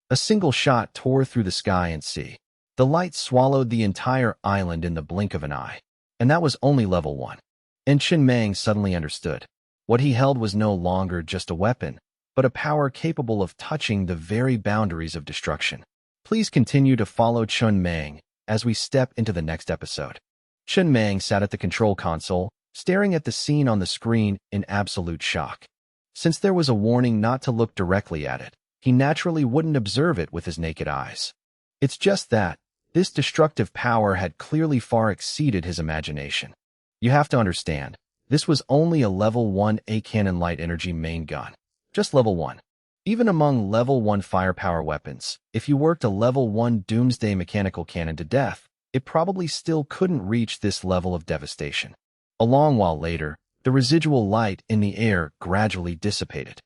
A single shot tore through the sky and sea. The light swallowed the entire island in the blink of an eye. And that was only level 1. And Chen Meng suddenly understood. What he held was no longer just a weapon, but a power capable of touching the very boundaries of destruction. Please continue to follow Chen Meng as we step into the next episode. Chen Meng sat at the control console, staring at the scene on the screen in absolute shock. Since there was a warning not to look directly at it, he naturally wouldn't observe it with his naked eyes. It's just that this destructive power had clearly far exceeded his imagination. You have to understand, this was only a level 1 A-cannon light energy main gun. Just level 1. Even among level 1 firepower weapons, if you worked a level 1 doomsday mechanical cannon to death, it probably still couldn't reach this level of devastation. A long while later, the residual light in the air gradually dissipated.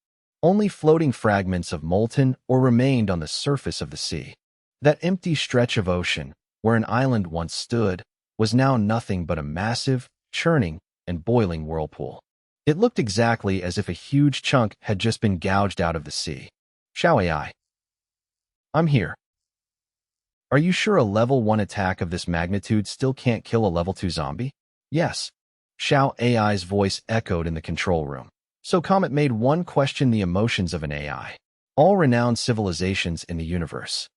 Only floating fragments of molten or remained on the surface of the sea. That empty stretch of ocean, where an island once stood, was now nothing but a massive, churning, and boiling whirlpool. It looked exactly as if a huge chunk had just been gouged out of the sea. Xiao AI. I'm here. Are you sure a level 1 attack of this magnitude still can't kill a level 2 zombie? Yes. Xiao AI's voice echoed in the control room. So Comet made one question the emotions of an AI. All renowned civilizations in the universe.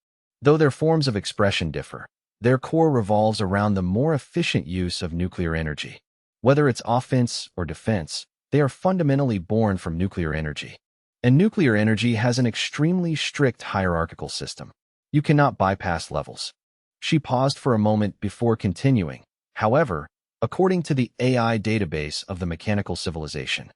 Though their forms of expression differ, their core revolves around the more efficient use of nuclear energy. Whether it's offense or defense, they are fundamentally born from nuclear energy. And nuclear energy has an extremely strict hierarchical system. You cannot bypass levels. She paused for a moment before continuing. However, according to the AI database of the mechanical civilization,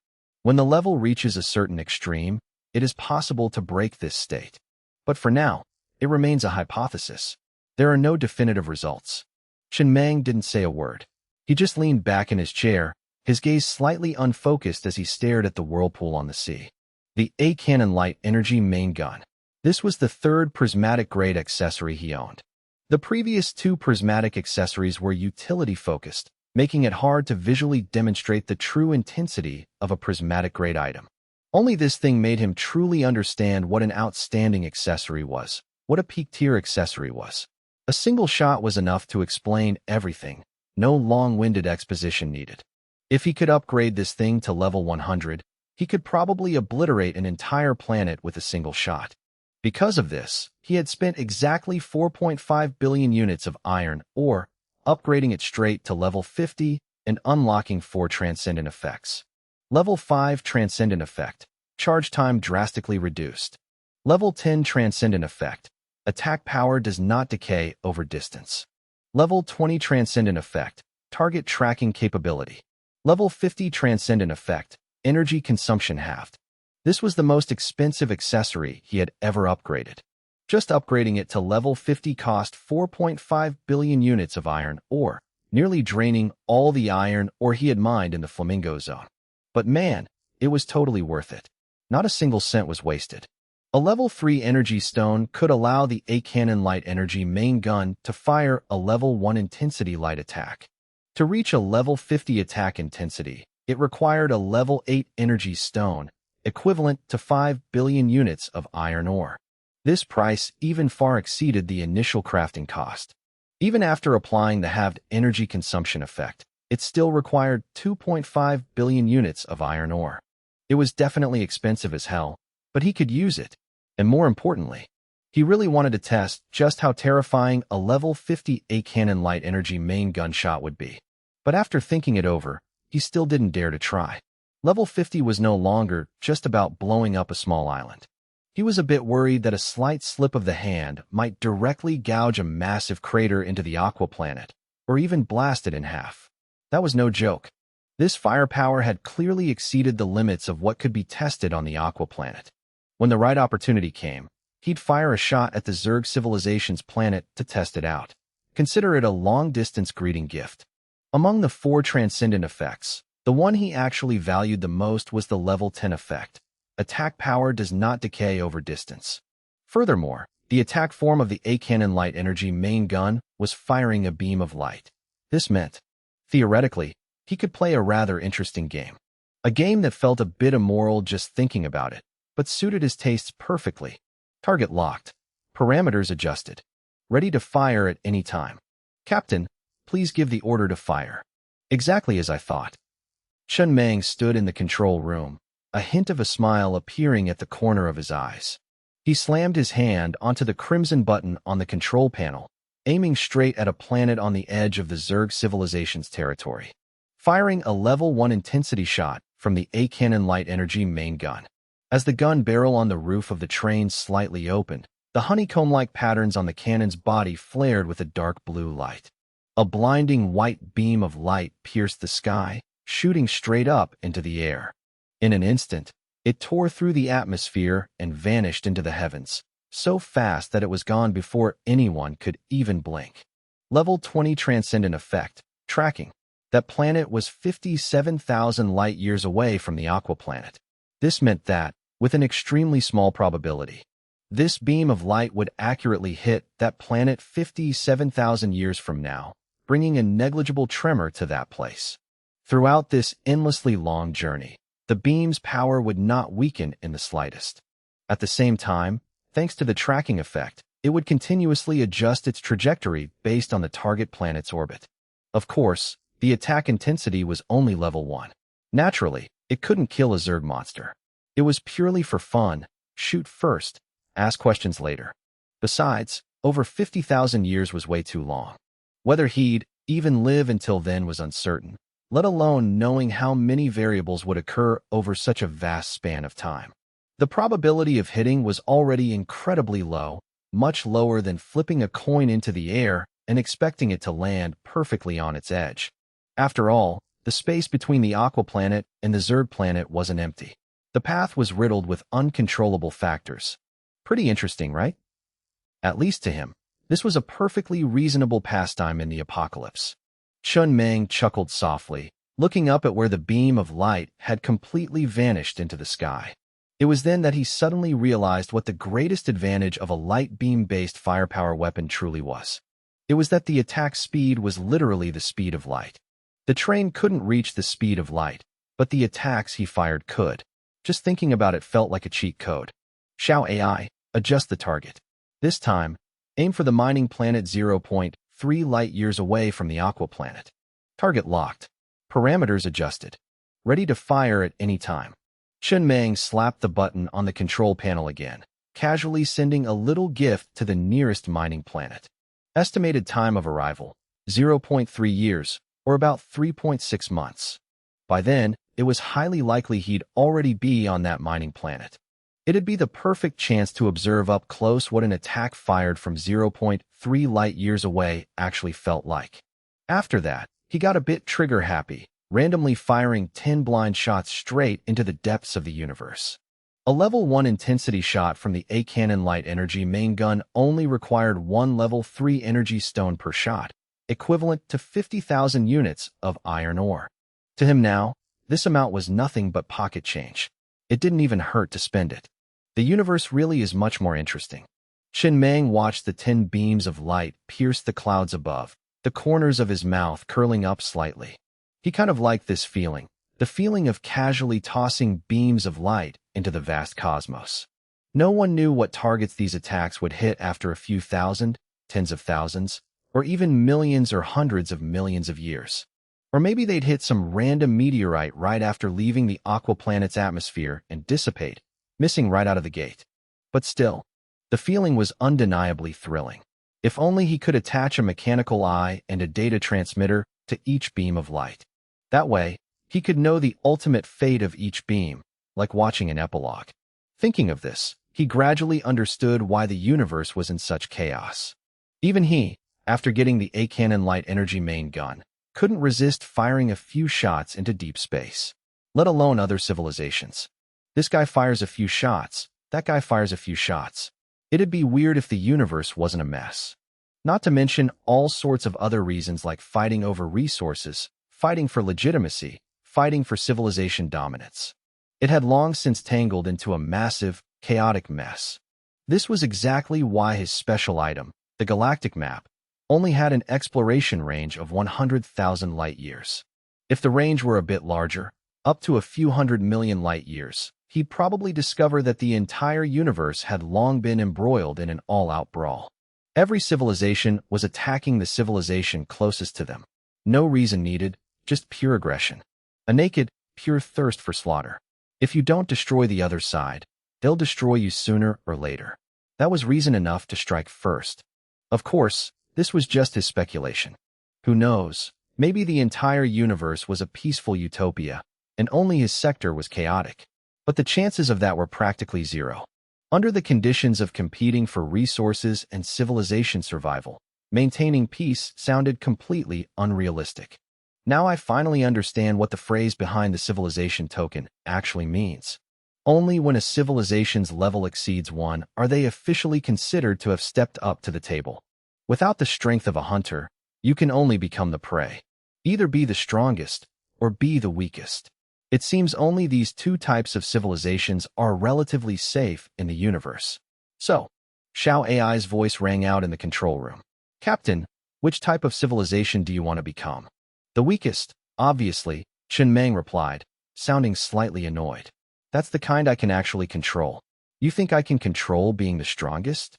when the level reaches a certain extreme, it is possible to break this state. But for now, it remains a hypothesis. There are no definitive results. Chen Meng didn't say a word. He just leaned back in his chair, his gaze slightly unfocused as he stared at the whirlpool on the sea. The A-cannon light energy main gun. This was the third prismatic-grade accessory he owned. The previous 2 prismatic accessories were utility-focused, making it hard to visually demonstrate the true intensity of a prismatic-grade item. Only this thing made him truly understand what an outstanding accessory was, what a peak-tier accessory was. A single shot was enough to explain everything, no long-winded exposition needed. If he could upgrade this thing to level 100, he could probably obliterate an entire planet with a single shot. Because of this, he had spent exactly 4.5 billion units of iron ore, upgrading it straight to level 50 and unlocking 4 transcendent effects. Level 5 transcendent effect, charge time drastically reduced. Level 10 transcendent effect, attack power does not decay over distance. Level 20 transcendent effect, target tracking capability. Level 50 transcendent effect, energy consumption halved. This was the most expensive accessory he had ever upgraded. Just upgrading it to level 50 cost 4.5 billion units of iron ore, nearly draining all the iron ore he had mined in the Flamingo Zone. But man, it was totally worth it. Not a single cent was wasted. A level 3 energy stone could allow the A-cannon light energy main gun to fire a level 1 intensity light attack. To reach a level 50 attack intensity, it required a level 8 energy stone, equivalent to 5 billion units of iron ore. This price even far exceeded the initial crafting cost. Even after applying the halved energy consumption effect, it still required 2.5 billion units of iron ore. It was definitely expensive as hell, but he could use it. And more importantly, he really wanted to test just how terrifying a level 50 A-cannon light energy main gunshot would be. But after thinking it over, he still didn't dare to try. Level 50 was no longer just about blowing up a small island. He was a bit worried that a slight slip of the hand might directly gouge a massive crater into the Aqua Planet, or even blast it in half. That was no joke. This firepower had clearly exceeded the limits of what could be tested on the Aqua Planet. When the right opportunity came, he'd fire a shot at the Zerg civilization's planet to test it out. Consider it a long-distance greeting gift. Among the 4 transcendent effects, the one he actually valued the most was the level 10 effect. Attack power does not decay over distance. Furthermore, the attack form of the A-cannon light energy main gun was firing a beam of light. This meant, theoretically, he could play a rather interesting game. A game that felt a bit immoral just thinking about it, but suited his tastes perfectly. Target locked. Parameters adjusted. Ready to fire at any time. Captain, please give the order to fire. Exactly as I thought. Chun Mang stood in the control room, a hint of a smile appearing at the corner of his eyes. He slammed his hand onto the crimson button on the control panel, aiming straight at a planet on the edge of the Zerg civilization's territory. Firing a level 1 intensity shot from the A-Cannon light energy main gun. As the gun barrel on the roof of the train slightly opened, the honeycomb-like patterns on the cannon's body flared with a dark blue light. A blinding white beam of light pierced the sky, shooting straight up into the air. In an instant, it tore through the atmosphere and vanished into the heavens, so fast that it was gone before anyone could even blink. Level 20 Transcendent Effect, Tracking. That planet was 57,000 light-years away from the Aqua Planet. This meant that, with an extremely small probability, this beam of light would accurately hit that planet 57,000 years from now, bringing a negligible tremor to that place. Throughout this endlessly long journey, the beam's power would not weaken in the slightest. At the same time, thanks to the tracking effect, it would continuously adjust its trajectory based on the target planet's orbit. Of course, the attack intensity was only level 1. Naturally, it couldn't kill a Zerg monster. It was purely for fun, shoot first, ask questions later. Besides, over 50,000 years was way too long. Whether he'd even live until then was uncertain, let alone knowing how many variables would occur over such a vast span of time. The probability of hitting was already incredibly low, much lower than flipping a coin into the air and expecting it to land perfectly on its edge. After all, the space between the Aqua Planet and the Zerg planet wasn't empty. The path was riddled with uncontrollable factors. Pretty interesting, right? At least to him, this was a perfectly reasonable pastime in the apocalypse. Chun Mang chuckled softly, looking up at where the beam of light had completely vanished into the sky. It was then that he suddenly realized what the greatest advantage of a light beam-based firepower weapon truly was. It was that the attack speed was literally the speed of light. The train couldn't reach the speed of light, but the attacks he fired could. Just thinking about it felt like a cheat code. Xiao AI, adjust the target. This time, aim for the mining planet 0.3 light-years away from the Aqua Planet. Target locked. Parameters adjusted. Ready to fire at any time. Chun Mang slapped the button on the control panel again, casually sending a little gift to the nearest mining planet. Estimated time of arrival, 0.3 years, or about 3.6 months. By then, it was highly likely he'd already be on that mining planet. It'd be the perfect chance to observe up close what an attack fired from 0.3 light-years away actually felt like. After that, he got a bit trigger-happy, randomly firing 10 blind shots straight into the depths of the universe. A level 1 intensity shot from the A-Cannon light energy main gun only required 1 level 3 energy stone per shot, equivalent to 50,000 units of iron ore. To him now, this amount was nothing but pocket change. It didn't even hurt to spend it. The universe really is much more interesting. Chun Mang watched the 10 beams of light pierce the clouds above, the corners of his mouth curling up slightly. He kind of liked this feeling, the feeling of casually tossing beams of light into the vast cosmos. No one knew what targets these attacks would hit after a few thousand, tens of thousands, or even millions or hundreds of millions of years. Or maybe they'd hit some random meteorite right after leaving the Aqua Planet's atmosphere and dissipate, missing right out of the gate. But still, the feeling was undeniably thrilling. If only he could attach a mechanical eye and a data transmitter to each beam of light. That way, he could know the ultimate fate of each beam, like watching an epilogue. Thinking of this, he gradually understood why the universe was in such chaos. Even he, after getting the A-Cannon light energy main gun, couldn't resist firing a few shots into deep space, let alone other civilizations. This guy fires a few shots, that guy fires a few shots. It'd be weird if the universe wasn't a mess. Not to mention all sorts of other reasons like fighting over resources, fighting for legitimacy, fighting for civilization dominance. It had long since tangled into a massive, chaotic mess. This was exactly why his special item, the galactic map, only had an exploration range of 100,000 light-years. If the range were a bit larger, up to a few 100 million light-years, he'd probably discover that the entire universe had long been embroiled in an all-out brawl. Every civilization was attacking the civilization closest to them. No reason needed, just pure aggression. A naked, pure thirst for slaughter. If you don't destroy the other side, they'll destroy you sooner or later. That was reason enough to strike first. Of course, this was just his speculation. Who knows, maybe the entire universe was a peaceful utopia, and only his sector was chaotic. But the chances of that were practically zero. Under the conditions of competing for resources and civilization survival, maintaining peace sounded completely unrealistic. Now I finally understand what the phrase behind the civilization token actually means. Only when a civilization's level exceeds 1 are they officially considered to have stepped up to the table. Without the strength of a hunter, you can only become the prey. Either be the strongest or be the weakest. It seems only these two types of civilizations are relatively safe in the universe. So, Xiao AI's voice rang out in the control room. Captain, which type of civilization do you want to become? The weakest, obviously, Chen Meng replied, sounding slightly annoyed. That's the kind I can actually control. You think I can control being the strongest?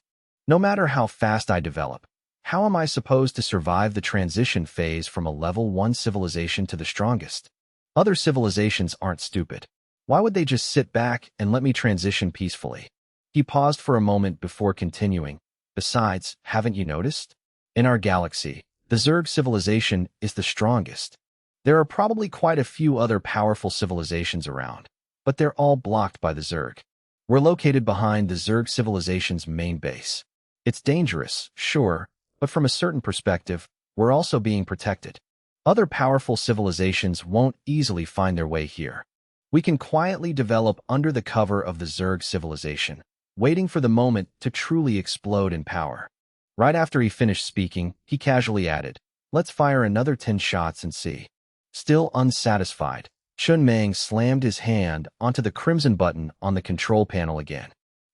No matter how fast I develop, how am I supposed to survive the transition phase from a level 1 civilization to the strongest? Other civilizations aren't stupid. Why would they just sit back and let me transition peacefully? He paused for a moment before continuing. Besides, haven't you noticed? In our galaxy, the Zerg civilization is the strongest. There are probably quite a few other powerful civilizations around, but they're all blocked by the Zerg. We're located behind the Zerg civilization's main base. It's dangerous, sure, but from a certain perspective, we're also being protected. Other powerful civilizations won't easily find their way here. We can quietly develop under the cover of the Zerg civilization, waiting for the moment to truly explode in power. Right after he finished speaking, he casually added, let's fire another 10 shots and see. Still unsatisfied, Chen Meng slammed his hand onto the crimson button on the control panel again.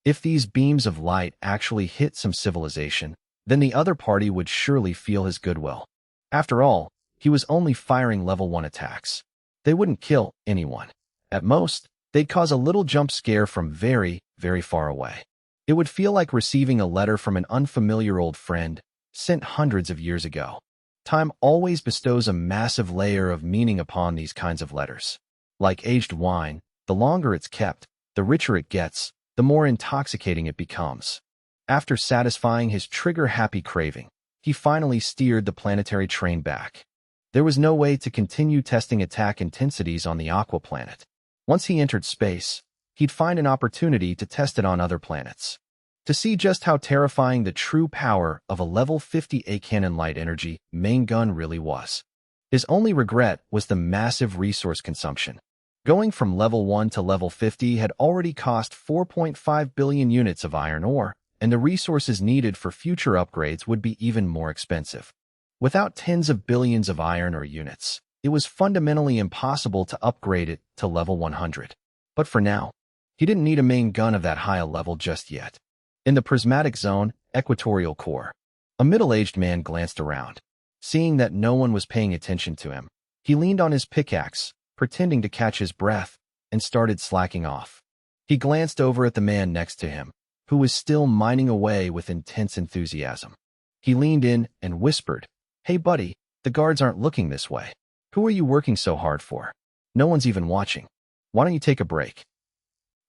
If these beams of light actually hit some civilization, then the other party would surely feel his goodwill. After all, he was only firing level 1 attacks. They wouldn't kill anyone. At most, they'd cause a little jump scare from very, very far away. It would feel like receiving a letter from an unfamiliar old friend, sent hundreds of years ago. Time always bestows a massive layer of meaning upon these kinds of letters. Like aged wine, the longer it's kept, the richer it gets, the more intoxicating it becomes. After satisfying his trigger-happy craving, he finally steered the planetary train back. There was no way to continue testing attack intensities on the Aqua planet. Once he entered space, he'd find an opportunity to test it on other planets. To see just how terrifying the true power of a level 50 A-cannon light energy main gun really was. His only regret was the massive resource consumption. Going from level 1 to level 50 had already cost 4.5 billion units of iron ore, and the resources needed for future upgrades would be even more expensive. Without tens of billions of iron ore units, it was fundamentally impossible to upgrade it to level 100. But for now, he didn't need a main gun of that high a level just yet. In the prismatic zone, equatorial core, a middle-aged man glanced around. Seeing that no one was paying attention to him, he leaned on his pickaxe, pretending to catch his breath, and started slacking off. He glanced over at the man next to him, who was still mining away with intense enthusiasm. He leaned in and whispered, "Hey buddy, the guards aren't looking this way. Who are you working so hard for? No one's even watching. Why don't you take a break?"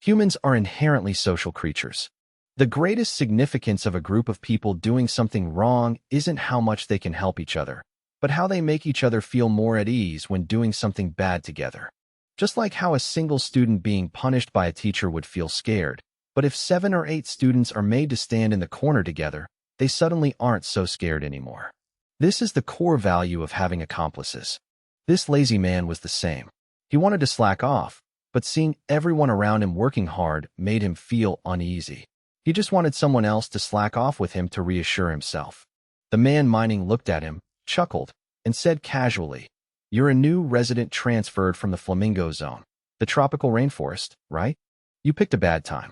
Humans are inherently social creatures. The greatest significance of a group of people doing something wrong isn't how much they can help each other, but how they make each other feel more at ease when doing something bad together. Just like how a single student being punished by a teacher would feel scared, but if 7 or 8 students are made to stand in the corner together, they suddenly aren't so scared anymore. This is the core value of having accomplices. This lazy man was the same. He wanted to slack off, but seeing everyone around him working hard made him feel uneasy. He just wanted someone else to slack off with him to reassure himself. The man mining looked at him, chuckled, and said casually, "You're a new resident transferred from the Flamingo Zone, the tropical rainforest, right? You picked a bad time.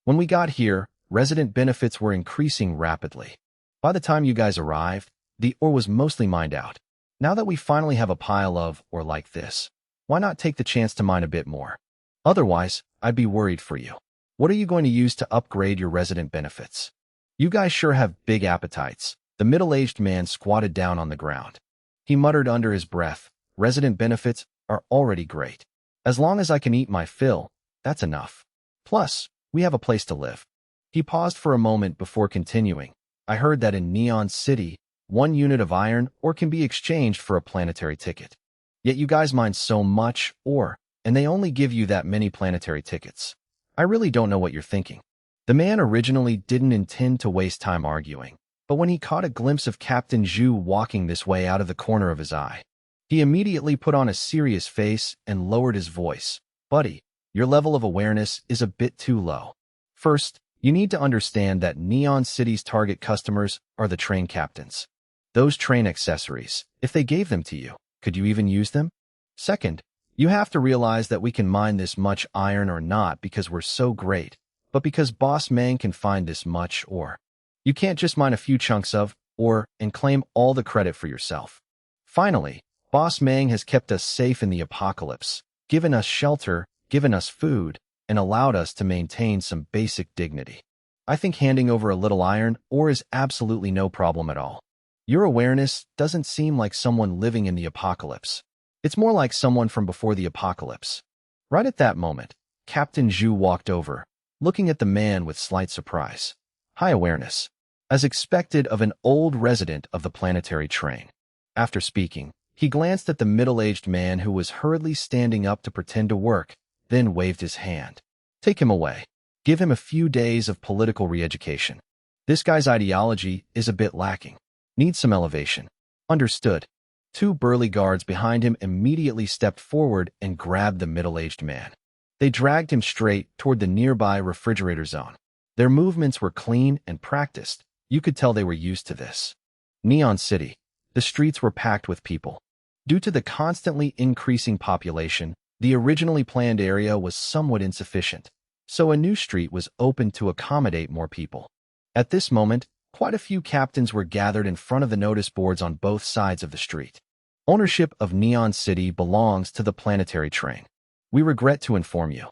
When we got here, resident benefits were increasing rapidly. By the time you guys arrived, the ore was mostly mined out. Now that we finally have a pile of ore like this, why not take the chance to mine a bit more? Otherwise, I'd be worried for you. What are you going to use to upgrade your resident benefits? You guys sure have big appetites. The middle-aged man squatted down on the ground. He muttered under his breath, resident benefits are already great. As long as I can eat my fill, that's enough. Plus, we have a place to live. He paused for a moment before continuing. I heard that in Neon City, 1 unit of iron ore can be exchanged for a planetary ticket. Yet you guys mine so much ore, and they only give you that many planetary tickets. I really don't know what you're thinking. The man originally didn't intend to waste time arguing, but when he caught a glimpse of Captain Zhu walking this way out of the corner of his eye, he immediately put on a serious face and lowered his voice. Buddy, your level of awareness is a bit too low. First, you need to understand that Neon City's target customers are the train captains. Those train accessories, if they gave them to you, could you even use them? Second, you have to realize that we can mine this much iron or not because we're so great, but because Boss Mang can find this much ore. You can't just mine a few chunks of ore and claim all the credit for yourself. Finally, Boss Mang has kept us safe in the apocalypse, given us shelter, given us food, and allowed us to maintain some basic dignity. I think handing over a little iron ore is absolutely no problem at all. Your awareness doesn't seem like someone living in the apocalypse. It's more like someone from before the apocalypse. Right at that moment, Captain Zhu walked over, looking at the man with slight surprise. High awareness, as expected of an old resident of the planetary train. After speaking, he glanced at the middle-aged man who was hurriedly standing up to pretend to work, then waved his hand. Take him away. Give him a few days of political re-education. This guy's ideology is a bit lacking. Needs some elevation. Understood. 2 burly guards behind him immediately stepped forward and grabbed the middle-aged man. They dragged him straight toward the nearby refrigerator zone. Their movements were clean and practiced. You could tell they were used to this. Neon City. The streets were packed with people. Due to the constantly increasing population, the originally planned area was somewhat insufficient, so a new street was opened to accommodate more people. At this moment, quite a few captains were gathered in front of the notice boards on both sides of the street. Ownership of Neon City belongs to the planetary train. We regret to inform you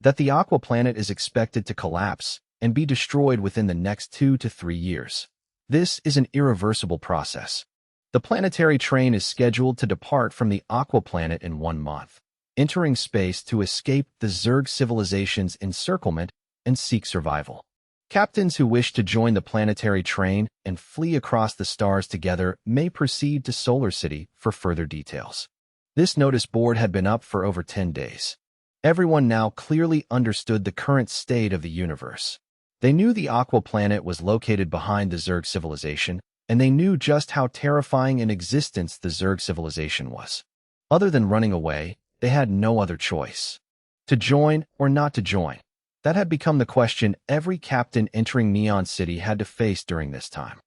that the Aqua Planet is expected to collapse and be destroyed within the next 2 to 3 years. This is an irreversible process. The planetary train is scheduled to depart from the Aqua Planet in 1 month, entering space to escape the Zerg civilization's encirclement and seek survival. Captains who wish to join the planetary train and flee across the stars together may proceed to Solar City for further details. This notice board had been up for over 10 days. Everyone now clearly understood the current state of the universe. They knew the Aqua Planet was located behind the Zerg civilization, and they knew just how terrifying an existence the Zerg civilization was. Other than running away, they had no other choice. To join or not to join? That had become the question every captain entering Neon City had to face during this time.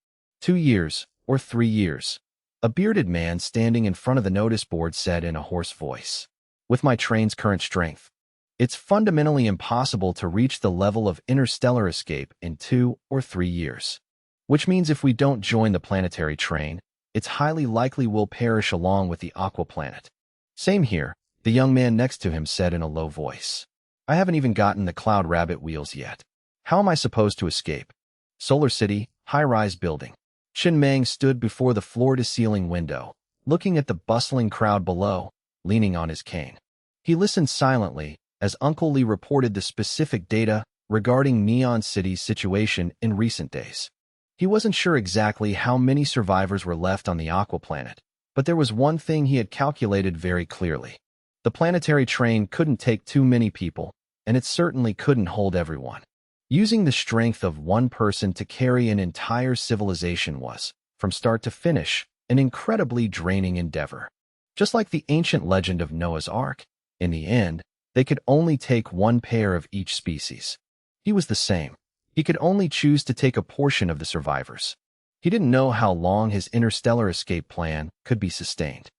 2 years or 3 years. A bearded man standing in front of the notice board said in a hoarse voice, "With my train's current strength, it's fundamentally impossible to reach the level of interstellar escape in 2 or 3 years. Which means if we don't join the planetary train, it's highly likely we'll perish along with the Aqua Planet." "Same here," the young man next to him said in a low voice. "I haven't even gotten the Cloud Rabbit wheels yet. How am I supposed to escape?" Solar City, high-rise building. Shin Mang stood before the floor-to-ceiling window, looking at the bustling crowd below, leaning on his cane. He listened silently as Uncle Lee reported the specific data regarding Neon City's situation in recent days. He wasn't sure exactly how many survivors were left on the Aqua Planet, but there was one thing he had calculated very clearly. The planetary train couldn't take too many people, and it certainly couldn't hold everyone. Using the strength of one person to carry an entire civilization was, from start to finish, an incredibly draining endeavor. Just like the ancient legend of Noah's Ark, in the end, they could only take 1 pair of each species. He was the same. He could only choose to take a portion of the survivors. He didn't know how long his interstellar escape plan could be sustained.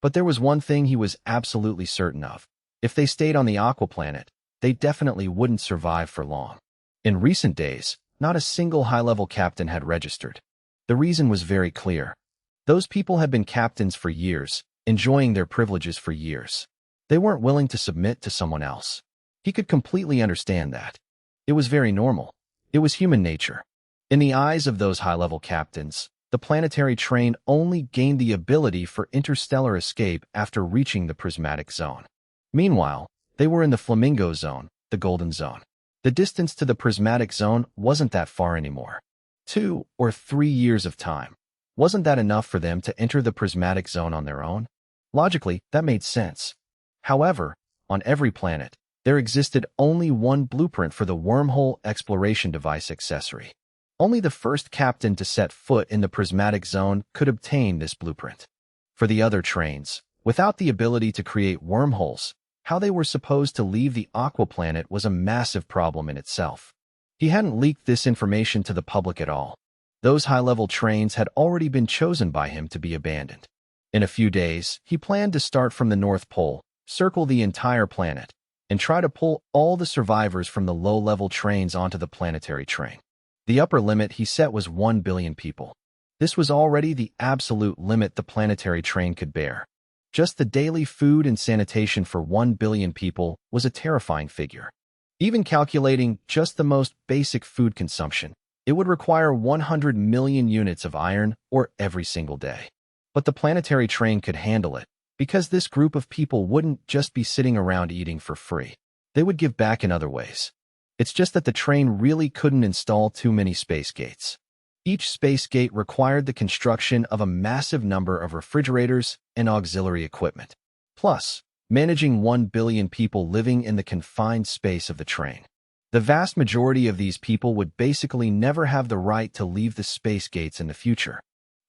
But there was one thing he was absolutely certain of. If they stayed on the Aqua Planet, they definitely wouldn't survive for long. In recent days, not a single high-level captain had registered. The reason was very clear. Those people had been captains for years, enjoying their privileges for years. They weren't willing to submit to someone else. He could completely understand that. It was very normal. It was human nature. In the eyes of those high-level captains, the planetary train only gained the ability for interstellar escape after reaching the prismatic zone. Meanwhile, they were in the flamingo zone, the golden zone. The distance to the prismatic zone wasn't that far anymore. 2 or 3 years of time. Wasn't that enough for them to enter the prismatic zone on their own? Logically, that made sense. However, on every planet, there existed only one blueprint for the wormhole exploration device accessory. Only the first captain to set foot in the prismatic zone could obtain this blueprint. For the other trains, without the ability to create wormholes, how they were supposed to leave the aqua planet was a massive problem in itself. He hadn't leaked this information to the public at all. Those high-level trains had already been chosen by him to be abandoned. In a few days, he planned to start from the North Pole, circle the entire planet, and try to pull all the survivors from the low-level trains onto the planetary train. The upper limit he set was 1 billion people. This was already the absolute limit the planetary train could bear. Just the daily food and sanitation for 1 billion people was a terrifying figure. Even calculating just the most basic food consumption, it would require 100 million units of iron ore every single day. But the planetary train could handle it, because this group of people wouldn't just be sitting around eating for free. They would give back in other ways. It's just that the train really couldn't install too many space gates. Each space gate required the construction of a massive number of refrigerators and auxiliary equipment. Plus, managing 1 billion people living in the confined space of the train. The vast majority of these people would basically never have the right to leave the space gates in the future.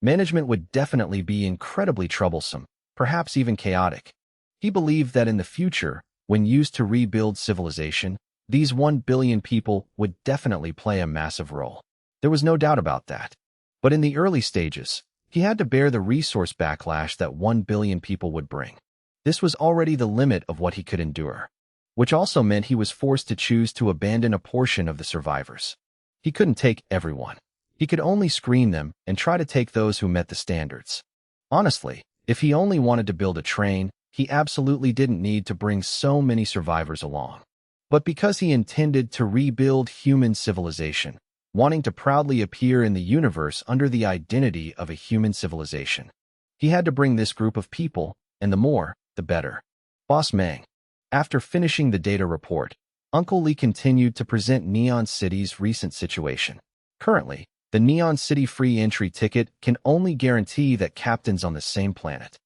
Management would definitely be incredibly troublesome, perhaps even chaotic. He believed that in the future, when used to rebuild civilization, these 1 billion people would definitely play a massive role. There was no doubt about that. But in the early stages, he had to bear the resource backlash that 1 billion people would bring. This was already the limit of what he could endure, which also meant he was forced to choose to abandon a portion of the survivors. He couldn't take everyone. He could only screen them and try to take those who met the standards. Honestly, if he only wanted to build a train, he absolutely didn't need to bring so many survivors along. But because he intended to rebuild human civilization, wanting to proudly appear in the universe under the identity of a human civilization, he had to bring this group of people, and the more, the better. Boss Meng. After finishing the data report, Uncle Lee continued to present Neon City's recent situation. Currently, the Neon City free entry ticket can only guarantee that captains on the same planet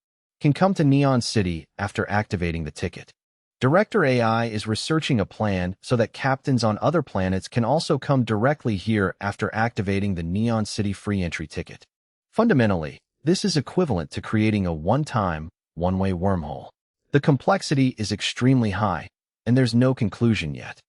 can come to Neon City after activating the ticket. Director AI is researching a plan so that captains on other planets can also come directly here after activating the Neon City free entry ticket. Fundamentally, this is equivalent to creating a one-time, one-way wormhole. The complexity is extremely high, and there's no conclusion yet.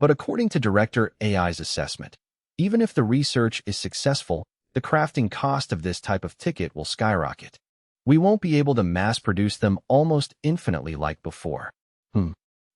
But according to Director AI's assessment, even if the research is successful, the crafting cost of this type of ticket will skyrocket. We won't be able to mass-produce them almost infinitely like before.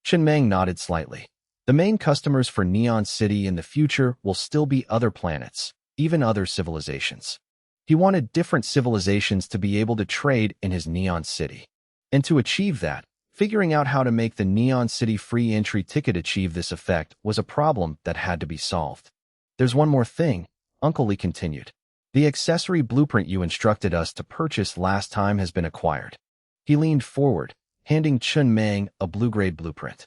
Chen Meng nodded slightly. The main customers for Neon City in the future will still be other planets, even other civilizations. He wanted different civilizations to be able to trade in his Neon City. And to achieve that, figuring out how to make the Neon City free entry ticket achieve this effect was a problem that had to be solved. There's one more thing, Uncle Lee continued. The accessory blueprint you instructed us to purchase last time has been acquired. He leaned forward, handing Chen Meng a blue-grade blueprint.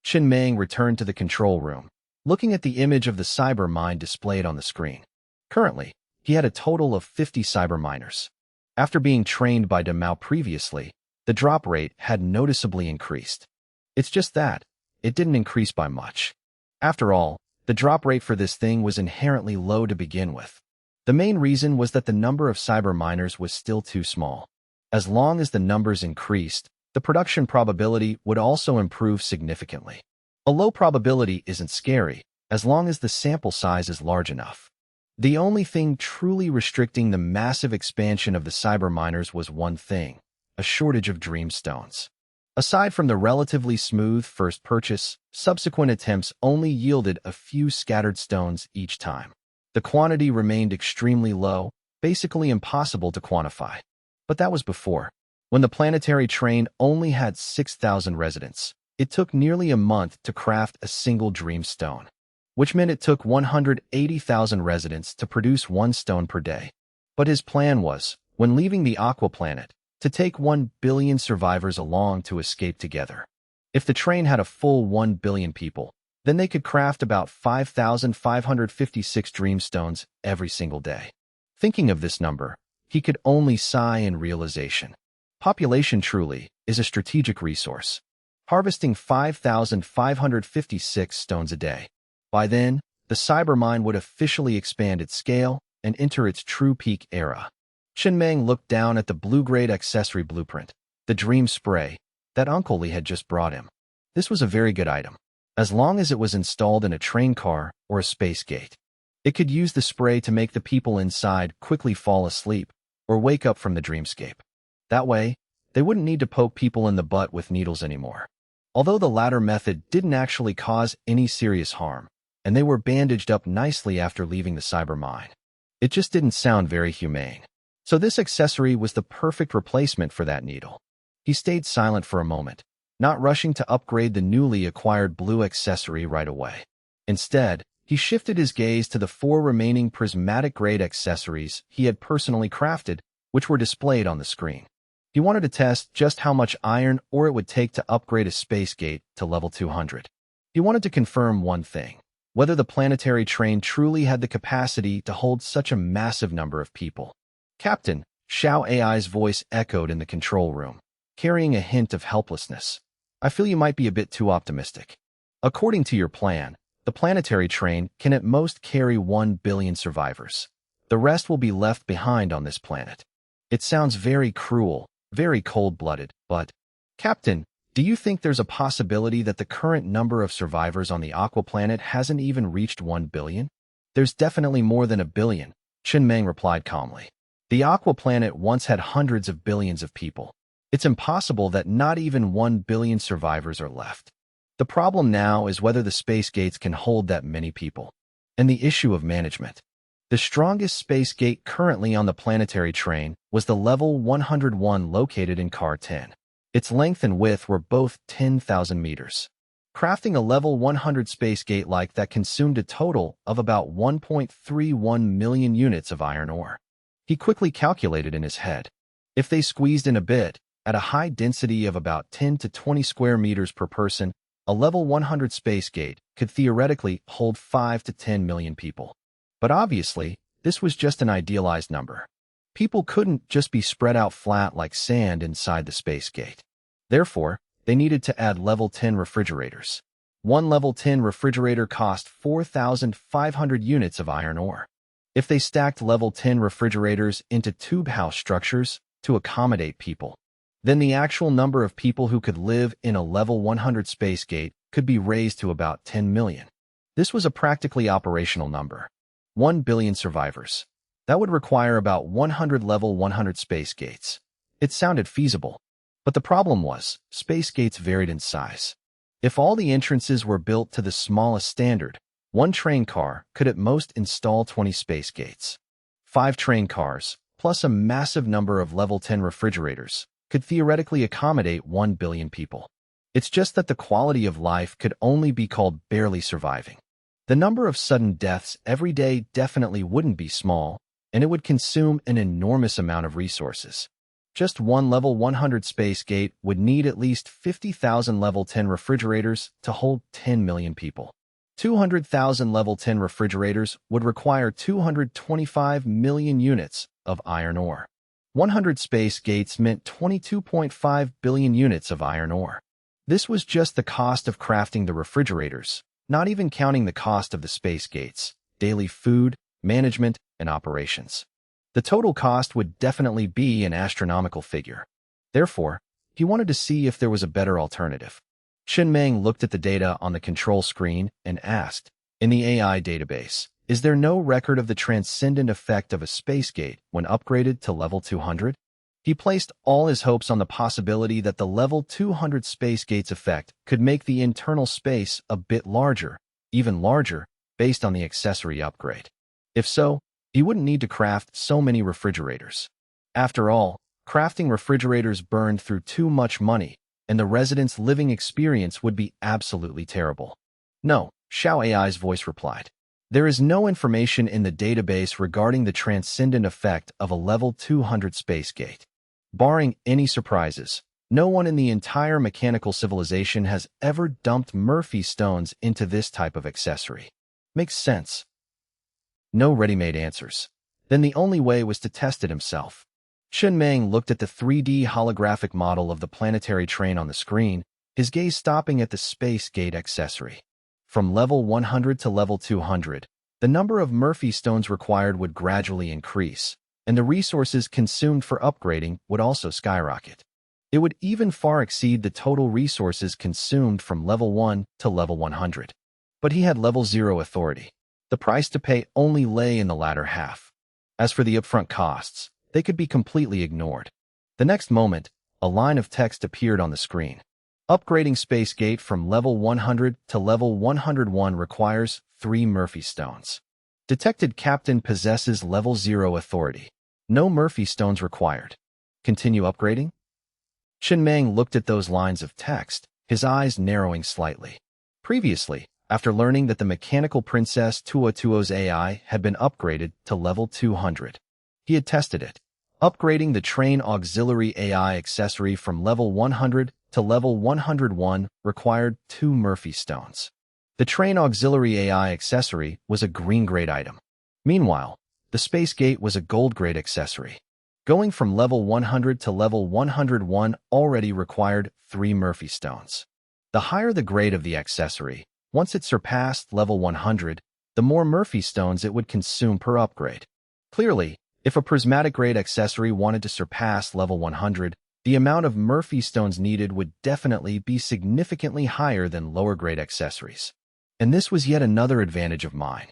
Chen Meng returned to the control room, looking at the image of the cyber mine displayed on the screen. Currently, he had a total of 50 cyber miners. After being trained by Demao previously, the drop rate had noticeably increased. It's just that, it didn't increase by much. After all, the drop rate for this thing was inherently low to begin with. The main reason was that the number of cyber miners was still too small. As long as the numbers increased, the production probability would also improve significantly. A low probability isn't scary, as long as the sample size is large enough. The only thing truly restricting the massive expansion of the cyber miners was one thing: a shortage of dream stones. Aside from the relatively smooth first purchase, subsequent attempts only yielded a few scattered stones each time. The quantity remained extremely low, basically impossible to quantify. But that was before, when the planetary train only had 6,000 residents. It took nearly a month to craft a single dream stone, which meant it took 180,000 residents to produce one stone per day. But his plan was, when leaving the Aqua Planet, to take 1 billion survivors along to escape together. If the train had a full 1 billion people, then they could craft about 5,556 dreamstones every single day. Thinking of this number, he could only sigh in realization. Population truly is a strategic resource, harvesting 5,556 stones a day. By then, the cybermine would officially expand its scale and enter its true peak era. Chenmeng looked down at the blue-grade accessory blueprint, the dream spray, that Uncle Li had just brought him. This was a very good item, as long as it was installed in a train car or a space gate. It could use the spray to make the people inside quickly fall asleep or wake up from the dreamscape. That way, they wouldn't need to poke people in the butt with needles anymore. Although the latter method didn't actually cause any serious harm, and they were bandaged up nicely after leaving the cyber mine, it just didn't sound very humane. So this accessory was the perfect replacement for that needle. He stayed silent for a moment, not rushing to upgrade the newly acquired blue accessory right away. Instead, he shifted his gaze to the 4 remaining prismatic-grade accessories he had personally crafted, which were displayed on the screen. He wanted to test just how much iron ore it would take to upgrade a space gate to level 200. He wanted to confirm one thing: whether the planetary train truly had the capacity to hold such a massive number of people. "Captain," Xiao AI's voice echoed in the control room, carrying a hint of helplessness. "I feel you might be a bit too optimistic. According to your plan, the planetary train can at most carry 1 billion survivors. The rest will be left behind on this planet. It sounds very cruel, very cold-blooded, but, Captain, do you think there's a possibility that the current number of survivors on the Aqua Planet hasn't even reached 1 billion? There's definitely more than 1 billion, Chenmeng replied calmly. The Aqua Planet once had hundreds of billions of people. It's impossible that not even 1 billion survivors are left. The problem now is whether the space gates can hold that many people, and the issue of management. The strongest space gate currently on the planetary train was the level 101 located in Car 10. Its length and width were both 10,000 meters. Crafting a level 100 space gate like that consumed a total of about 1.31 million units of iron ore. He quickly calculated in his head. If they squeezed in a bit, at a high density of about 10 to 20 square meters per person, a level 100 space gate could theoretically hold 5 to 10 million people. But obviously, this was just an idealized number. People couldn't just be spread out flat like sand inside the space gate. Therefore, they needed to add level 10 refrigerators. One level 10 refrigerator cost 4,500 units of iron ore. If they stacked level 10 refrigerators into tube house structures to accommodate people, then the actual number of people who could live in a level 100 space gate could be raised to about 10 million. This was a practically operational number. 1 billion survivors. That would require about 100 level 100 space gates. It sounded feasible. But the problem was, space gates varied in size. If all the entrances were built to the smallest standard, one train car could at most install 20 space gates. 5 train cars, plus a massive number of level 10 refrigerators, could theoretically accommodate 1 billion people. It's just that the quality of life could only be called barely surviving. The number of sudden deaths every day definitely wouldn't be small, and it would consume an enormous amount of resources. Just one level 100 space gate would need at least 50,000 level 10 refrigerators to hold 10 million people. 200,000 level 10 refrigerators would require 225 million units of iron ore. 100 space gates meant 22.5 billion units of iron ore. This was just the cost of crafting the refrigerators, not even counting the cost of the space gates, daily food, management, and operations. The total cost would definitely be an astronomical figure. Therefore, he wanted to see if there was a better alternative. Chenmeng looked at the data on the control screen and asked, in the AI database, is there no record of the transcendent effect of a space gate when upgraded to level 200? He placed all his hopes on the possibility that the level 200 space gates effect could make the internal space a bit larger, even larger, based on the accessory upgrade. If so, he wouldn't need to craft so many refrigerators. After all, crafting refrigerators burned through too much money, and the residents' living experience would be absolutely terrible. No, Xiao AI's voice replied. There is no information in the database regarding the transcendent effect of a level 200 space gate. Barring any surprises, no one in the entire mechanical civilization has ever dumped Murphy stones into this type of accessory. Makes sense. No ready-made answers. Then the only way was to test it himself. Chen Meng looked at the 3D holographic model of the planetary train on the screen, his gaze stopping at the space gate accessory. From level 100 to level 200, the number of Murphy stones required would gradually increase, and the resources consumed for upgrading would also skyrocket. It would even far exceed the total resources consumed from level 1 to level 100. But he had level 0 authority. The price to pay only lay in the latter half. As for the upfront costs, they could be completely ignored. The next moment, a line of text appeared on the screen. Upgrading Space Gate from level 100 to level 101 requires 3 Murphy stones. Detected Captain possesses level 0 authority. No Murphy stones required. Continue upgrading? Chen Meng looked at those lines of text, his eyes narrowing slightly. Previously, after learning that the mechanical princess Tuo's AI had been upgraded to level 200, he had tested it. Upgrading the train auxiliary AI accessory from level 100 to level 101 required 2 Murphy stones. The train auxiliary AI accessory was a green-grade item. Meanwhile, the space gate was a gold-grade accessory. Going from level 100 to level 101 already required 3 Murphy stones. The higher the grade of the accessory, once it surpassed level 100, the more Murphy stones it would consume per upgrade. Clearly, if a prismatic-grade accessory wanted to surpass level 100, the amount of Murphy stones needed would definitely be significantly higher than lower-grade accessories. And this was yet another advantage of mine.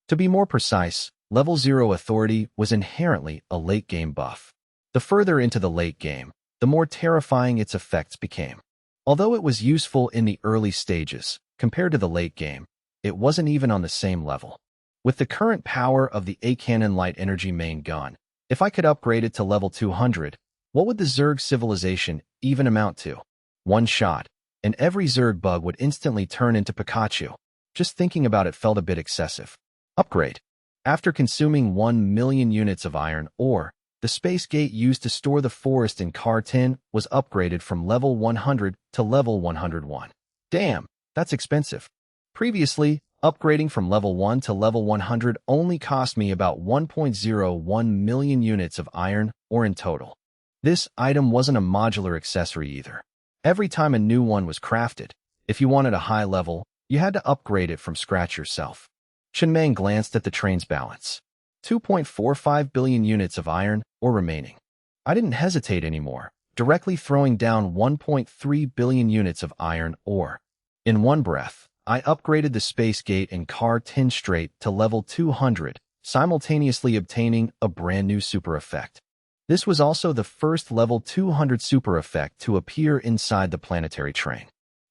To be more precise, level 0 authority was inherently a late-game buff. The further into the late game, the more terrifying its effects became. Although it was useful in the early stages, compared to the late game, it wasn't even on the same level. With the current power of the A-Cannon Light Energy main gun, if I could upgrade it to level 200, what would the Zerg civilization even amount to? One shot, and every Zerg bug would instantly turn into Pikachu. Just thinking about it felt a bit excessive. Upgrade. After consuming 1 million units of iron ore, the space gate used to store the forest in Car 10 was upgraded from level 100 to level 101. Damn, that's expensive. Previously, upgrading from level 1 to level 100 only cost me about 1.01 million units of iron ore in total. This item wasn't a modular accessory either. Every time a new one was crafted, if you wanted a high level, you had to upgrade it from scratch yourself. Chen Meng glanced at the train's balance. 2.45 billion units of iron ore remaining. I didn't hesitate anymore, directly throwing down 1.3 billion units of iron ore. In one breath, I upgraded the space gate in Car 10 straight to level 200, simultaneously obtaining a brand new super effect. This was also the first level 200 super effect to appear inside the planetary train.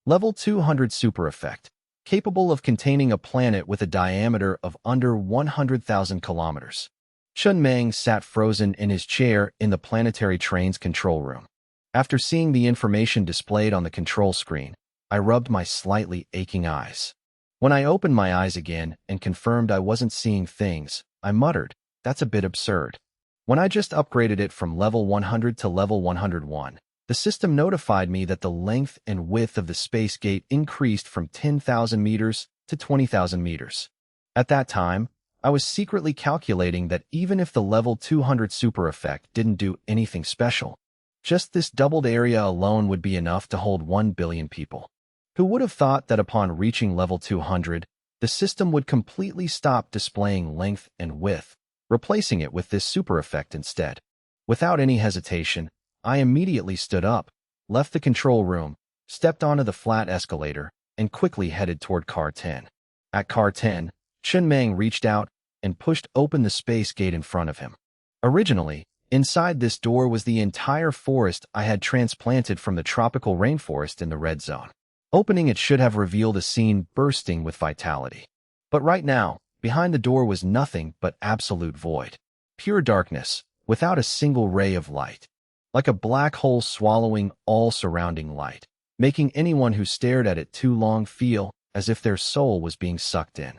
Level 200 super effect, capable of containing a planet with a diameter of under 100,000 kilometers. Chen Meng sat frozen in his chair in the planetary train's control room. After seeing the information displayed on the control screen, I rubbed my slightly aching eyes. When I opened my eyes again and confirmed I wasn't seeing things, I muttered, "That's a bit absurd." When I just upgraded it from level 100 to level 101, the system notified me that the length and width of the space gate increased from 10,000 meters to 20,000 meters. At that time, I was secretly calculating that even if the level 200 super effect didn't do anything special, just this doubled area alone would be enough to hold 1 billion people. Who would have thought that upon reaching level 200, the system would completely stop displaying length and width, replacing it with this super effect instead? Without any hesitation, I immediately stood up, left the control room, stepped onto the flat escalator, and quickly headed toward Car 10. At Car 10, Chen Meng reached out and pushed open the space gate in front of him. Originally, inside this door was the entire forest I had transplanted from the tropical rainforest in the red zone. Opening it should have revealed a scene bursting with vitality. But right now, behind the door was nothing but absolute void. Pure darkness, without a single ray of light. Like a black hole swallowing all surrounding light. making anyone who stared at it too long feel as if their soul was being sucked in.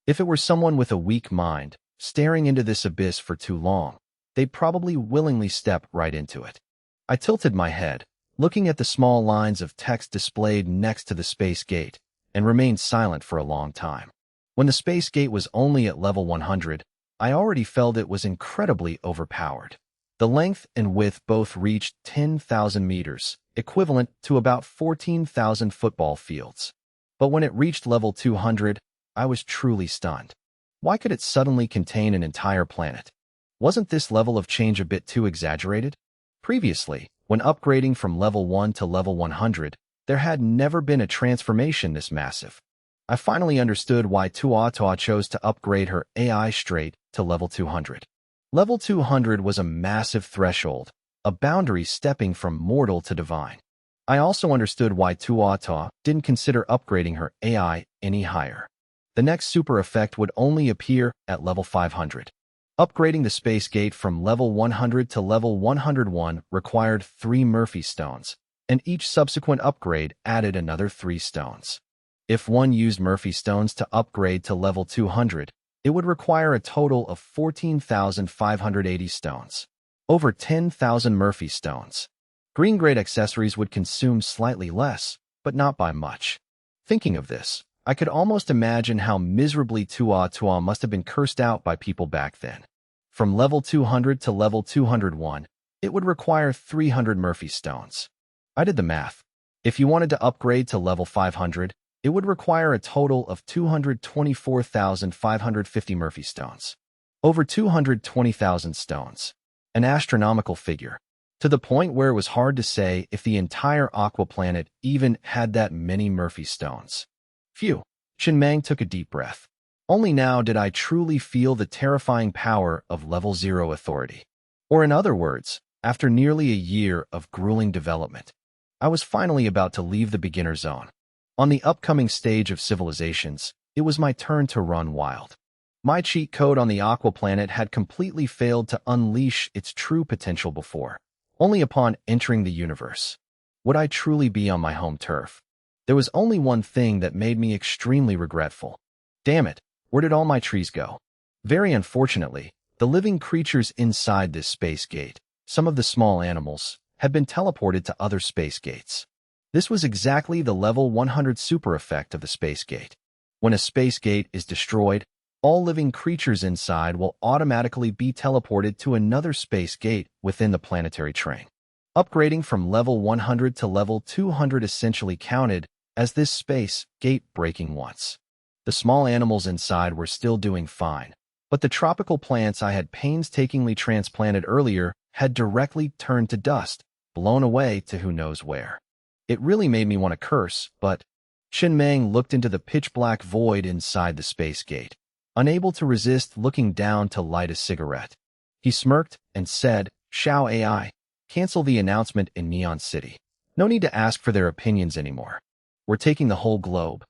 If it were someone with a weak mind, staring into this abyss for too long, they'd probably willingly step right into it. I tilted my head, looking at the small lines of text displayed next to the space gate, and remained silent for a long time. When the space gate was only at level 100, I already felt it was incredibly overpowered. The length and width both reached 10,000 meters, equivalent to about 14,000 football fields. But when it reached level 200, I was truly stunned. Why could it suddenly contain an entire planet? Wasn't this level of change a bit too exaggerated? Previously, when upgrading from level 1 to level 100, there had never been a transformation this massive. I finally understood why Tuatha chose to upgrade her AI straight to level 200. Level 200 was a massive threshold, a boundary stepping from mortal to divine. I also understood why Tuatha didn't consider upgrading her AI any higher. The next super effect would only appear at level 500. Upgrading the space gate from level 100 to level 101 required 3 Murphy stones, and each subsequent upgrade added another 3 stones. If one used Murphy stones to upgrade to level 200, it would require a total of 14,580 stones. Over 10,000 Murphy stones. Green-grade accessories would consume slightly less, but not by much. Thinking of this, I could almost imagine how miserably Tuatha must have been cursed out by people back then. From level 200 to level 201, it would require 300 Murphy stones. I did the math. If you wanted to upgrade to level 500, it would require a total of 224,550 Murphy stones. Over 220,000 stones. An astronomical figure, to the point where it was hard to say if the entire Aqua Planet even had that many Murphy stones. Phew. Shin-Mang took a deep breath. Only now did I truly feel the terrifying power of level 0 authority. Or in other words, after nearly a year of grueling development, I was finally about to leave the beginner zone. On the upcoming stage of civilizations, it was my turn to run wild. My cheat code on the Aqua Planet had completely failed to unleash its true potential before. Only upon entering the universe would I truly be on my home turf. There was only one thing that made me extremely regretful. Damn it, where did all my trees go? Very unfortunately, the living creatures inside this space gate, some of the small animals, had been teleported to other space gates. This was exactly the level 100 super effect of the space gate. When a space gate is destroyed, all living creatures inside will automatically be teleported to another space gate within the planetary train. Upgrading from level 100 to level 200 essentially counted as this space gate breaking once. The small animals inside were still doing fine, but the tropical plants I had painstakingly transplanted earlier had directly turned to dust, blown away to who knows where. It really made me want to curse, but Shin-Mang looked into the pitch-black void inside the space gate, unable to resist looking down to light a cigarette. He smirked and said, "Shao AI, cancel the announcement in Neon City. No need to ask for their opinions anymore. We're taking the whole globe.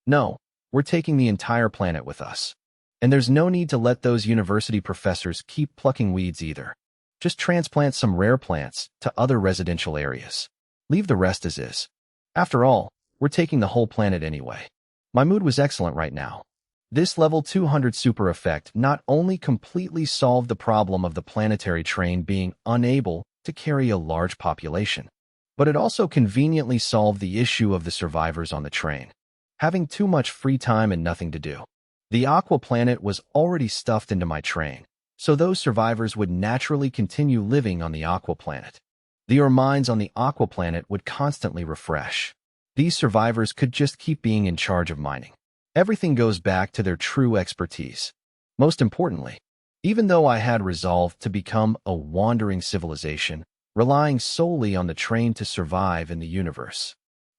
No, we're taking the entire planet with us. And there's no need to let those university professors keep plucking weeds either. Just transplant some rare plants to other residential areas. Leave the rest as is. After all, we're taking the whole planet anyway." My mood was excellent right now. This level 200 super effect not only completely solved the problem of the planetary train being unable to carry a large population, but it also conveniently solved the issue of the survivors on the train, having too much free time and nothing to do. The Aqua Planet was already stuffed into my train, so those survivors would naturally continue living on the Aqua Planet. The ore mines on the Aqua Planet would constantly refresh. These survivors could just keep being in charge of mining. Everything goes back to their true expertise. Most importantly, even though I had resolved to become a wandering civilization, relying solely on the train to survive in the universe,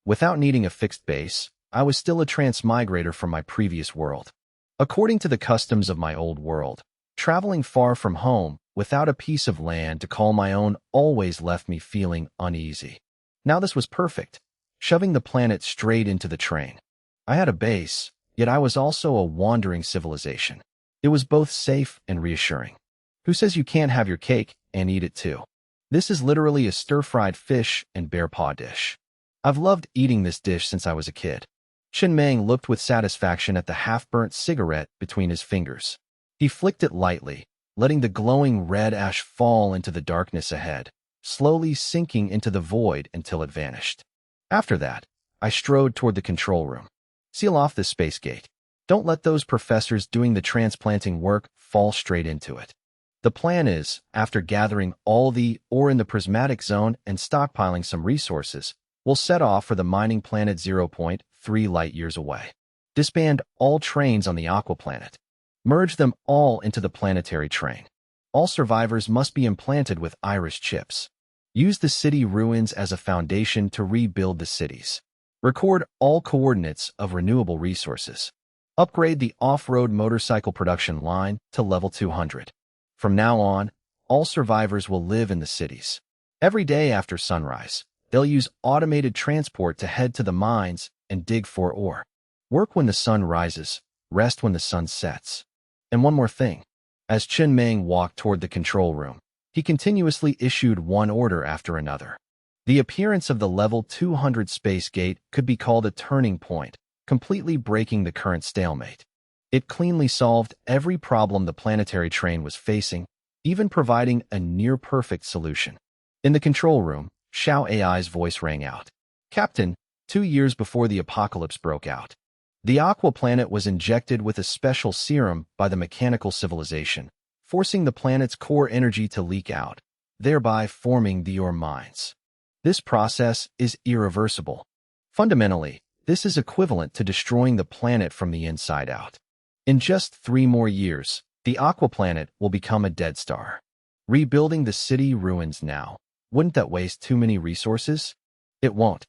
without needing a fixed base, I was still a transmigrator from my previous world. According to the customs of my old world, traveling far from home without a piece of land to call my own always left me feeling uneasy. Now this was perfect, shoving the planet straight into the train. I had a base, yet I was also a wandering civilization. It was both safe and reassuring. Who says you can't have your cake and eat it too? This is literally a stir-fried fish and bear paw dish. I've loved eating this dish since I was a kid. Chen Meng looked with satisfaction at the half-burnt cigarette between his fingers. He flicked it lightly, letting the glowing red ash fall into the darkness ahead, slowly sinking into the void until it vanished. After that, I strode toward the control room. Seal off this space gate. Don't let those professors doing the transplanting work fall straight into it. The plan is, after gathering all the ore in the prismatic zone and stockpiling some resources, we'll set off for the mining planet zero point 3 light-years away. Disband all trains on the Aqua Planet. Merge them all into the planetary train. All survivors must be implanted with iris chips. Use the city ruins as a foundation to rebuild the cities. Record all coordinates of renewable resources. Upgrade the off-road motorcycle production line to level 200. From now on, all survivors will live in the cities. Every day after sunrise, they'll use automated transport to head to the mines and dig for ore. Work when the sun rises, rest when the sun sets. And one more thing. As Chen Meng walked toward the control room, he continuously issued one order after another. The appearance of the level 200 space gate could be called a turning point, completely breaking the current stalemate. It cleanly solved every problem the planetary train was facing, even providing a near-perfect solution. In the control room, Xiao AI's voice rang out. Captain, 2 years before the apocalypse broke out, the Aqua Planet was injected with a special serum by the mechanical civilization, forcing the planet's core energy to leak out, thereby forming the ore mines. This process is irreversible. Fundamentally, this is equivalent to destroying the planet from the inside out. In just 3 more years, the Aqua Planet will become a dead star. Rebuilding the city ruins now. Wouldn't that waste too many resources? It won't.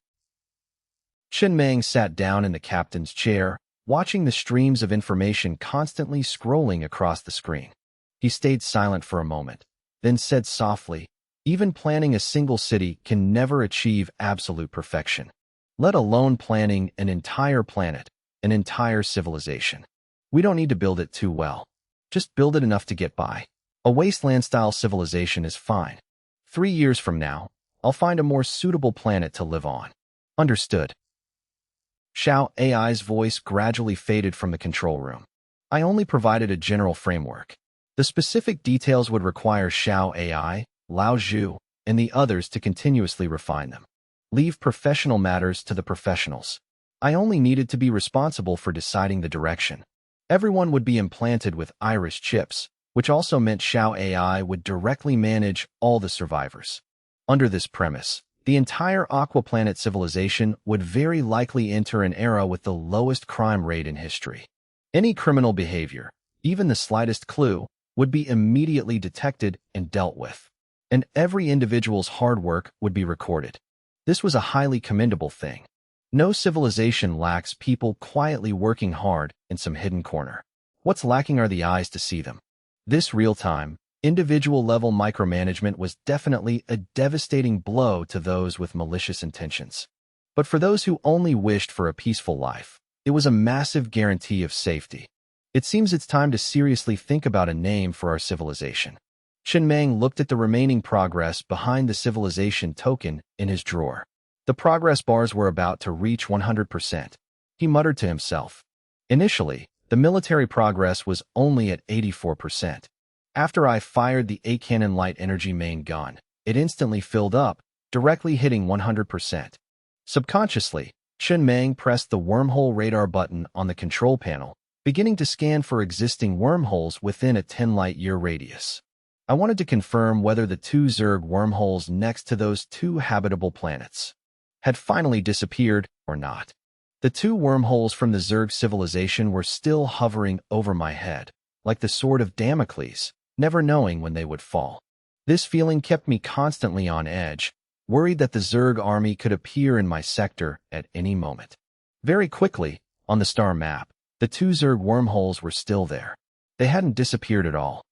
Chen Meng sat down in the captain's chair, watching the streams of information constantly scrolling across the screen. He stayed silent for a moment, then said softly, even planning a single city can never achieve absolute perfection, let alone planning an entire planet, an entire civilization. We don't need to build it too well. Just build it enough to get by. A wasteland-style civilization is fine. 3 years from now, I'll find a more suitable planet to live on. Understood. Xiao AI's voice gradually faded from the control room. I only provided a general framework. The specific details would require Xiao AI, Lao Zhu, and the others to continuously refine them. Leave professional matters to the professionals. I only needed to be responsible for deciding the direction. Everyone would be implanted with iris chips, which also meant Xiao AI would directly manage all the survivors. Under this premise, the entire Aqua Planet civilization would very likely enter an era with the lowest crime rate in history. Any criminal behavior, even the slightest clue, would be immediately detected and dealt with, and every individual's hard work would be recorded. This was a highly commendable thing. No civilization lacks people quietly working hard in some hidden corner. What's lacking are the eyes to see them. This real-time, individual-level micromanagement was definitely a devastating blow to those with malicious intentions. But for those who only wished for a peaceful life, it was a massive guarantee of safety. It seems it's time to seriously think about a name for our civilization. Chen Meng looked at the remaining progress behind the civilization token in his drawer. The progress bars were about to reach 100%. He muttered to himself. Initially, the military progress was only at 84%. After I fired the A-cannon light energy main gun, it instantly filled up, directly hitting 100%. Subconsciously, Chen Meng pressed the wormhole radar button on the control panel, beginning to scan for existing wormholes within a 10-light-year radius. I wanted to confirm whether the 2 Zerg wormholes next to those 2 habitable planets had finally disappeared or not. The 2 wormholes from the Zerg civilization were still hovering over my head, like the sword of Damocles, never knowing when they would fall. This feeling kept me constantly on edge, worried that the Zerg army could appear in my sector at any moment. Very quickly, on the star map, the 2 Zerg wormholes were still there. They hadn't disappeared at all.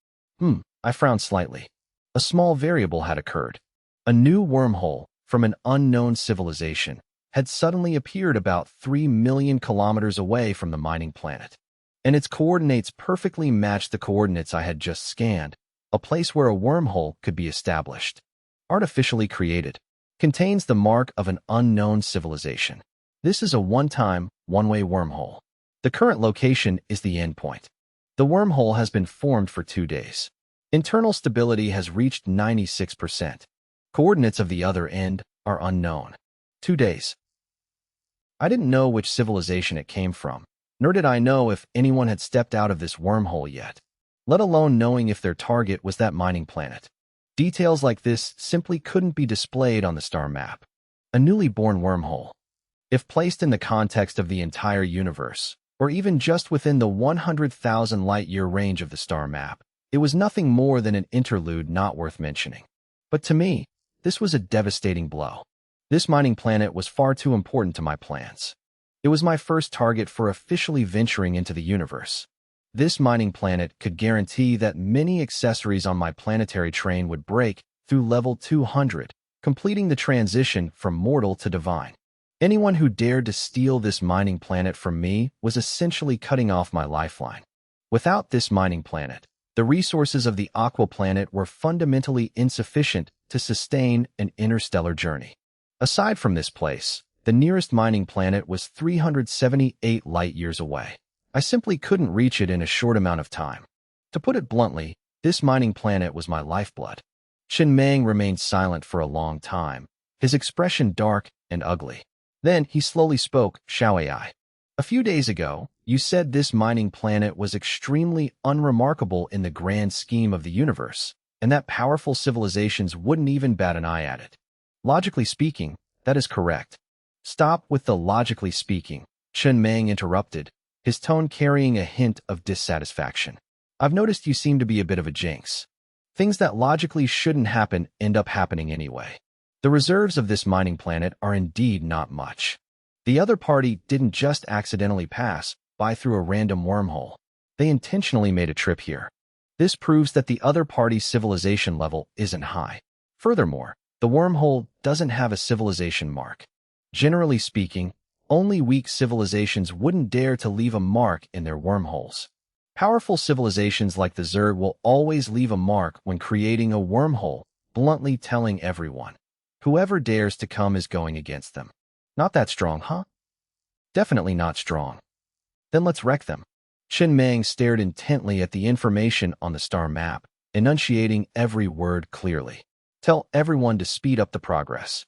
I frowned slightly. A small variable had occurred. A new wormhole from an unknown civilization had suddenly appeared about 3 million kilometers away from the mining planet. And its coordinates perfectly matched the coordinates I had just scanned, a place where a wormhole could be established. Artificially created. contains the mark of an unknown civilization. This is a one-time, one-way wormhole. The current location is the endpoint. The wormhole has been formed for 2 days. Internal stability has reached 96%. Coordinates of the other end are unknown. 2 days. I didn't know which civilization it came from, nor did I know if anyone had stepped out of this wormhole yet, let alone knowing if their target was that mining planet. Details like this simply couldn't be displayed on the star map. A newly born wormhole. If placed in the context of the entire universe, or even just within the 100,000 light-year range of the star map, it was nothing more than an interlude not worth mentioning. But to me, this was a devastating blow. This mining planet was far too important to my plans. It was my first target for officially venturing into the universe. This mining planet could guarantee that many accessories on my planetary train would break through level 200, completing the transition from mortal to divine. Anyone who dared to steal this mining planet from me was essentially cutting off my lifeline. Without this mining planet, the resources of the Aqua planet were fundamentally insufficient to sustain an interstellar journey. Aside from this place, the nearest mining planet was 378 light-years away. I simply couldn't reach it in a short amount of time. To put it bluntly, this mining planet was my lifeblood. Shin Mang remained silent for a long time, his expression dark and ugly. Then he slowly spoke, Xiao Ai. A few days ago, you said this mining planet was extremely unremarkable in the grand scheme of the universe, and that powerful civilizations wouldn't even bat an eye at it. Logically speaking, that is correct. Stop with the logically speaking, Chen Mang interrupted, his tone carrying a hint of dissatisfaction. I've noticed you seem to be a bit of a jinx. Things that logically shouldn't happen end up happening anyway. The reserves of this mining planet are indeed not much. The other party didn't just accidentally pass by through a random wormhole. They intentionally made a trip here. This proves that the other party's civilization level isn't high. Furthermore, the wormhole doesn't have a civilization mark. Generally speaking, only weak civilizations wouldn't dare to leave a mark in their wormholes. Powerful civilizations like the Zerg will always leave a mark when creating a wormhole, bluntly telling everyone. Whoever dares to come is going against them. Not that strong, huh? Definitely not strong. Then let's wreck them. Chen Mang stared intently at the information on the star map, enunciating every word clearly. Tell everyone to speed up the progress.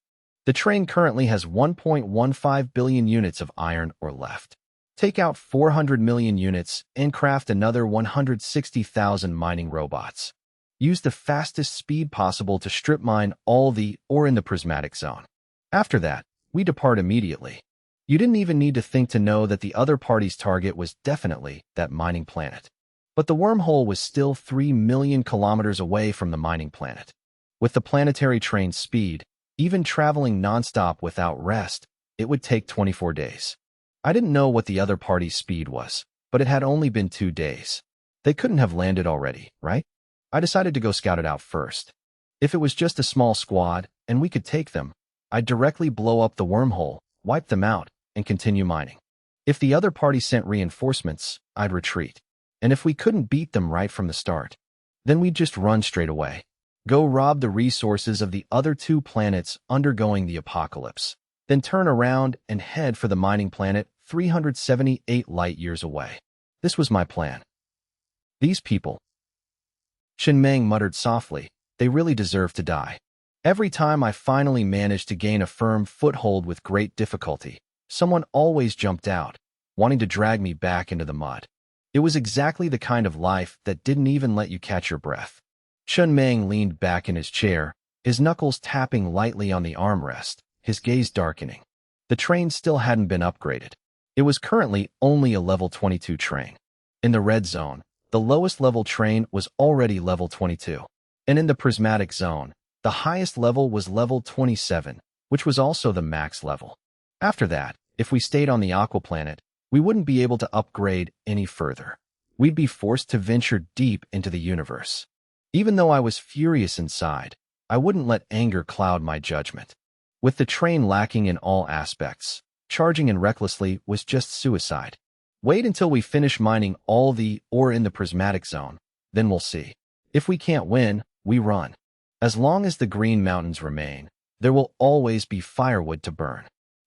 The train currently has 1.15 billion units of iron ore left. Take out 400 million units and craft another 160,000 mining robots. Use the fastest speed possible to strip mine all the ore in the prismatic zone. After that, we depart immediately. You didn't even need to think to know that the other party's target was definitely that mining planet. But the wormhole was still 3 million kilometers away from the mining planet. With the planetary train's speed, even traveling nonstop without rest, it would take 24 days. I didn't know what the other party's speed was, but it had only been 2 days. They couldn't have landed already, right? I decided to go scout it out first. If it was just a small squad and we could take them, I'd directly blow up the wormhole, wipe them out, and continue mining. If the other party sent reinforcements, I'd retreat. And if we couldn't beat them right from the start, then we'd just run straight away. Go rob the resources of the other 2 planets undergoing the apocalypse, then turn around and head for the mining planet 378 light-years away. This was my plan. These people, Shin Mang muttered softly, they really deserve to die. Every time I finally managed to gain a firm foothold with great difficulty, someone always jumped out, wanting to drag me back into the mud. It was exactly the kind of life that didn't even let you catch your breath. Chen Mang leaned back in his chair, his knuckles tapping lightly on the armrest, his gaze darkening. The train still hadn't been upgraded. It was currently only a level 22 train. In the red zone, the lowest level train was already level 22. And in the prismatic zone, the highest level was level 27, which was also the max level. After that, if we stayed on the Aqua planet, we wouldn't be able to upgrade any further. We'd be forced to venture deep into the universe. Even though I was furious inside, I wouldn't let anger cloud my judgment. With the train lacking in all aspects, charging in recklessly was just suicide. Wait until we finish mining all the ore in the prismatic zone, then we'll see. If we can't win, we run. As long as the Green Mountains remain, there will always be firewood to burn.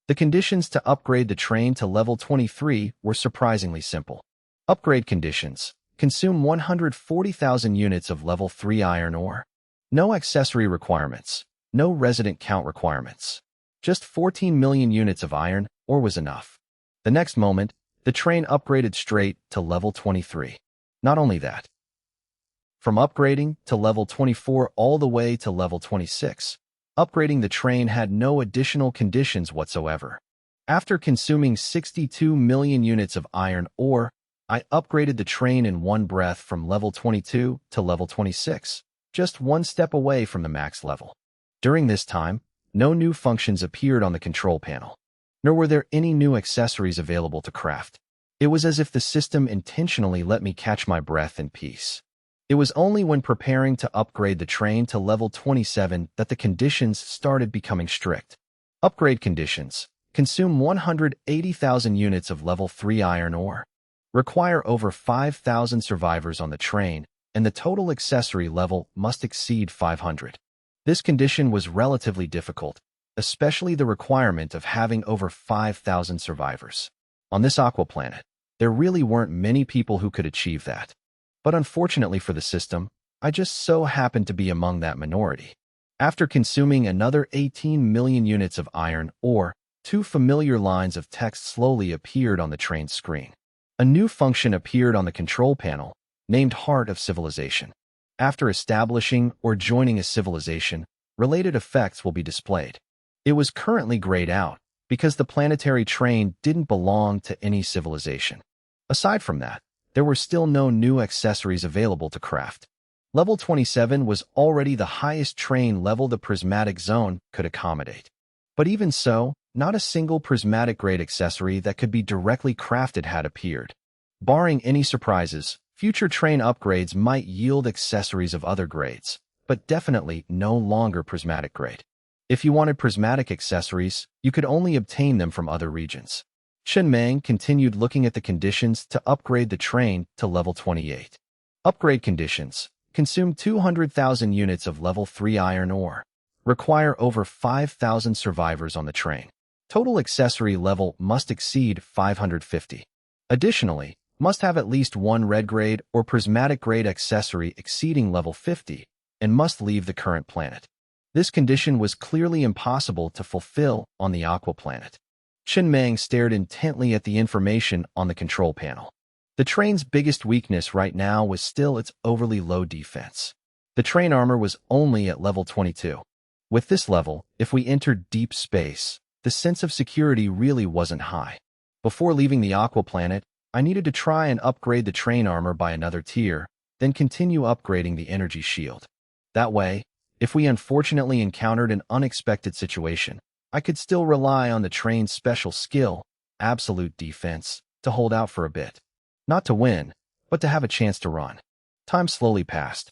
The conditions to upgrade the train to level 23 were surprisingly simple. Upgrade conditions: consume 140,000 units of level 3 iron ore. No accessory requirements, no resident count requirements. Just 14 million units of iron ore was enough. The next moment, the train upgraded straight to level 23. Not only that, from upgrading to level 24 all the way to level 26, upgrading the train had no additional conditions whatsoever. After consuming 62 million units of iron ore, I upgraded the train in one breath from level 22 to level 26, just one step away from the max level. During this time, no new functions appeared on the control panel, nor were there any new accessories available to craft. It was as if the system intentionally let me catch my breath in peace. It was only when preparing to upgrade the train to level 27 that the conditions started becoming strict. Upgrade conditions: consume 180,000 units of level 3 iron ore. Require over 5,000 survivors on the train, and the total accessory level must exceed 500. This condition was relatively difficult, especially the requirement of having over 5,000 survivors. On this aqua planet, there really weren't many people who could achieve that. But unfortunately for the system, I just so happened to be among that minority. After consuming another 18 million units of iron ore, two familiar lines of text slowly appeared on the train's screen. A new function appeared on the control panel, named Heart of Civilization. After establishing or joining a civilization, related effects will be displayed. It was currently grayed out because the planetary train didn't belong to any civilization. Aside from that, there were still no new accessories available to craft. Level 27 was already the highest train level the prismatic zone could accommodate. But even so, not a single prismatic-grade accessory that could be directly crafted had appeared. Barring any surprises, future train upgrades might yield accessories of other grades, but definitely no longer prismatic grade. If you wanted prismatic accessories, you could only obtain them from other regions. Chen Meng continued looking at the conditions to upgrade the train to level 28. Upgrade conditions: consume 200,000 units of level 3 iron ore. Require over 5,000 survivors on the train. Total accessory level must exceed 550. Additionally, must have at least one red grade or prismatic grade accessory exceeding level 50, and must leave the current planet. This condition was clearly impossible to fulfill on the aqua planet. Chen Meng stared intently at the information on the control panel. The train's biggest weakness right now was still its overly low defense. The train armor was only at level 22. With this level, if we entered deep space, the sense of security really wasn't high. Before leaving the aqua planet, I needed to try and upgrade the train armor by another tier, then continue upgrading the energy shield. That way, if we unfortunately encountered an unexpected situation, I could still rely on the train's special skill, absolute defense, to hold out for a bit. Not to win, but to have a chance to run. Time slowly passed.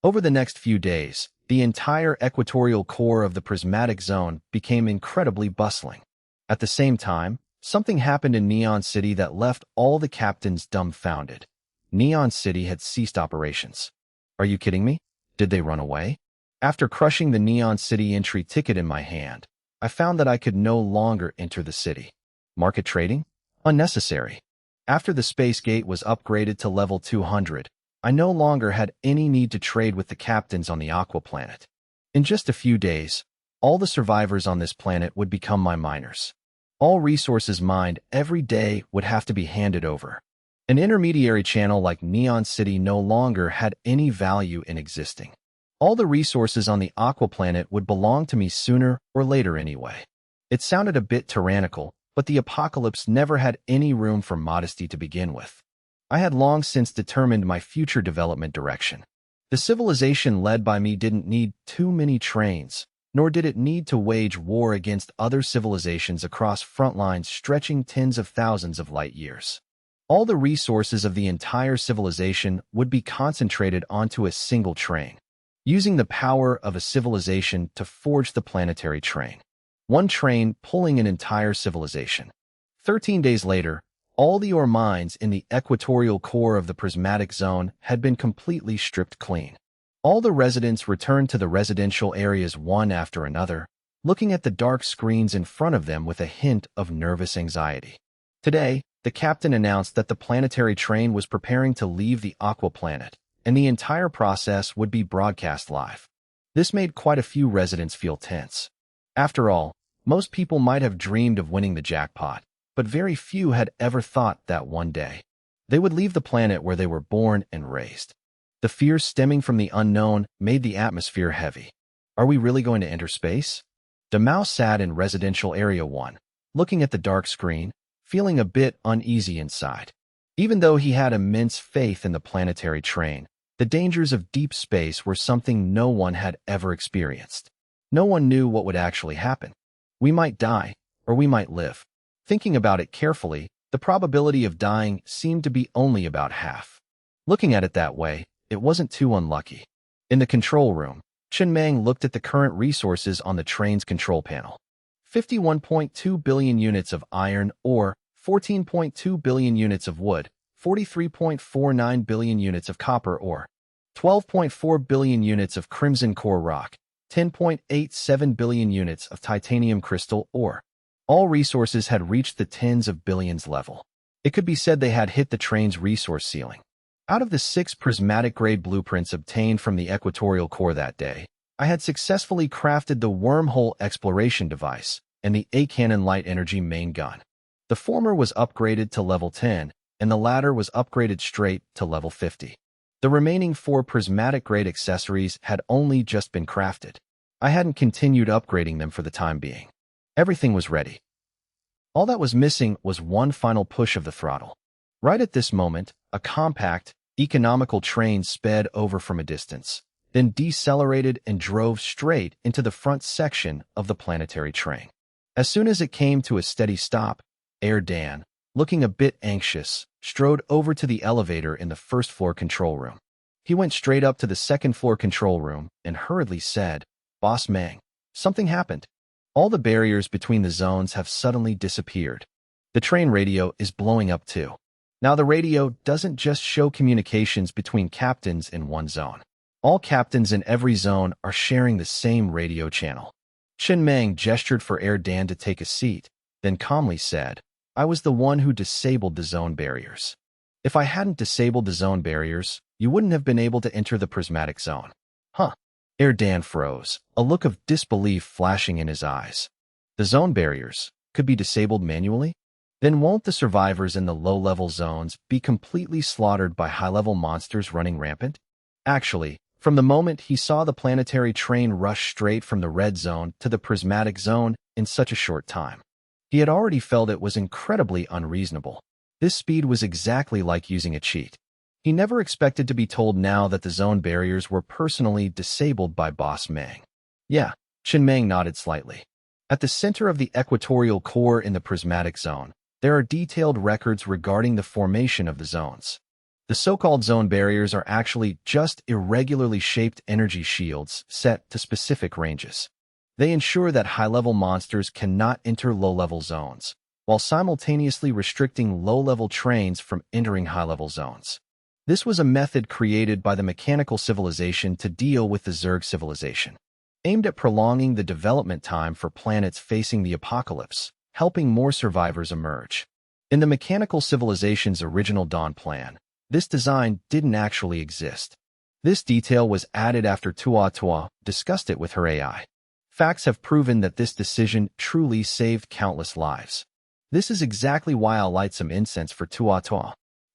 Over the next few days, the entire equatorial core of the prismatic zone became incredibly bustling. At the same time, something happened in Neon City that left all the captains dumbfounded. Neon City had ceased operations. Are you kidding me? Did they run away? After crushing the Neon City entry ticket in my hand, I found that I could no longer enter the city. Market trading? Unnecessary. After the space gate was upgraded to level 200, I no longer had any need to trade with the captains on the aqua planet. In just a few days, all the survivors on this planet would become my miners. All resources mined every day would have to be handed over. An intermediary channel like Neon City no longer had any value in existing. All the resources on the aqua planet would belong to me sooner or later anyway. It sounded a bit tyrannical, but the apocalypse never had any room for modesty to begin with. I had long since determined my future development direction. The civilization led by me didn't need too many trains, nor did it need to wage war against other civilizations across front lines stretching tens of thousands of light years. All the resources of the entire civilization would be concentrated onto a single train, using the power of a civilization to forge the planetary train. One train pulling an entire civilization. 13 days later, all the ore mines in the equatorial core of the prismatic zone had been completely stripped clean. All the residents returned to the residential areas one after another, looking at the dark screens in front of them with a hint of nervous anxiety. Today, the captain announced that the planetary train was preparing to leave the Aqua planet, and the entire process would be broadcast live. This made quite a few residents feel tense. After all, most people might have dreamed of winning the jackpot, but very few had ever thought that one day they would leave the planet where they were born and raised. The fears stemming from the unknown made the atmosphere heavy. Are we really going to enter space? Damao sat in Residential Area 1, looking at the dark screen, feeling a bit uneasy inside. Even though he had immense faith in the planetary train, the dangers of deep space were something no one had ever experienced. No one knew what would actually happen. We might die, or we might live. Thinking about it carefully, the probability of dying seemed to be only about half. Looking at it that way, it wasn't too unlucky. In the control room, Chen Meng looked at the current resources on the train's control panel. 51.2 billion units of iron ore, 14.2 billion units of wood, 43.49 billion units of copper ore, 12.4 billion units of crimson core rock, 10.87 billion units of titanium crystal ore. All resources had reached the tens of billions level. It could be said they had hit the train's resource ceiling. Out of the 6 prismatic-grade blueprints obtained from the equatorial core that day, I had successfully crafted the wormhole exploration device and the A-cannon light energy main gun. The former was upgraded to level 10, and the latter was upgraded straight to level 50. The remaining 4 prismatic-grade accessories had only just been crafted. I hadn't continued upgrading them for the time being. Everything was ready. All that was missing was one final push of the throttle. Right at this moment, a compact, economical train sped over from a distance, then decelerated and drove straight into the front section of the planetary train. As soon as it came to a steady stop, Air Dan, looking a bit anxious, strode over to the elevator in the first-floor control room. He went straight up to the second-floor control room and hurriedly said, "Boss Meng, something happened. All the barriers between the zones have suddenly disappeared. The train radio is blowing up too. Now the radio doesn't just show communications between captains in one zone. All captains in every zone are sharing the same radio channel." Chen Meng gestured for Air Dan to take a seat, then calmly said, "I was the one who disabled the zone barriers. If I hadn't disabled the zone barriers, you wouldn't have been able to enter the prismatic zone." Huh. Air Dan froze, a look of disbelief flashing in his eyes. The zone barriers could be disabled manually? Then won't the survivors in the low-level zones be completely slaughtered by high-level monsters running rampant? Actually, from the moment he saw the planetary train rush straight from the red zone to the prismatic zone in such a short time, he had already felt it was incredibly unreasonable. This speed was exactly like using a cheat. He never expected to be told now that the zone barriers were personally disabled by Boss Meng. Yeah, Chen Meng nodded slightly. At the center of the equatorial core in the prismatic zone, there are detailed records regarding the formation of the zones. The so-called zone barriers are actually just irregularly shaped energy shields set to specific ranges. They ensure that high-level monsters cannot enter low-level zones, while simultaneously restricting low-level trains from entering high-level zones. This was a method created by the mechanical civilization to deal with the Zerg civilization, aimed at prolonging the development time for planets facing the apocalypse, helping more survivors emerge. In the mechanical civilization's original Dawn plan, this design didn't actually exist. This detail was added after Tua discussed it with her AI. Facts have proven that this decision truly saved countless lives. This is exactly why I'll light some incense for Tua.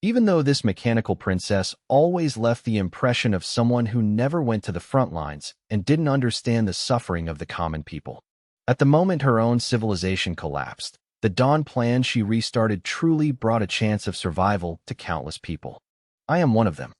Even though this mechanical princess always left the impression of someone who never went to the front lines and didn't understand the suffering of the common people. At the moment her own civilization collapsed, the Dawn plan she restarted truly brought a chance of survival to countless people. I am one of them.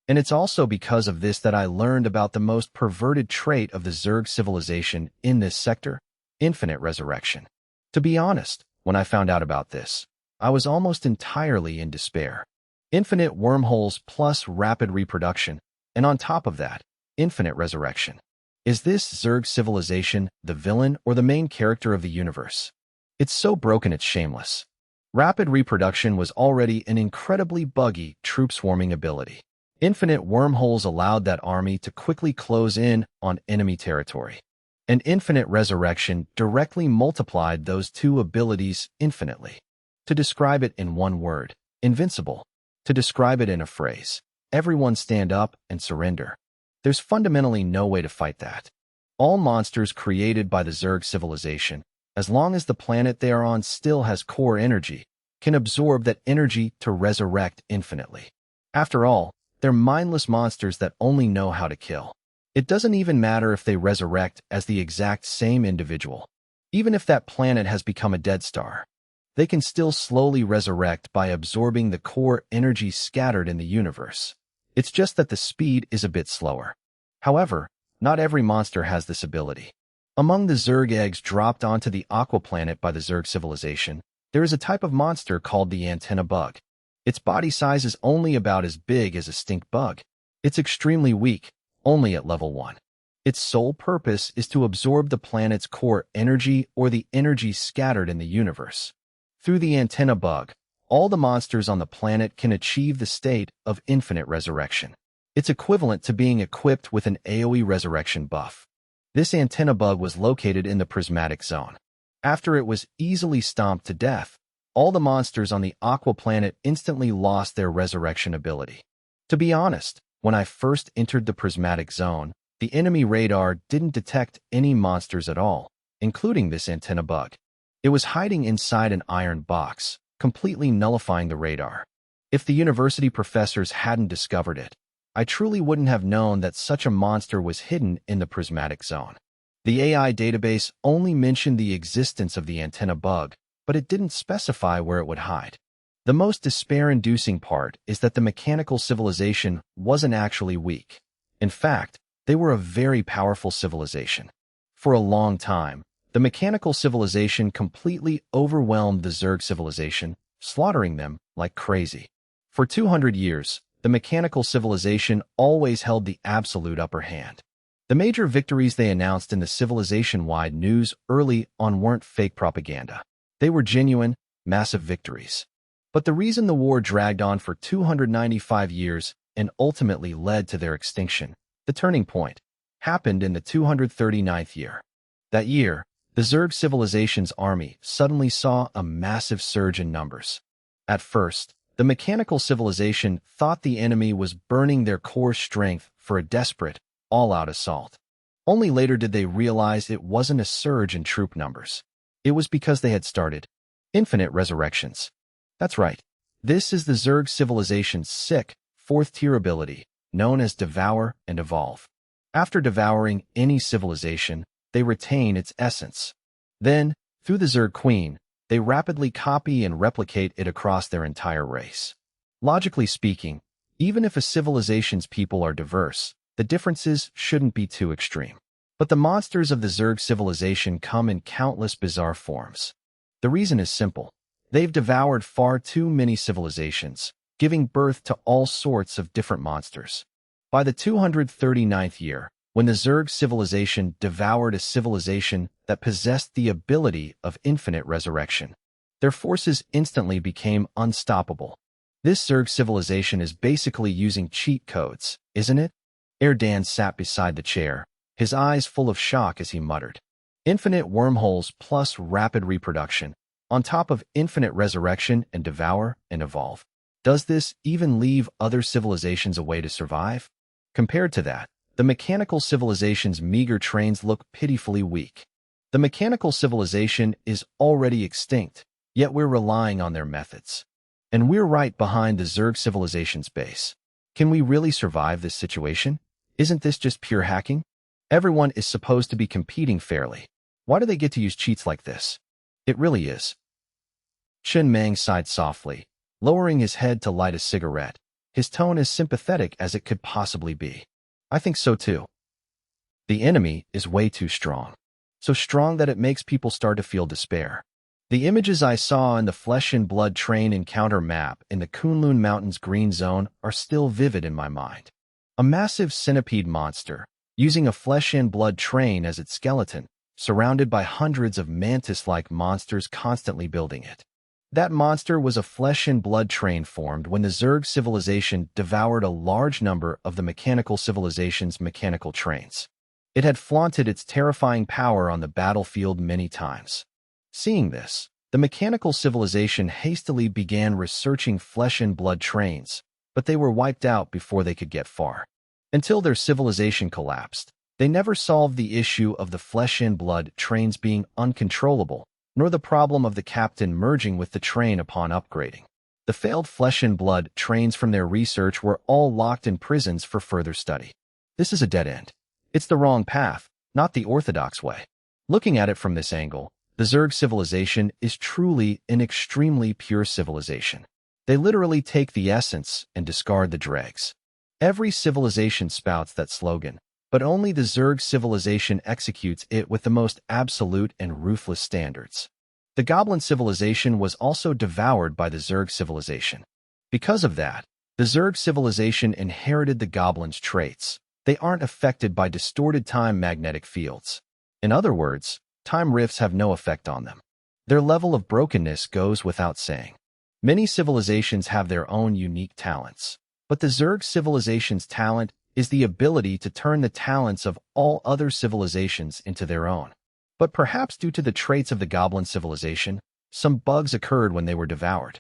And it's also because of this that I learned about the most perverted trait of the Zerg civilization in this sector: infinite resurrection. To be honest, when I found out about this, I was almost entirely in despair. Infinite wormholes plus rapid reproduction, and on top of that, infinite resurrection. Is this Zerg civilization the villain or the main character of the universe? It's so broken it's shameless. Rapid reproduction was already an incredibly buggy troop swarming ability. Infinite wormholes allowed that army to quickly close in on enemy territory. and infinite resurrection directly multiplied those two abilities infinitely. To describe it in one word, invincible. To describe it in a phrase, everyone stand up and surrender. There's fundamentally no way to fight that. All monsters created by the Zerg civilization, as long as the planet they are on still has core energy, can absorb that energy to resurrect infinitely. After all, they're mindless monsters that only know how to kill. It doesn't even matter if they resurrect as the exact same individual. Even if that planet has become a dead star, they can still slowly resurrect by absorbing the core energy scattered in the universe. It's just that the speed is a bit slower. However, not every monster has this ability. Among the Zerg eggs dropped onto the Aqua planet by the Zerg civilization, there is a type of monster called the antenna bug. Its body size is only about as big as a stink bug. It's extremely weak, only at level 1. Its sole purpose is to absorb the planet's core energy or the energy scattered in the universe. Through the antenna bug, all the monsters on the planet can achieve the state of infinite resurrection. It's equivalent to being equipped with an AoE resurrection buff. This antenna bug was located in the prismatic zone. After it was easily stomped to death, all the monsters on the Aqua planet instantly lost their resurrection ability. To be honest, when I first entered the prismatic zone, the enemy radar didn't detect any monsters at all, including this antenna bug. It was hiding inside an iron box, completely nullifying the radar. If the university professors hadn't discovered it, I truly wouldn't have known that such a monster was hidden in the prismatic zone. The AI database only mentioned the existence of the antenna bug, but it didn't specify where it would hide. The most despair-inducing part is that the mechanical civilization wasn't actually weak. In fact, they were a very powerful civilization. For a long time, the mechanical civilization completely overwhelmed the Zerg civilization, slaughtering them like crazy. For 200 years, the mechanical civilization always held the absolute upper hand. The major victories they announced in the civilization-wide news early on weren't fake propaganda. They were genuine, massive victories. But the reason the war dragged on for 295 years and ultimately led to their extinction, the turning point, happened in the 239th year. That year, the Zerg civilization's army suddenly saw a massive surge in numbers. At first, the mechanical civilization thought the enemy was burning their core strength for a desperate, all-out assault. Only later did they realize it wasn't a surge in troop numbers. It was because they had started infinite resurrections. That's right. This is the Zerg civilization's sick, fourth-tier ability, known as Devour and Evolve. After devouring any civilization, they retain its essence. Then, through the Zerg Queen, they rapidly copy and replicate it across their entire race. Logically speaking, even if a civilization's people are diverse, the differences shouldn't be too extreme. But the monsters of the Zerg civilization come in countless bizarre forms. The reason is simple. They've devoured far too many civilizations, giving birth to all sorts of different monsters. By the 239th year, when the Zerg civilization devoured a civilization that possessed the ability of infinite resurrection, their forces instantly became unstoppable. This Zerg civilization is basically using cheat codes, isn't it? Erdan sat beside the chair, his eyes full of shock as he muttered. Infinite wormholes plus rapid reproduction, on top of infinite resurrection and devour and evolve. Does this even leave other civilizations a way to survive? Compared to that, the mechanical civilization's meager trains look pitifully weak. The mechanical civilization is already extinct, yet we're relying on their methods. And we're right behind the Zerg civilization's base. Can we really survive this situation? Isn't this just pure hacking? Everyone is supposed to be competing fairly. Why do they get to use cheats like this? It really is. Chen Mang sighed softly, lowering his head to light a cigarette, his tone as sympathetic as it could possibly be. I think so too. The enemy is way too strong. So strong that it makes people start to feel despair. The images I saw in the Flesh and Blood train encounter map in the Kunlun Mountains green zone are still vivid in my mind. A massive centipede monster, using a Flesh and Blood train as its skeleton, surrounded by hundreds of mantis-like monsters constantly building it. That monster was a Flesh and Blood train formed when the Zerg civilization devoured a large number of the mechanical civilization's mechanical trains. It had flaunted its terrifying power on the battlefield many times. Seeing this, the mechanical civilization hastily began researching flesh and blood trains, but they were wiped out before they could get far. Until their civilization collapsed, they never solved the issue of the flesh and blood trains being uncontrollable, nor the problem of the captain merging with the train upon upgrading. The failed flesh and blood trains from their research were all locked in prisons for further study. This is a dead end. It's the wrong path, not the orthodox way. Looking at it from this angle, the Zerg civilization is truly an extremely pure civilization. They literally take the essence and discard the dregs. Every civilization spouts that slogan, but only the Zerg civilization executes it with the most absolute and ruthless standards. The Goblin civilization was also devoured by the Zerg civilization. Because of that, the Zerg civilization inherited the Goblins' traits. They aren't affected by distorted time magnetic fields. In other words, time rifts have no effect on them. Their level of brokenness goes without saying. Many civilizations have their own unique talents, but the Zerg civilization's talent is the ability to turn the talents of all other civilizations into their own. But perhaps due to the traits of the Goblin civilization, some bugs occurred when they were devoured,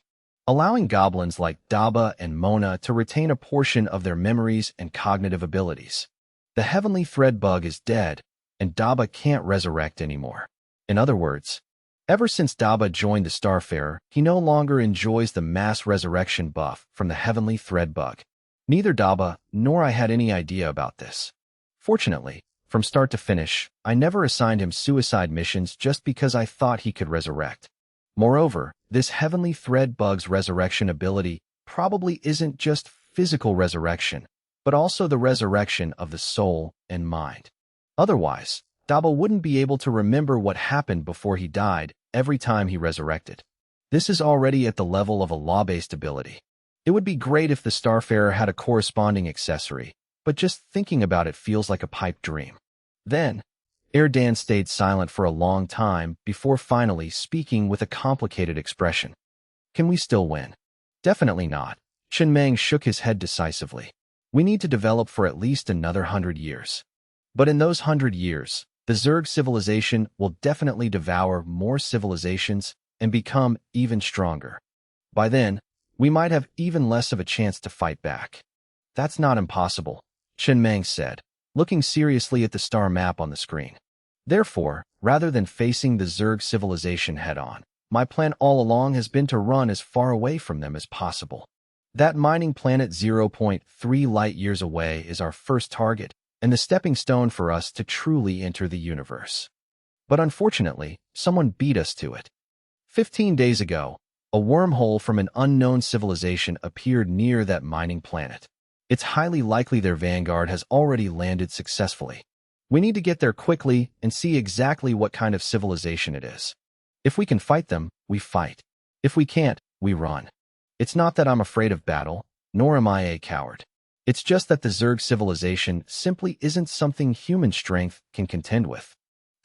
allowing goblins like Daba and Mona to retain a portion of their memories and cognitive abilities. The Heavenly Thread bug is dead, and Daba can't resurrect anymore. In other words, ever since Daba joined the Starfarer, he no longer enjoys the mass resurrection buff from the Heavenly Thread bug. Neither Daba nor I had any idea about this. Fortunately, from start to finish, I never assigned him suicide missions just because I thought he could resurrect. Moreover, this Heavenly Thread bug's resurrection ability probably isn't just physical resurrection, but also the resurrection of the soul and mind. Otherwise, Daba wouldn't be able to remember what happened before he died every time he resurrected. This is already at the level of a law-based ability. It would be great if the Starfarer had a corresponding accessory, but just thinking about it feels like a pipe dream. Then, Erdan stayed silent for a long time before finally speaking with a complicated expression. Can we still win? Definitely not. Chen Meng shook his head decisively. We need to develop for at least another 100 years. But in those 100 years, the Zerg civilization will definitely devour more civilizations and become even stronger. By then, we might have even less of a chance to fight back. That's not impossible, Chen Meng said, looking seriously at the star map on the screen. Therefore, rather than facing the Zerg civilization head-on, my plan all along has been to run as far away from them as possible. That mining planet 0.3 light-years away is our first target, and the stepping stone for us to truly enter the universe. But unfortunately, someone beat us to it. 15 days ago, a wormhole from an unknown civilization appeared near that mining planet. It's highly likely their vanguard has already landed successfully. We need to get there quickly and see exactly what kind of civilization it is. If we can fight them, we fight. If we can't, we run. It's not that I'm afraid of battle, nor am I a coward. It's just that the Zerg civilization simply isn't something human strength can contend with.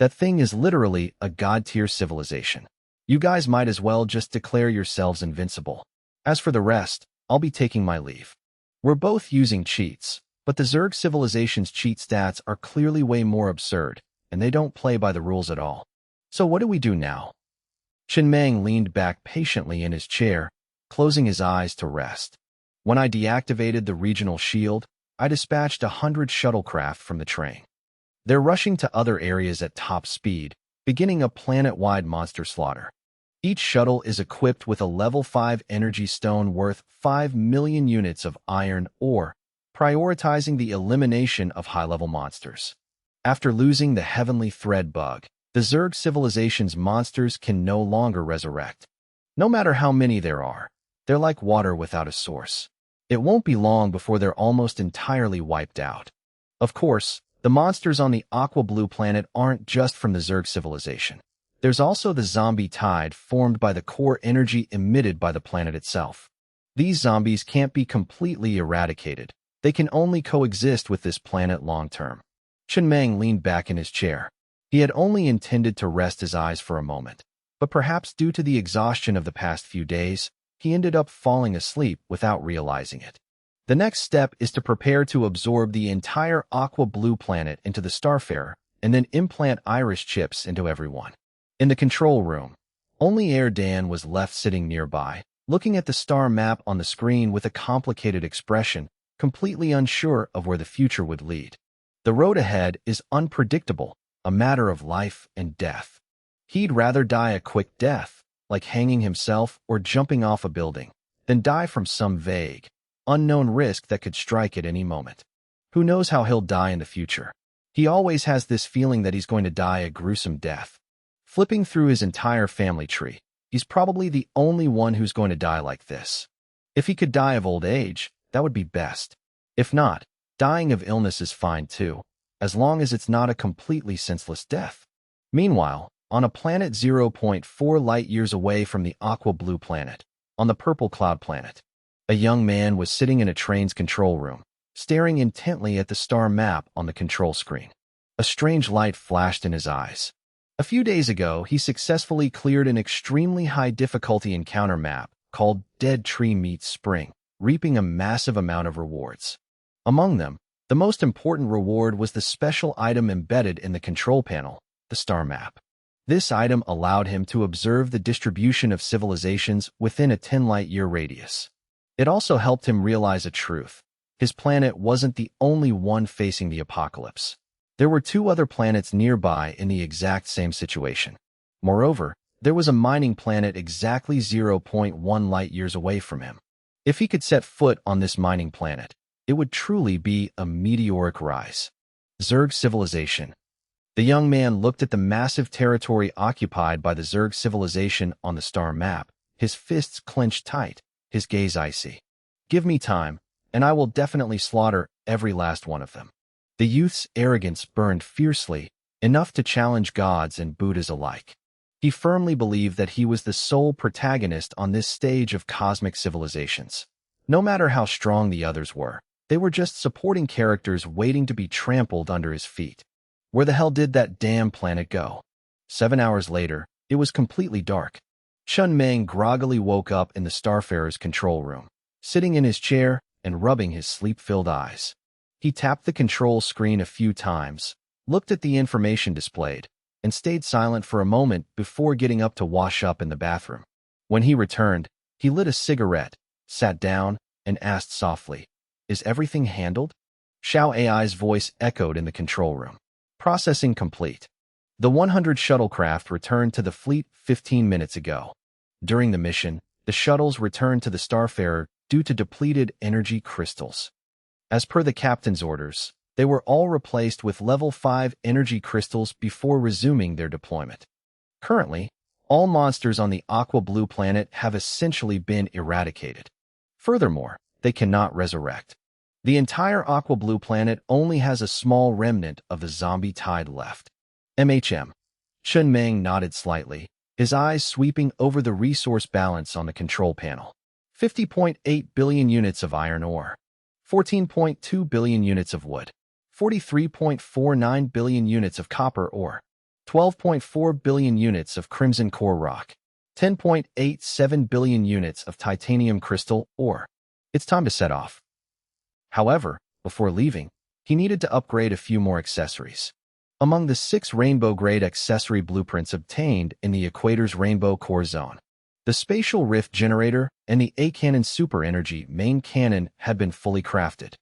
That thing is literally a god-tier civilization. You guys might as well just declare yourselves invincible. As for the rest, I'll be taking my leave. We're both using cheats, but the Zerg civilization's cheat stats are clearly way more absurd, and they don't play by the rules at all. So what do we do now? Chen Meng leaned back patiently in his chair, closing his eyes to rest. When I deactivated the regional shield, I dispatched 100 shuttlecraft from the train. They're rushing to other areas at top speed, beginning a planet-wide monster slaughter. Each shuttle is equipped with a level 5 energy stone worth 5 million units of iron ore, prioritizing the elimination of high-level monsters. After losing the Heavenly Thread bug, the Zerg civilization's monsters can no longer resurrect. No matter how many there are, they're like water without a source. It won't be long before they're almost entirely wiped out. Of course, the monsters on the Aqua Blue planet aren't just from the Zerg civilization. There's also the zombie tide formed by the core energy emitted by the planet itself. These zombies can't be completely eradicated. They can only coexist with this planet long-term. Chen Meng leaned back in his chair. He had only intended to rest his eyes for a moment, but perhaps due to the exhaustion of the past few days, he ended up falling asleep without realizing it. The next step is to prepare to absorb the entire aqua blue planet into the Starfarer and then implant iris chips into everyone. In the control room, only Air Dan was left sitting nearby, looking at the star map on the screen with a complicated expression, completely unsure of where the future would lead. The road ahead is unpredictable, a matter of life and death. He'd rather die a quick death, like hanging himself or jumping off a building, than die from some vague, unknown risk that could strike at any moment. Who knows how he'll die in the future? He always has this feeling that he's going to die a gruesome death. Flipping through his entire family tree, he's probably the only one who's going to die like this. If he could die of old age, that would be best. If not, dying of illness is fine too, as long as it's not a completely senseless death. Meanwhile, on a planet 0.4 light-years away from the aqua blue planet, on the purple cloud planet, a young man was sitting in a train's control room, staring intently at the star map on the control screen. A strange light flashed in his eyes. A few days ago, he successfully cleared an extremely high-difficulty encounter map called Dead Tree Meets Spring, reaping a massive amount of rewards. Among them, the most important reward was the special item embedded in the control panel, the star map. This item allowed him to observe the distribution of civilizations within a 10-light-year radius. It also helped him realize a truth. His planet wasn't the only one facing the apocalypse. There were 2 other planets nearby in the exact same situation. Moreover, there was a mining planet exactly 0.1 light-years away from him. If he could set foot on this mining planet, it would truly be a meteoric rise. Zerg civilization. The young man looked at the massive territory occupied by the Zerg civilization on the star map, his fists clenched tight, his gaze icy. Give me time, and I will definitely slaughter every last one of them. The youth's arrogance burned fiercely, enough to challenge gods and Buddhas alike. He firmly believed that he was the sole protagonist on this stage of cosmic civilizations. No matter how strong the others were, they were just supporting characters waiting to be trampled under his feet. Where the hell did that damn planet go? 7 hours later, it was completely dark. Chun Meng groggily woke up in the Starfarer's control room, sitting in his chair and rubbing his sleep-filled eyes. He tapped the control screen a few times, looked at the information displayed, and stayed silent for a moment before getting up to wash up in the bathroom. When he returned, he lit a cigarette, sat down, and asked softly, "Is everything handled?" Xiao AI's voice echoed in the control room. Processing complete. The 100 shuttlecraft returned to the fleet 15 minutes ago. During the mission, the shuttles returned to the Starfarer due to depleted energy crystals. As per the captain's orders, they were all replaced with level 5 energy crystals before resuming their deployment. Currently, all monsters on the aqua blue planet have essentially been eradicated. Furthermore, they cannot resurrect. The entire aqua blue planet only has a small remnant of the zombie tide left. Chun Meng nodded slightly, his eyes sweeping over the resource balance on the control panel. 50.8 billion units of iron ore, 14.2 billion units of wood, 43.49 billion units of copper ore, 12.4 billion units of crimson core rock, 10.87 billion units of titanium crystal ore. It's time to set off. However, before leaving, he needed to upgrade a few more accessories. Among the 6 rainbow-grade accessory blueprints obtained in the Equator's Rainbow Core Zone, the Spatial Rift Generator and the A-Cannon Super Energy main cannon had been fully crafted.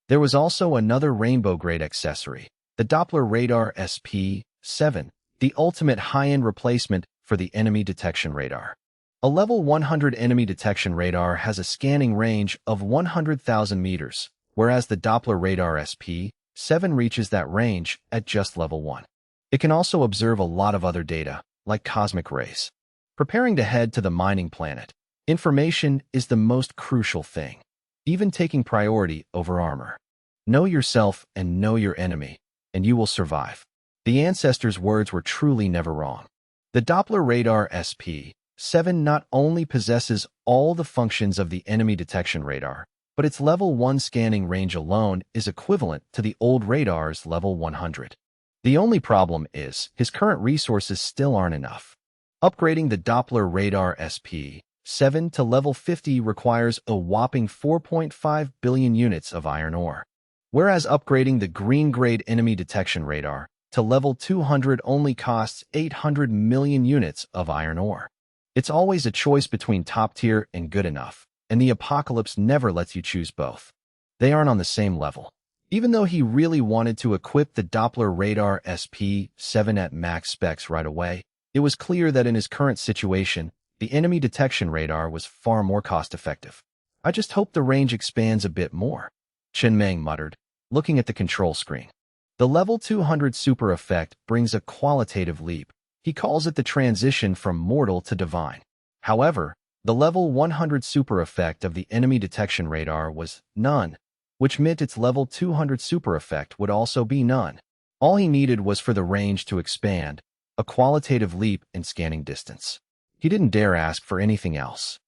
There was also another rainbow-grade accessory, the Doppler Radar SP-7, the ultimate high-end replacement for the enemy detection radar. A level 100 enemy detection radar has a scanning range of 100,000 meters, whereas the Doppler Radar SP-7 reaches that range at just level 1. It can also observe a lot of other data, like cosmic rays. Preparing to head to the mining planet, information is the most crucial thing, even taking priority over armor. Know yourself and know your enemy, and you will survive. The ancestors' words were truly never wrong. The Doppler Radar SP-7 not only possesses all the functions of the enemy detection radar, but its level 1 scanning range alone is equivalent to the old radar's level 100. The only problem is his current resources still aren't enough. Upgrading the Doppler Radar SP 7 to level 50 requires a whopping 4.5 billion units of iron ore, whereas upgrading the green-grade enemy detection radar to level 200 only costs 800 million units of iron ore. It's always a choice between top tier and good enough, and the apocalypse never lets you choose both. They aren't on the same level. Even though he really wanted to equip the Doppler radar SP-7 at max specs right away, it was clear that in his current situation, the enemy detection radar was far more cost-effective. I just hope the range expands a bit more, Chen Meng muttered, looking at the control screen. The level 200 super effect brings a qualitative leap. He calls it the transition from mortal to divine. However, the level 100 super effect of the enemy detection radar was none, which meant its level 200 super effect would also be none. All he needed was for the range to expand, a qualitative leap in scanning distance. He didn't dare ask for anything else.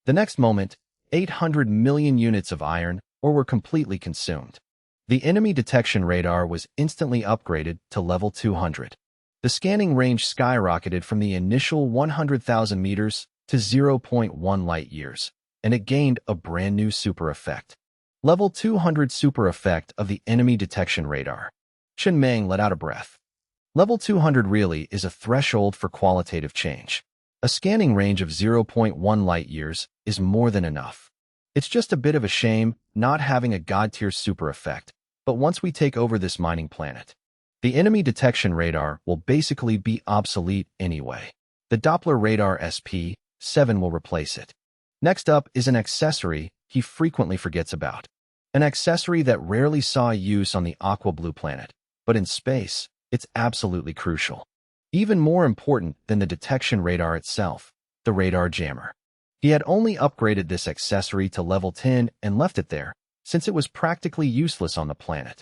The next moment, 800 million units of iron ore were completely consumed. The enemy detection radar was instantly upgraded to level 200. The scanning range skyrocketed from the initial 100,000 meters to 0.1 light-years, and it gained a brand new super effect. Level 200 super effect of the enemy detection radar. Chen Meng let out a breath. Level 200 really is a threshold for qualitative change. A scanning range of 0.1 light-years is more than enough. It's just a bit of a shame not having a god-tier super effect, but once we take over this mining planet, the enemy detection radar will basically be obsolete anyway. The Doppler radar SP-7 will replace it. Next up is an accessory he frequently forgets about. An accessory that rarely saw use on the aqua blue planet, but in space, it's absolutely crucial. Even more important than the detection radar itself, the radar jammer. He had only upgraded this accessory to level 10 and left it there, since it was practically useless on the planet.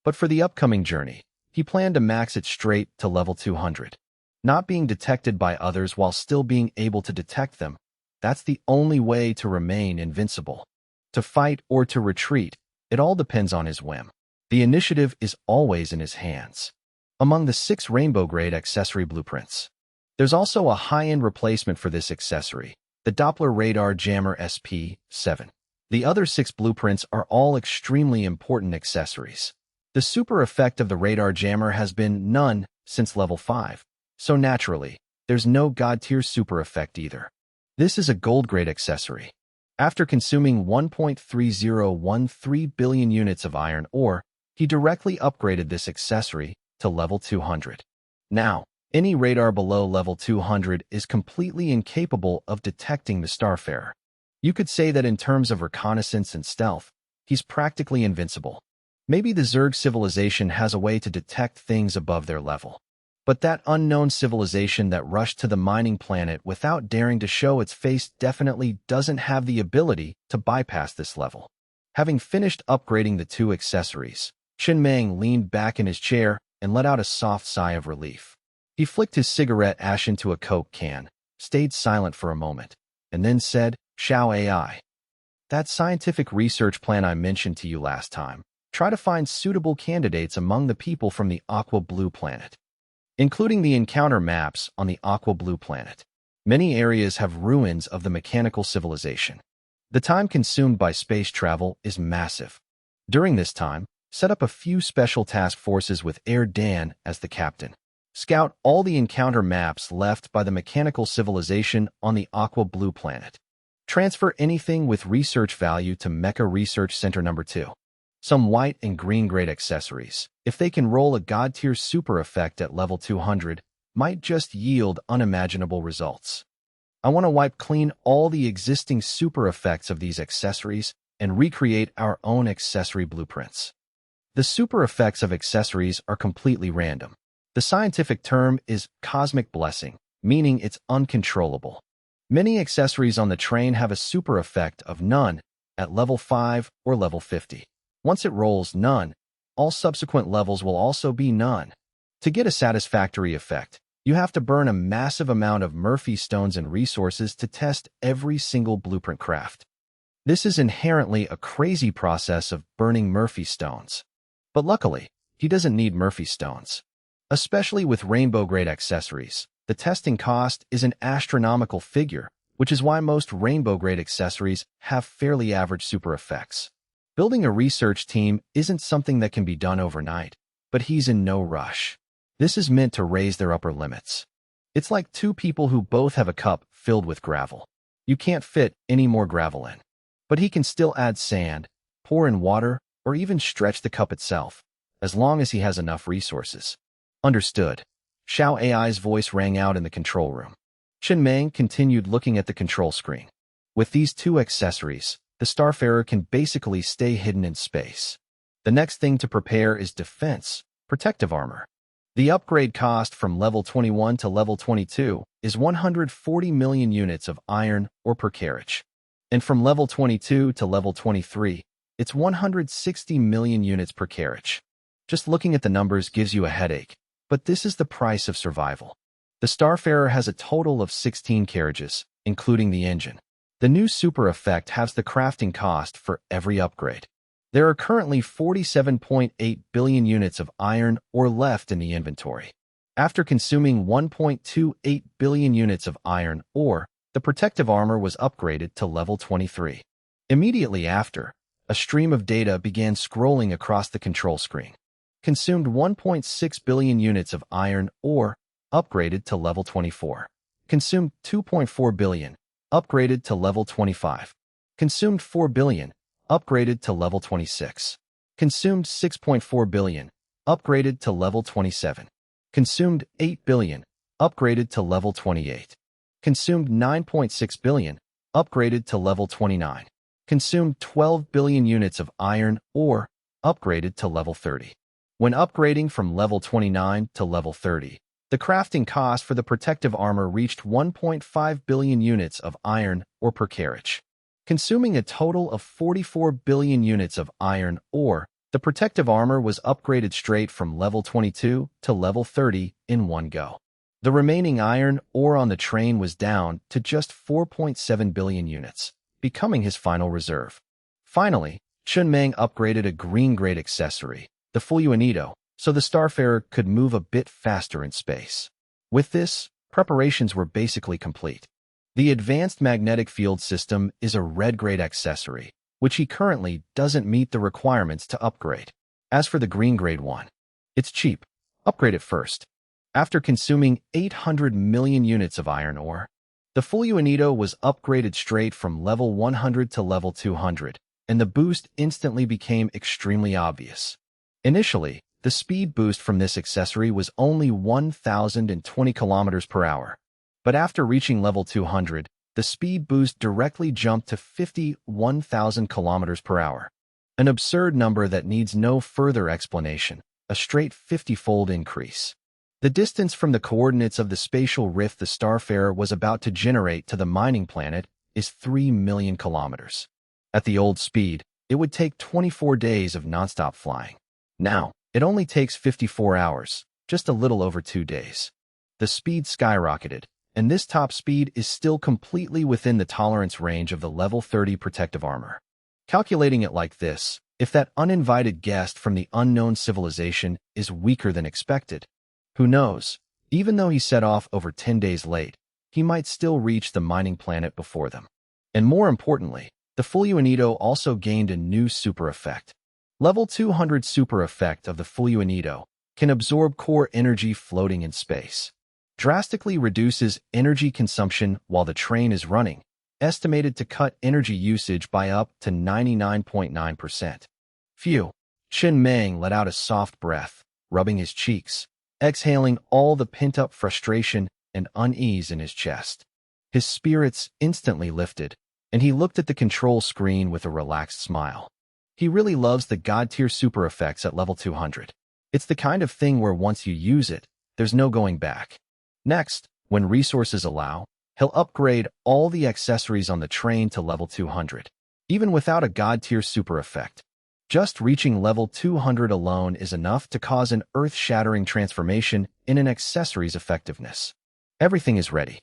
But for the upcoming journey, he planned to max it straight to level 200. Not being detected by others while still being able to detect them, that's the only way to remain invincible. To fight or to retreat, it all depends on his whim. The initiative is always in his hands. Among the 6 rainbow-grade accessory blueprints, there's also a high-end replacement for this accessory, the Doppler radar jammer SP-7. The other 6 blueprints are all extremely important accessories. The super effect of the radar jammer has been none since level 5, so naturally, there's no god-tier super effect either. This is a gold-grade accessory. After consuming 1.3013 billion units of iron ore, he directly upgraded this accessory to level 200. Now, any radar below level 200 is completely incapable of detecting the Starfarer. You could say that in terms of reconnaissance and stealth, he's practically invincible. Maybe the Zerg civilization has a way to detect things above their level. But that unknown civilization that rushed to the mining planet without daring to show its face definitely doesn't have the ability to bypass this level. Having finished upgrading the 2 accessories, Chen Meng leaned back in his chair and let out a soft sigh of relief. He flicked his cigarette ash into a Coke can, stayed silent for a moment, and then said, "Xiao AI. That scientific research plan I mentioned to you last time, try to find suitable candidates among the people from the Aqua Blue planet, including the encounter maps on the Aqua Blue planet. Many areas have ruins of the mechanical civilization. The time consumed by space travel is massive. During this time, set up a few special task forces with Air Dan as the captain. Scout all the encounter maps left by the mechanical civilization on the Aqua Blue planet. Transfer anything with research value to Mecha Research Center number 2. Some white and green grade accessories, if they can roll a god-tier super effect at level 200, might just yield unimaginable results. I want to wipe clean all the existing super effects of these accessories and recreate our own accessory blueprints. The super effects of accessories are completely random. The scientific term is cosmic blessing, meaning it's uncontrollable. Many accessories on the train have a super effect of none at level 5 or level 50. Once it rolls none, all subsequent levels will also be none. To get a satisfactory effect, you have to burn a massive amount of Murphy stones and resources to test every single blueprint craft. This is inherently a crazy process of burning Murphy stones. But luckily, he doesn't need Murphy stones. Especially with rainbow-grade accessories, the testing cost is an astronomical figure, which is why most rainbow-grade accessories have fairly average super effects. Building a research team isn't something that can be done overnight, but he's in no rush. This is meant to raise their upper limits. It's like two people who both have a cup filled with gravel. You can't fit any more gravel in. But he can still add sand, pour in water, or even stretch the cup itself, as long as he has enough resources. Understood. Xiao AI's voice rang out in the control room. Chen Meng continued looking at the control screen. With these two accessories, the Starfarer can basically stay hidden in space. The next thing to prepare is defense, protective armor. The upgrade cost from level 21 to level 22 is 140 million units of iron ore per carriage. And from level 22 to level 23, it's 160 million units per carriage. Just looking at the numbers gives you a headache, but this is the price of survival. The Starfarer has a total of 16 carriages, including the engine. The new super effect has the crafting cost for every upgrade. There are currently 47.8 billion units of iron ore left in the inventory. After consuming 1.28 billion units of iron ore, the protective armor was upgraded to level 23. Immediately after, a stream of data began scrolling across the control screen. Consumed 1.6 billion units of iron ore, upgraded to level 24. Consumed 2.4 billion, upgraded to level 25. Consumed 4 billion, upgraded to level 26. Consumed 6.4 billion, upgraded to level 27. Consumed 8 billion, upgraded to level 28. Consumed 9.6 billion, upgraded to level 29. Consumed 12 billion units of iron ore, upgraded to level 30. When upgrading from level 29 to level 30, the crafting cost for the protective armor reached 1.5 billion units of iron ore per carriage. Consuming a total of 44 billion units of iron ore, the protective armor was upgraded straight from level 22 to level 30 in one go. The remaining iron ore on the train was down to just 4.7 billion units, becoming his final reserve. Finally, Chen Meng upgraded a green-grade accessory, the Fulluanito, so the Starfarer could move a bit faster in space. With this, preparations were basically complete. The Advanced Magnetic Field System is a red-grade accessory, which he currently doesn't meet the requirements to upgrade. As for the green-grade one, it's cheap. Upgrade it first. After consuming 800 million units of iron ore, the Fulluanito was upgraded straight from level 100 to level 200, and the boost instantly became extremely obvious. Initially, the speed boost from this accessory was only 1,020 kilometers per hour. But after reaching level 200, the speed boost directly jumped to 51,000 kilometers per hour. An absurd number that needs no further explanation, a straight 50-fold increase. The distance from the coordinates of the spatial rift the Starfarer was about to generate to the mining planet is 3 million kilometers. At the old speed, it would take 24 days of nonstop flying. Now, it only takes 54 hours, just a little over 2 days. The speed skyrocketed, and this top speed is still completely within the tolerance range of the level 30 protective armor. Calculating it like this, if that uninvited guest from the unknown civilization is weaker than expected, who knows, even though he set off over 10 days late, he might still reach the mining planet before them. And more importantly, the Fulluanito also gained a new super effect. Level 200 super effect of the Fulluanito can absorb core energy floating in space. Drastically reduces energy consumption while the train is running, estimated to cut energy usage by up to 99.9%. Phew, Chen Meng let out a soft breath, rubbing his cheeks, exhaling all the pent-up frustration and unease in his chest. His spirits instantly lifted, and he looked at the control screen with a relaxed smile. He really loves the God-tier super effects at level 200. It's the kind of thing where once you use it, there's no going back. Next, when resources allow, he'll upgrade all the accessories on the train to level 200, even without a God-tier super effect. Just reaching level 200 alone is enough to cause an earth-shattering transformation in an accessory's effectiveness. Everything is ready.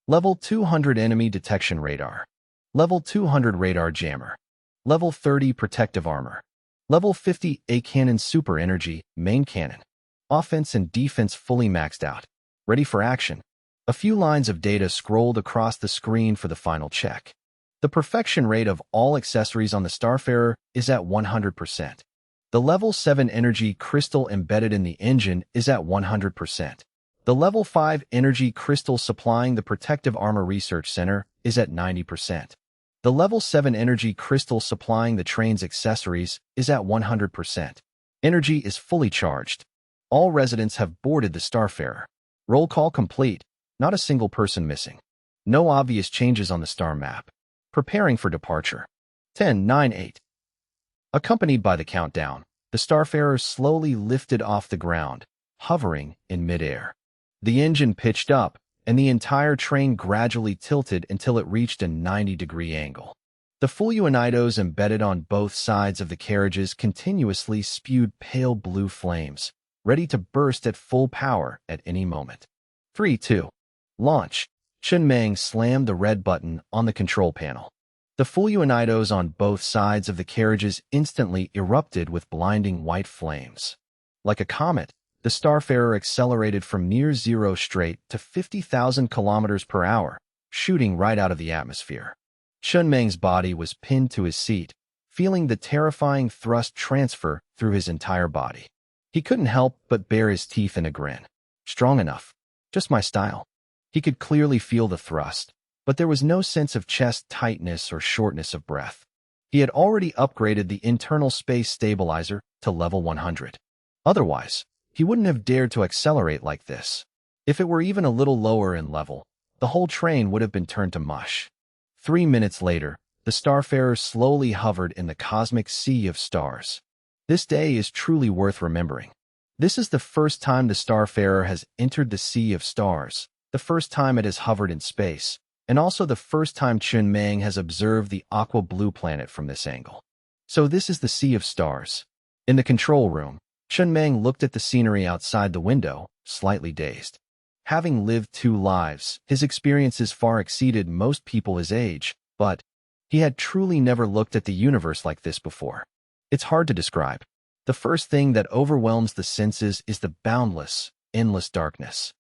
Level 200 Enemy Detection Radar. Level 200 Radar Jammer. Level 30 Protective Armor. Level 50 A-Cannon Super Energy Main Cannon. Offense and defense fully maxed out. Ready for action. A few lines of data scrolled across the screen for the final check. The perfection rate of all accessories on the Starfarer is at 100%. The Level 7 energy crystal embedded in the engine is at 100%. The Level 5 energy crystal supplying the Protective Armor Research Center is at 90%. The Level 7 energy crystal supplying the train's accessories is at 100%. Energy is fully charged. All residents have boarded the Starfarer. Roll call complete. Not a single person missing. No obvious changes on the star map. Preparing for departure. 10, 9, 8. Accompanied by the countdown, the Starfarer slowly lifted off the ground, hovering in midair. The engine pitched up, and the entire train gradually tilted until it reached a 90-degree angle. The fulluinidos embedded on both sides of the carriages continuously spewed pale blue flames, ready to burst at full power at any moment. 3, 2. Launch. Chen Meng slammed the red button on the control panel. The fulluinidos on both sides of the carriages instantly erupted with blinding white flames. Like a comet, the Starfarer accelerated from near zero straight to 50,000 kilometers per hour, shooting right out of the atmosphere. Chen Meng's body was pinned to his seat, feeling the terrifying thrust transfer through his entire body. He couldn't help but bare his teeth in a grin. Strong enough. Just my style. He could clearly feel the thrust, but there was no sense of chest tightness or shortness of breath. He had already upgraded the internal space stabilizer to level 100. Otherwise, he wouldn't have dared to accelerate like this. If it were even a little lower in level, the whole train would have been turned to mush. 3 minutes later, the Starfarer slowly hovered in the cosmic sea of stars. This day is truly worth remembering. This is the first time the Starfarer has entered the sea of stars, the first time it has hovered in space, and also the first time Chen Meng has observed the aqua blue planet from this angle. So this is the sea of stars. In the control room, Chen Meng looked at the scenery outside the window, slightly dazed. Having lived 2 lives, his experiences far exceeded most people his age, but he had truly never looked at the universe like this before. It's hard to describe. The first thing that overwhelms the senses is the boundless, endless darkness.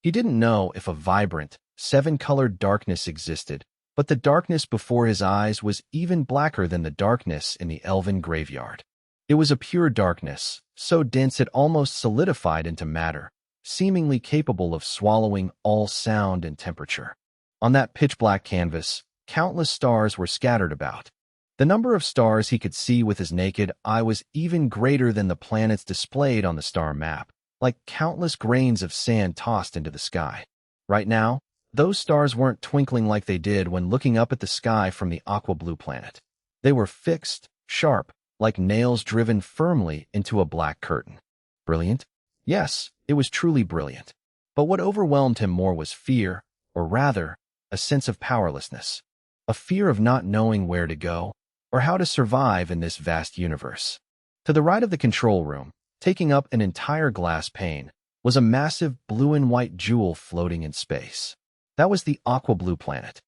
He didn't know if a vibrant, 7-colored darkness existed, but the darkness before his eyes was even blacker than the darkness in the elven graveyard. It was a pure darkness, so dense it almost solidified into matter, seemingly capable of swallowing all sound and temperature. On that pitch-black canvas, countless stars were scattered about. The number of stars he could see with his naked eye was even greater than the planets displayed on the star map, like countless grains of sand tossed into the sky. Right now, those stars weren't twinkling like they did when looking up at the sky from the aqua blue planet. They were fixed, sharp, like nails driven firmly into a black curtain. Brilliant? Yes, it was truly brilliant. But what overwhelmed him more was fear, or rather, a sense of powerlessness. A fear of not knowing where to go, or how to survive in this vast universe. To the right of the control room, taking up an entire glass pane, was a massive blue and white jewel floating in space. That was the aqua blue planet.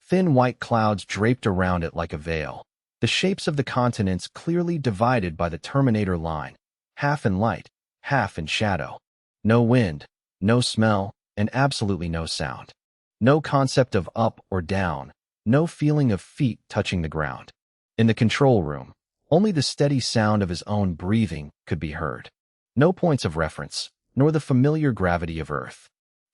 Thin white clouds draped around it like a veil, the shapes of the continents clearly divided by the Terminator line, half in light, half in shadow. No wind, no smell, and absolutely no sound. No concept of up or down, no feeling of feet touching the ground. In the control room, only the steady sound of his own breathing could be heard. No points of reference, nor the familiar gravity of Earth.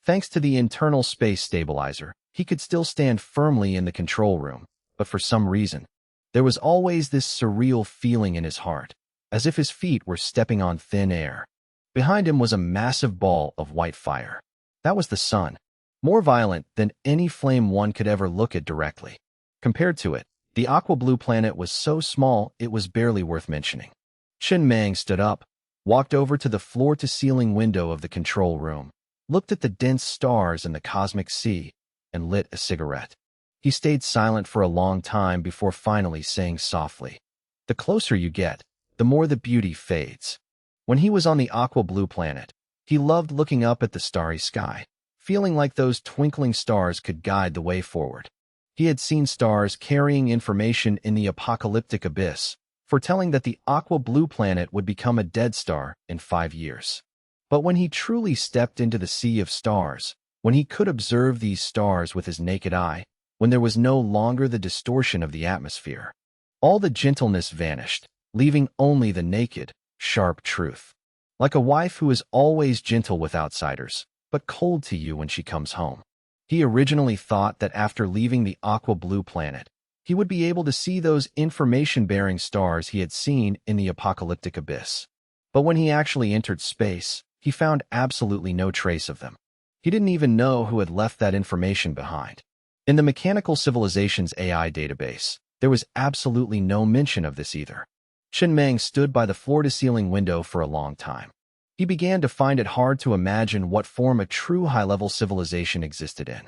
Thanks to the internal space stabilizer, he could still stand firmly in the control room, but for some reason, there was always this surreal feeling in his heart, as if his feet were stepping on thin air. Behind him was a massive ball of white fire. That was the sun, more violent than any flame one could ever look at directly. Compared to it, the aqua blue planet was so small it was barely worth mentioning. Chen Meng stood up, walked over to the floor-to-ceiling window of the control room, looked at the dense stars and the cosmic sea, and lit a cigarette. He stayed silent for a long time before finally saying softly, "The closer you get, the more the beauty fades." When he was on the aqua blue planet, he loved looking up at the starry sky, feeling like those twinkling stars could guide the way forward. He had seen stars carrying information in the apocalyptic abyss, foretelling that the aqua blue planet would become a dead star in 5 years. But when he truly stepped into the sea of stars, when he could observe these stars with his naked eye, when there was no longer the distortion of the atmosphere. All the gentleness vanished, leaving only the naked, sharp truth. Like a wife who is always gentle with outsiders, but cold to you when she comes home. He originally thought that after leaving the aqua blue planet, he would be able to see those information-bearing stars he had seen in the apocalyptic abyss. But when he actually entered space, he found absolutely no trace of them. He didn't even know who had left that information behind. In the Mechanical Civilizations AI database, there was absolutely no mention of this either. Chen Meng stood by the floor-to-ceiling window for a long time. He began to find it hard to imagine what form a true high-level civilization existed in.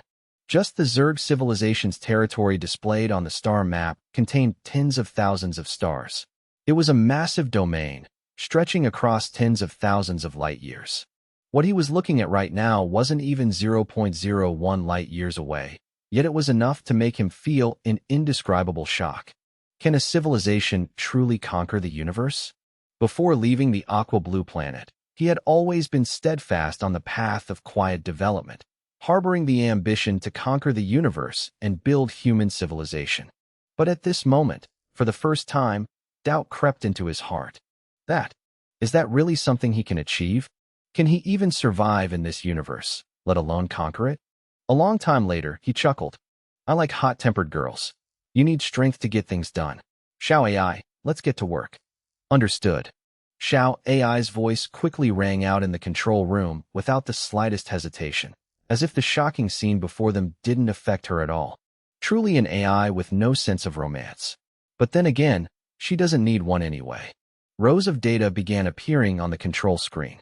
Just the Zerg civilization's territory displayed on the star map contained tens of thousands of stars. It was a massive domain, stretching across tens of thousands of light-years. What he was looking at right now wasn't even 0.01 light-years away, yet it was enough to make him feel an indescribable shock. Can a civilization truly conquer the universe? Before leaving the aqua blue planet, he had always been steadfast on the path of quiet development, harboring the ambition to conquer the universe and build human civilization. But at this moment, for the first time, doubt crept into his heart. Is that really something he can achieve? Can he even survive in this universe, let alone conquer it? A long time later, he chuckled. I like hot-tempered girls. You need strength to get things done. Xiao AI, let's get to work. Understood. Xiao AI's voice quickly rang out in the control room without the slightest hesitation, as if the shocking scene before them didn't affect her at all. Truly an AI with no sense of romance. But then again, she doesn't need one anyway. Rows of data began appearing on the control screen.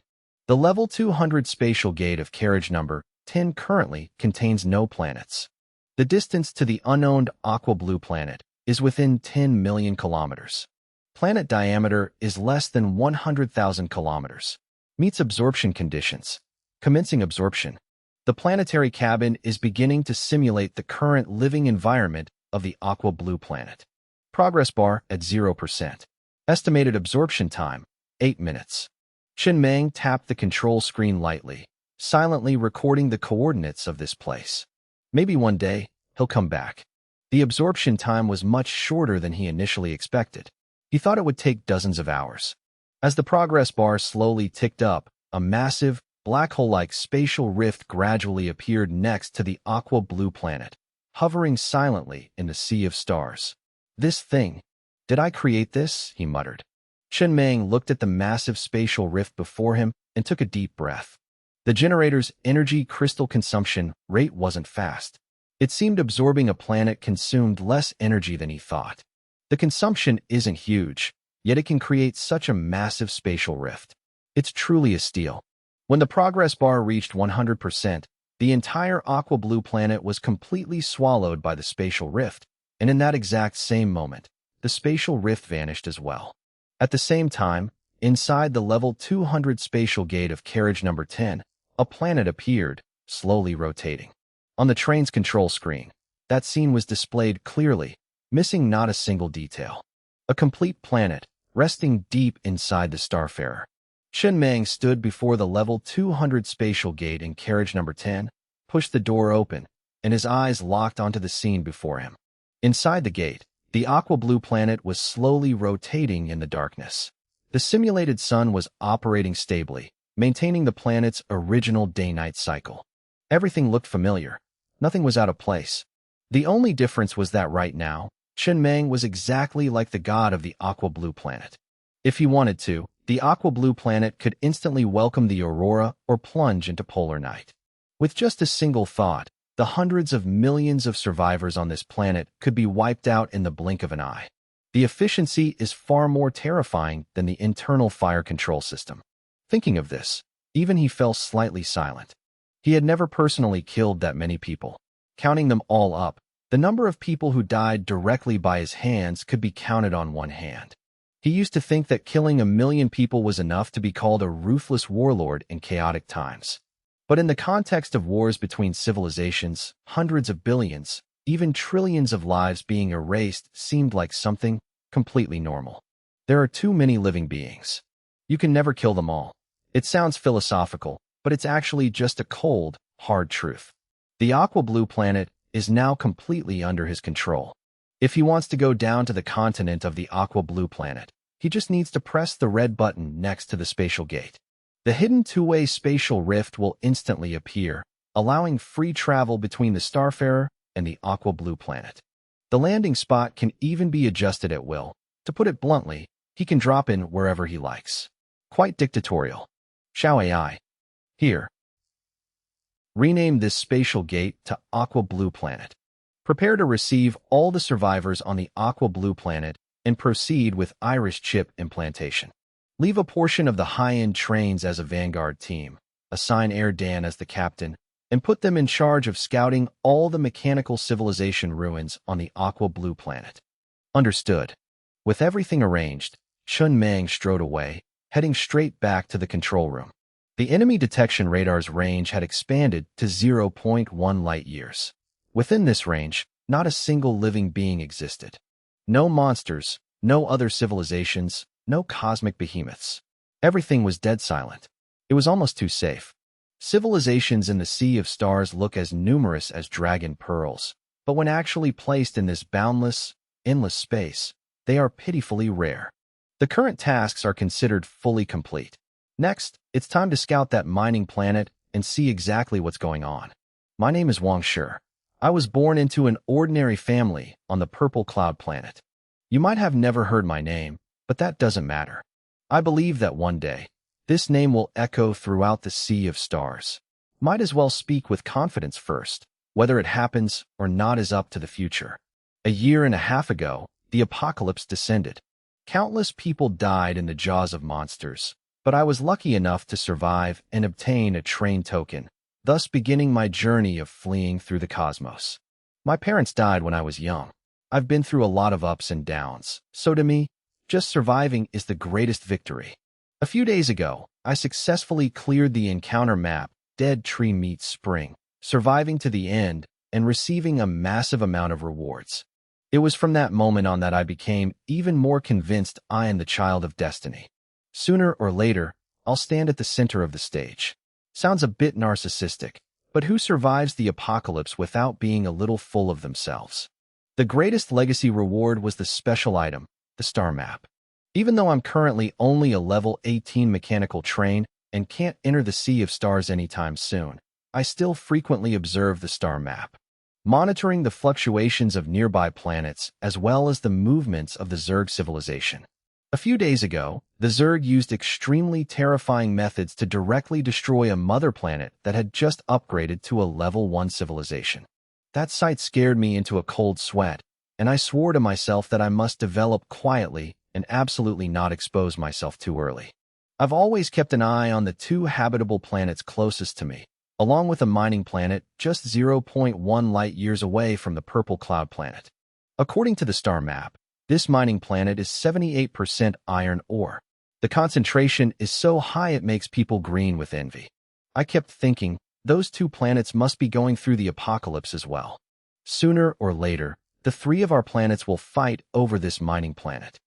The level 200 spatial gate of carriage number 10 currently contains no planets. The distance to the unowned aqua blue planet is within 10 million kilometers. Planet diameter is less than 100,000 kilometers. Meets absorption conditions. Commencing absorption. The planetary cabin is beginning to simulate the current living environment of the aqua blue planet. Progress bar at 0%. Estimated absorption time, 8 minutes. Chen Meng tapped the control screen lightly, silently recording the coordinates of this place. Maybe one day, he'll come back. The absorption time was much shorter than he initially expected. He thought it would take dozens of hours. As the progress bar slowly ticked up, a massive, black hole-like spatial rift gradually appeared next to the aqua blue planet, hovering silently in the sea of stars. This thing. Did I create this? He muttered. Chen Meng looked at the massive spatial rift before him and took a deep breath. The generator's energy crystal consumption rate wasn't fast. It seemed absorbing a planet consumed less energy than he thought. The consumption isn't huge, yet it can create such a massive spatial rift. It's truly a steal. When the progress bar reached 100%, the entire aqua blue planet was completely swallowed by the spatial rift, and in that exact same moment, the spatial rift vanished as well. At the same time, inside the level 200 spatial gate of carriage number 10, a planet appeared, slowly rotating. On the train's control screen, that scene was displayed clearly, missing not a single detail. A complete planet, resting deep inside the Starfarer. Chen Meng stood before the level 200 spatial gate in carriage number 10, pushed the door open, and his eyes locked onto the scene before him. Inside the gate, the aqua blue planet was slowly rotating in the darkness. The simulated sun was operating stably, maintaining the planet's original day-night cycle. Everything looked familiar. Nothing was out of place. The only difference was that right now, Chen Meng was exactly like the god of the aqua blue planet. If he wanted to, the aqua blue planet could instantly welcome the aurora or plunge into polar night. With just a single thought, the hundreds of millions of survivors on this planet could be wiped out in the blink of an eye. The efficiency is far more terrifying than the internal fire control system. Thinking of this, even he fell slightly silent. He had never personally killed that many people. Counting them all up, the number of people who died directly by his hands could be counted on one hand. He used to think that killing 1 million people was enough to be called a ruthless warlord in chaotic times. But in the context of wars between civilizations, hundreds of billions, even trillions of lives being erased seemed like something completely normal. There are too many living beings. You can never kill them all. It sounds philosophical, but it's actually just a cold, hard truth. The aqua blue planet is now completely under his control. If he wants to go down to the continent of the aqua blue planet, he just needs to press the red button next to the spatial gate. The hidden two-way spatial rift will instantly appear, allowing free travel between the Starfarer and the aqua blue planet. The landing spot can even be adjusted at will. To put it bluntly, he can drop in wherever he likes. Quite dictatorial. Xiao AI. Here. Rename this spatial gate to Aqua Blue Planet. Prepare to receive all the survivors on the Aqua Blue Planet and proceed with iris chip implantation. Leave a portion of the high-end trains as a vanguard team, assign Air Dan as the captain, and put them in charge of scouting all the mechanical civilization ruins on the Aqua Blue Planet. Understood. With everything arranged, Chun Mang strode away, heading straight back to the control room. The enemy detection radar's range had expanded to 0.1 light-years. Within this range, not a single living being existed. No monsters, no other civilizations, no cosmic behemoths. Everything was dead silent. It was almost too safe. Civilizations in the Sea of Stars look as numerous as dragon pearls, but when actually placed in this boundless, endless space, they are pitifully rare. The current tasks are considered fully complete. Next, it's time to scout that mining planet and see exactly what's going on. My name is Wang Shi. I was born into an ordinary family on the Purple Cloud planet. You might have never heard my name, but that doesn't matter. I believe that one day, this name will echo throughout the Sea of Stars. Might as well speak with confidence first. Whether it happens or not is up to the future. 1.5 years ago, the apocalypse descended. Countless people died in the jaws of monsters, but I was lucky enough to survive and obtain a train token, thus beginning my journey of fleeing through the cosmos. My parents died when I was young. I've been through a lot of ups and downs, so to me, just surviving is the greatest victory. A few days ago, I successfully cleared the encounter map, Dead Tree Meets Spring, surviving to the end and receiving a massive amount of rewards. It was from that moment on that I became even more convinced I am the child of destiny. Sooner or later, I'll stand at the center of the stage. Sounds a bit narcissistic, but who survives the apocalypse without being a little full of themselves? The greatest legacy reward was the special item, the star map. Even though I'm currently only a level 18 mechanical train and can't enter the Sea of Stars anytime soon, I still frequently observe the star map, monitoring the fluctuations of nearby planets as well as the movements of the Zerg civilization. A few days ago, the Zerg used extremely terrifying methods to directly destroy a mother planet that had just upgraded to a level 1 civilization. That sight scared me into a cold sweat, and I swore to myself that I must develop quietly and absolutely not expose myself too early. I've always kept an eye on the 2 habitable planets closest to me, along with a mining planet just 0.1 light-years away from the Purple Cloud planet. According to the star map, this mining planet is 78% iron ore. The concentration is so high it makes people green with envy. I kept thinking, those 2 planets must be going through the apocalypse as well. Sooner or later, the 3 of our planets will fight over this mining planet.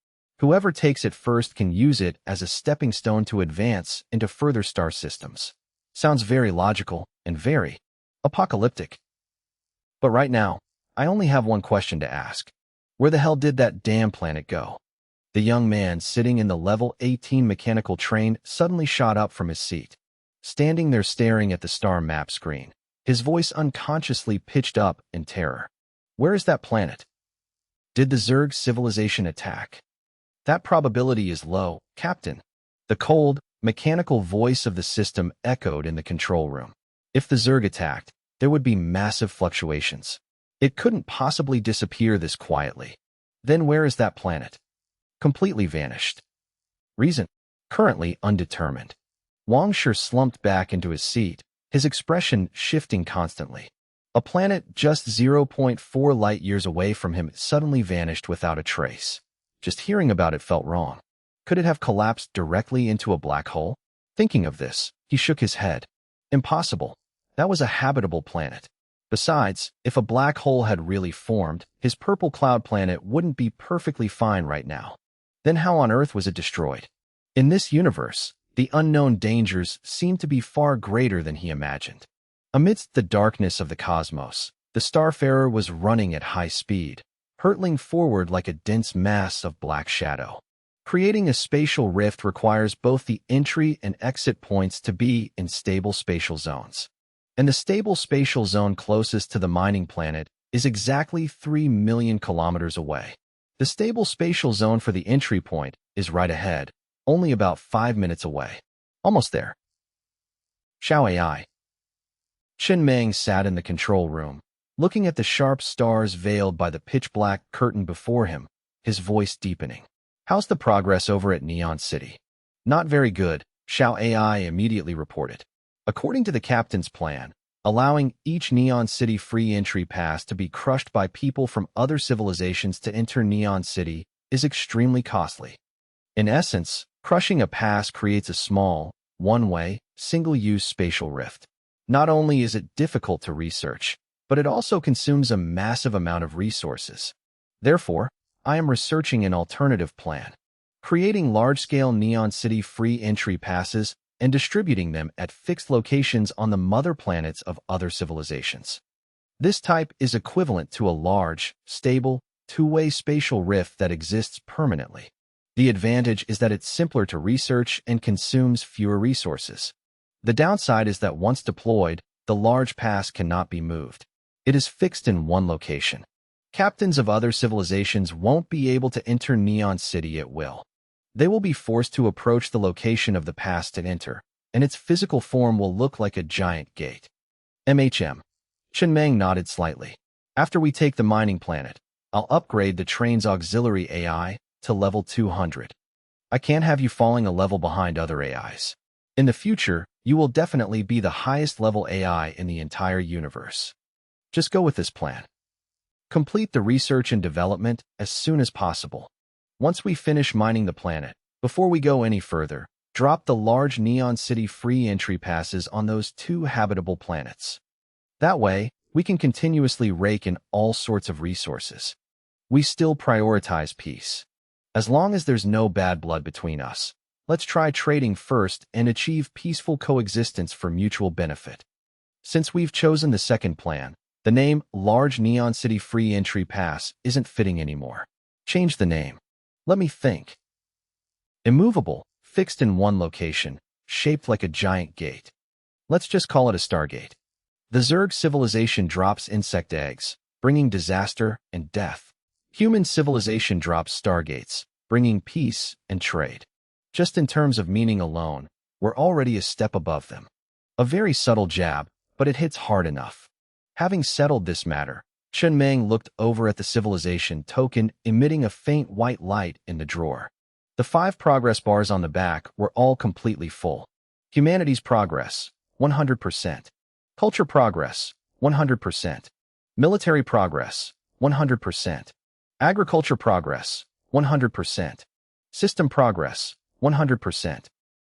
Whoever takes it first can use it as a stepping stone to advance into further star systems. Sounds very logical and very apocalyptic. But right now, I only have one question to ask. Where the hell did that damn planet go? The young man sitting in the level 18 mechanical train suddenly shot up from his seat. Standing there staring at the star map screen, his voice unconsciously pitched up in terror. Where is that planet? Did the Zerg civilization attack? That probability is low, Captain. The cold, mechanical voice of the system echoed in the control room. If the Zerg attacked, there would be massive fluctuations. It couldn't possibly disappear this quietly. Then where is that planet? Completely vanished. Reason? Currently undetermined. Wang Shi slumped back into his seat, his expression shifting constantly. A planet just 0.4 light-years away from him suddenly vanished without a trace. Just hearing about it felt wrong. Could it have collapsed directly into a black hole? Thinking of this, he shook his head. Impossible. That was a habitable planet. Besides, if a black hole had really formed, his Purple Cloud planet wouldn't be perfectly fine right now. Then how on earth was it destroyed? In this universe, the unknown dangers seemed to be far greater than he imagined. Amidst the darkness of the cosmos, the starfarer was running at high speed, hurtling forward like a dense mass of black shadow. Creating a spatial rift requires both the entry and exit points to be in stable spatial zones. And the stable spatial zone closest to the mining planet is exactly 3 million kilometers away. The stable spatial zone for the entry point is right ahead, only about 5 minutes away. Almost there. Xiao AI. Chen Meng sat in the control room, looking at the sharp stars veiled by the pitch-black curtain before him, his voice deepening. How's the progress over at Neon City? Not very good, Xiao AI immediately reported. According to the captain's plan, allowing each Neon City free entry pass to be crushed by people from other civilizations to enter Neon City is extremely costly. In essence, crushing a pass creates a small, one-way, single-use spatial rift. Not only is it difficult to research, but it also consumes a massive amount of resources. Therefore, I am researching an alternative plan, creating large-scale Neon City free entry passes and distributing them at fixed locations on the mother planets of other civilizations. This type is equivalent to a large, stable, two-way spatial rift that exists permanently. The advantage is that it's simpler to research and consumes fewer resources. The downside is that once deployed, the large pass cannot be moved. It is fixed in one location. Captains of other civilizations won't be able to enter Neon City at will. They will be forced to approach the location of the pass to enter, and its physical form will look like a giant gate. MHM. Chen Meng nodded slightly. After we take the mining planet, I'll upgrade the train's auxiliary AI to level 200. I can't have you falling a level behind other AIs. In the future, you will definitely be the highest level AI in the entire universe. Just go with this plan. Complete the research and development as soon as possible. Once we finish mining the planet, before we go any further, drop the large Neon City free entry passes on those 2 habitable planets. That way, we can continuously rake in all sorts of resources. We still prioritize peace. As long as there's no bad blood between us, let's try trading first and achieve peaceful coexistence for mutual benefit. Since we've chosen the second plan, the name Large Neon City Free Entry Pass isn't fitting anymore. Change the name. Let me think. Immovable, fixed in one location, shaped like a giant gate. Let's just call it a Stargate. The Zerg civilization drops insect eggs, bringing disaster and death. Human civilization drops Stargates, bringing peace and trade. Just in terms of meaning alone, we're already a step above them. A very subtle jab, but it hits hard enough. Having settled this matter, Chen Meng looked over at the civilization token emitting a faint white light in the drawer. The 5 progress bars on the back were all completely full. Humanities progress, 100%. Culture progress, 100%. Military progress, 100%. Agriculture progress, 100%. System progress, 100%.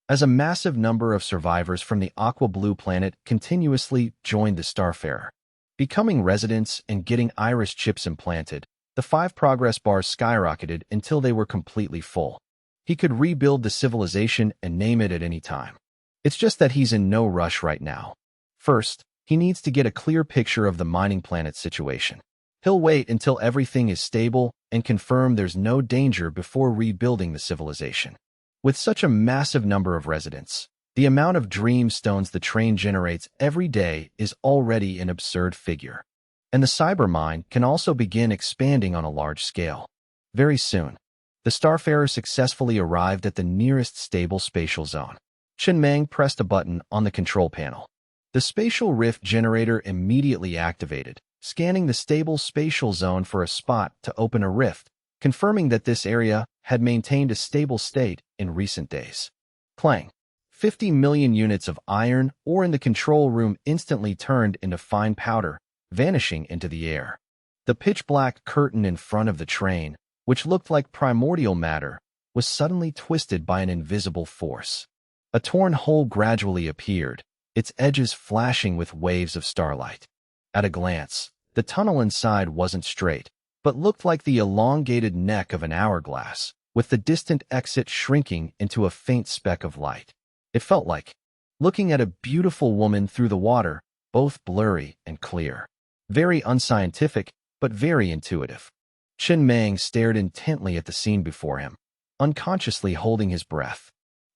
As a massive number of survivors from the Aqua Blue planet continuously joined the Starfarer, becoming residents and getting iris chips implanted, the 5 progress bars skyrocketed until they were completely full. He could rebuild the civilization and name it at any time. It's just that he's in no rush right now. First, he needs to get a clear picture of the mining planet situation. He'll wait until everything is stable and confirm there's no danger before rebuilding the civilization. With such a massive number of residents, the amount of dream stones the train generates every day is already an absurd figure. And the cyber mine can also begin expanding on a large scale. Very soon, the Starfarer successfully arrived at the nearest stable spatial zone. Chen Meng pressed a button on the control panel. The spatial rift generator immediately activated, scanning the stable spatial zone for a spot to open a rift, confirming that this area had maintained a stable state in recent days. Clang. 50 million units of iron ore in the control room instantly turned into fine powder, vanishing into the air. The pitch-black curtain in front of the train, which looked like primordial matter, was suddenly twisted by an invisible force. A torn hole gradually appeared, its edges flashing with waves of starlight. At a glance, the tunnel inside wasn't straight, but looked like the elongated neck of an hourglass, with the distant exit shrinking into a faint speck of light. It felt like looking at a beautiful woman through the water, both blurry and clear. Very unscientific, but very intuitive. Chen Meng stared intently at the scene before him, unconsciously holding his breath.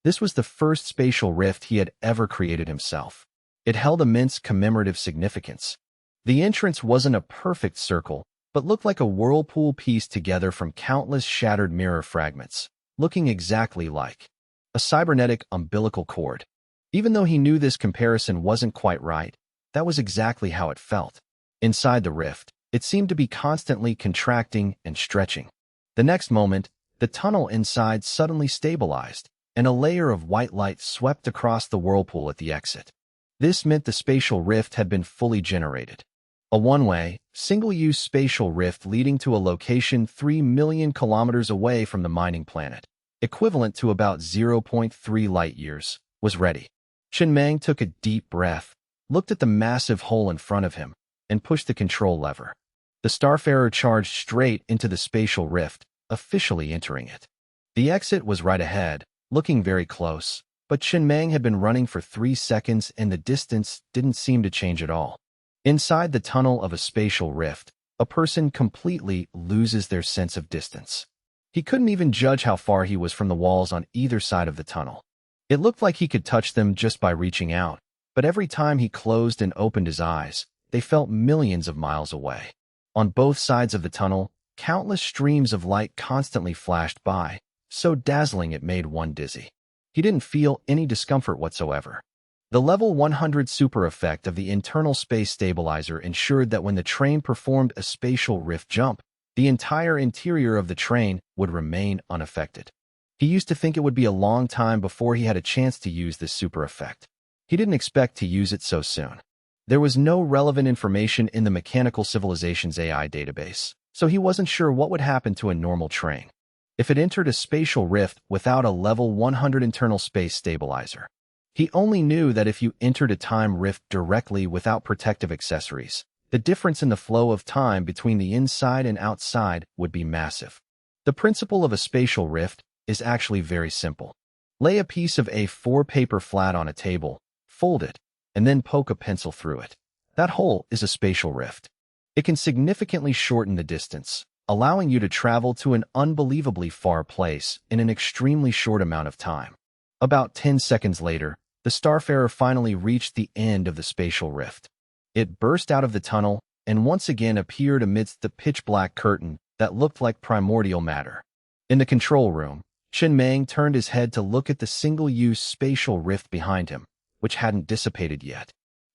This was the first spatial rift he had ever created himself. It held immense commemorative significance. The entrance wasn't a perfect circle, but looked like a whirlpool pieced together from countless shattered mirror fragments, looking exactly like a cybernetic umbilical cord. Even though he knew this comparison wasn't quite right, that was exactly how it felt. Inside the rift, it seemed to be constantly contracting and stretching. The next moment, the tunnel inside suddenly stabilized, and a layer of white light swept across the whirlpool at the exit. This meant the spatial rift had been fully generated. A one-way, single-use spatial rift leading to a location 3 million kilometers away from the mining planet, equivalent to about 0.3 light-years, was ready. Chen Meng took a deep breath, looked at the massive hole in front of him, and pushed the control lever. The Starfarer charged straight into the spatial rift, officially entering it. The exit was right ahead, looking very close, but Chen Meng had been running for 3 seconds and the distance didn't seem to change at all. Inside the tunnel of a spatial rift, a person completely loses their sense of distance. He couldn't even judge how far he was from the walls on either side of the tunnel. It looked like he could touch them just by reaching out, but every time he closed and opened his eyes, they felt millions of miles away. On both sides of the tunnel, countless streams of light constantly flashed by, so dazzling it made one dizzy. He didn't feel any discomfort whatsoever. The level 100 super effect of the internal space stabilizer ensured that when the train performed a spatial rift jump, the entire interior of the train would remain unaffected. He used to think it would be a long time before he had a chance to use this super effect. He didn't expect to use it so soon. There was no relevant information in the Mechanical Civilizations AI database, so he wasn't sure what would happen to a normal train if it entered a spatial rift without a level 100 internal space stabilizer. He only knew that if you entered a time rift directly without protective accessories, the difference in the flow of time between the inside and outside would be massive. The principle of a spatial rift is actually very simple. Lay a piece of A4 paper flat on a table, fold it, and then poke a pencil through it. That hole is a spatial rift. It can significantly shorten the distance, allowing you to travel to an unbelievably far place in an extremely short amount of time. About 10 seconds later, the Starfarer finally reached the end of the spatial rift. It burst out of the tunnel and once again appeared amidst the pitch-black curtain that looked like primordial matter. In the control room, Chen Meng turned his head to look at the single-use spatial rift behind him, which hadn't dissipated yet.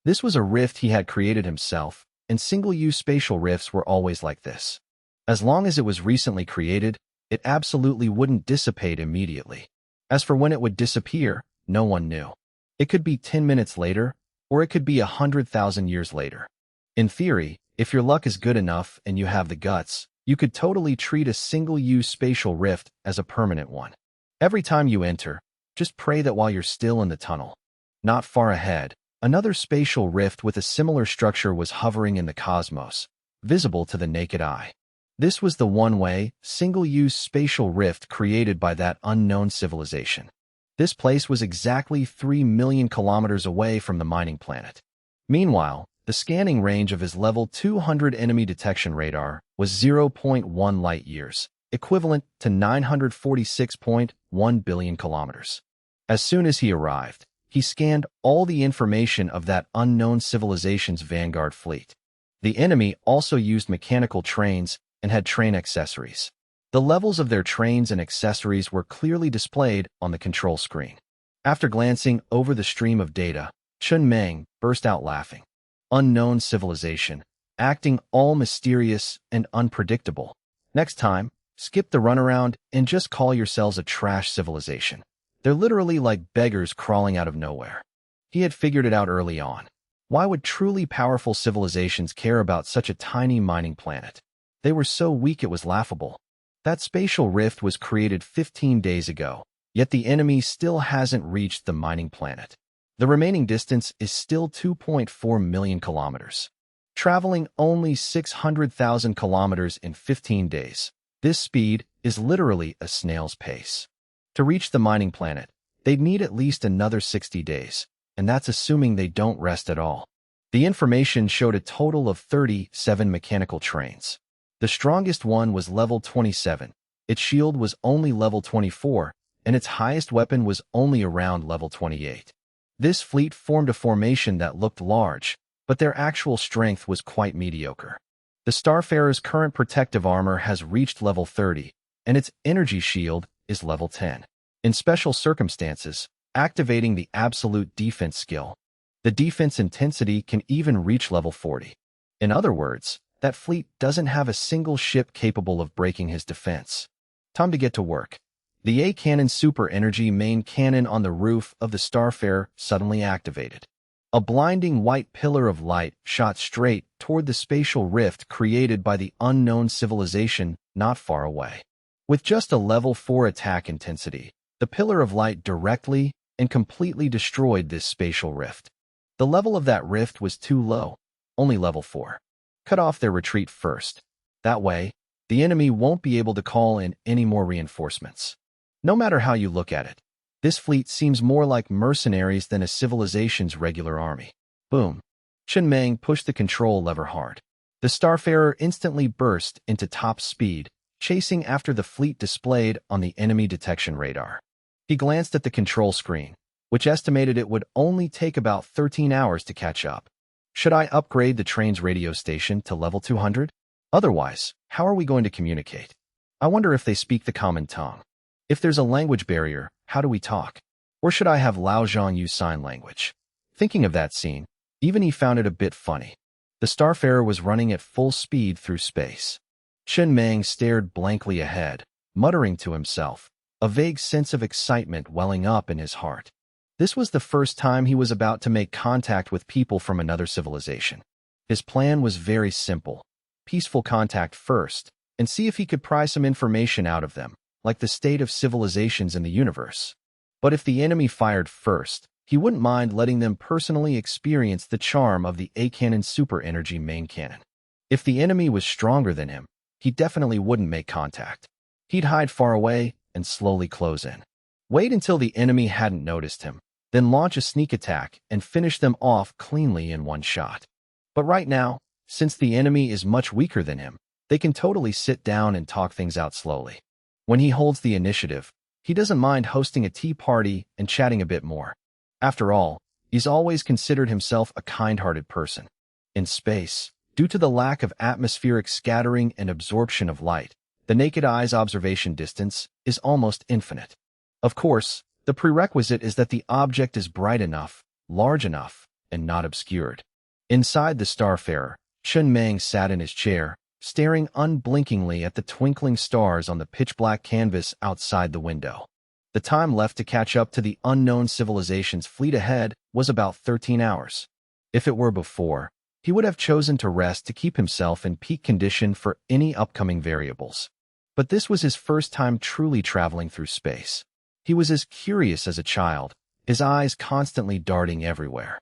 This was a rift he had created himself, and single-use spatial rifts were always like this. As long as it was recently created, it absolutely wouldn't dissipate immediately. As for when it would disappear, no one knew. It could be 10 minutes later, or it could be 100,000 years later. In theory, if your luck is good enough and you have the guts, you could totally treat a single-use spatial rift as a permanent one. Every time you enter, just pray that while you're still in the tunnel. Not far ahead, another spatial rift with a similar structure was hovering in the cosmos, visible to the naked eye. This was the one-way, single-use spatial rift created by that unknown civilization. This place was exactly 3 million kilometers away from the mining planet. Meanwhile, the scanning range of his level 200 enemy detection radar was 0.1 light-years, equivalent to 946.1 billion kilometers. As soon as he arrived, he scanned all the information of that unknown civilization's vanguard fleet. The enemy also used mechanical trains and had train accessories. The levels of their trains and accessories were clearly displayed on the control screen. After glancing over the stream of data, Chen Meng burst out laughing. Unknown civilization, acting all mysterious and unpredictable. Next time, skip the runaround and just call yourselves a trash civilization. They're literally like beggars crawling out of nowhere. He had figured it out early on. Why would truly powerful civilizations care about such a tiny mining planet? They were so weak it was laughable. That spatial rift was created 15 days ago, yet the enemy still hasn't reached the mining planet. The remaining distance is still 2.4 million kilometers. Traveling only 600,000 kilometers in 15 days. This speed is literally a snail's pace. To reach the mining planet, they'd need at least another 60 days, and that's assuming they don't rest at all. The information showed a total of 37 mechanical trains. The strongest one was level 27. Its shield was only level 24, and its highest weapon was only around level 28. This fleet formed a formation that looked large, but their actual strength was quite mediocre. The Starfarer's current protective armor has reached level 30, and its energy shield is level 10. In special circumstances, activating the absolute defense skill, the defense intensity can even reach level 40. In other words, that fleet doesn't have a single ship capable of breaking his defense. Time to get to work. The A-Cannon Super Energy main cannon on the roof of the Starfarer suddenly activated. A blinding white pillar of light shot straight toward the spatial rift created by the unknown civilization not far away. With just a level 4 attack intensity, the pillar of light directly and completely destroyed this spatial rift. The level of that rift was too low, only level 4. Cut off their retreat first. That way, the enemy won't be able to call in any more reinforcements. No matter how you look at it, this fleet seems more like mercenaries than a civilization's regular army. Boom. Chen Meng pushed the control lever hard. The Starfarer instantly burst into top speed, chasing after the fleet displayed on the enemy detection radar. He glanced at the control screen, which estimated it would only take about 13 hours to catch up. Should I upgrade the train's radio station to level 200? Otherwise, how are we going to communicate? I wonder if they speak the common tongue. If there's a language barrier, how do we talk? Or should I have Lao Zhang use sign language? Thinking of that scene, even he found it a bit funny. The Starfarer was running at full speed through space. Chen Meng stared blankly ahead, muttering to himself, a vague sense of excitement welling up in his heart. This was the first time he was about to make contact with people from another civilization. His plan was very simple. Peaceful contact first, and see if he could pry some information out of them, like the state of civilizations in the universe. But if the enemy fired first, he wouldn't mind letting them personally experience the charm of the A-Cannon Super Energy main cannon. If the enemy was stronger than him, he definitely wouldn't make contact. He'd hide far away and slowly close in. Wait until the enemy hadn't noticed him, then launch a sneak attack and finish them off cleanly in one shot. But right now, since the enemy is much weaker than him, they can totally sit down and talk things out slowly. When he holds the initiative, he doesn't mind hosting a tea party and chatting a bit more. After all, he's always considered himself a kind-hearted person. In space, due to the lack of atmospheric scattering and absorption of light, the naked eye's observation distance is almost infinite. Of course, the prerequisite is that the object is bright enough, large enough, and not obscured. Inside the Starfarer, Chen Meng sat in his chair, staring unblinkingly at the twinkling stars on the pitch-black canvas outside the window. The time left to catch up to the unknown civilization's fleet ahead was about 13 hours. If it were before, he would have chosen to rest to keep himself in peak condition for any upcoming variables. But this was his first time truly traveling through space. He was as curious as a child, his eyes constantly darting everywhere.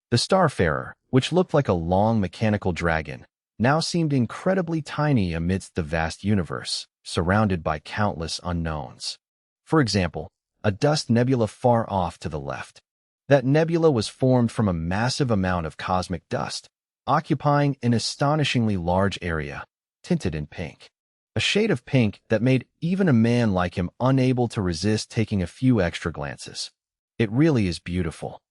The Starfarer, which looked like a long mechanical dragon, now seemed incredibly tiny amidst the vast universe, surrounded by countless unknowns. For example, a dust nebula far off to the left. That nebula was formed from a massive amount of cosmic dust, occupying an astonishingly large area, tinted in pink. A shade of pink that made even a man like him unable to resist taking a few extra glances. It really is beautiful.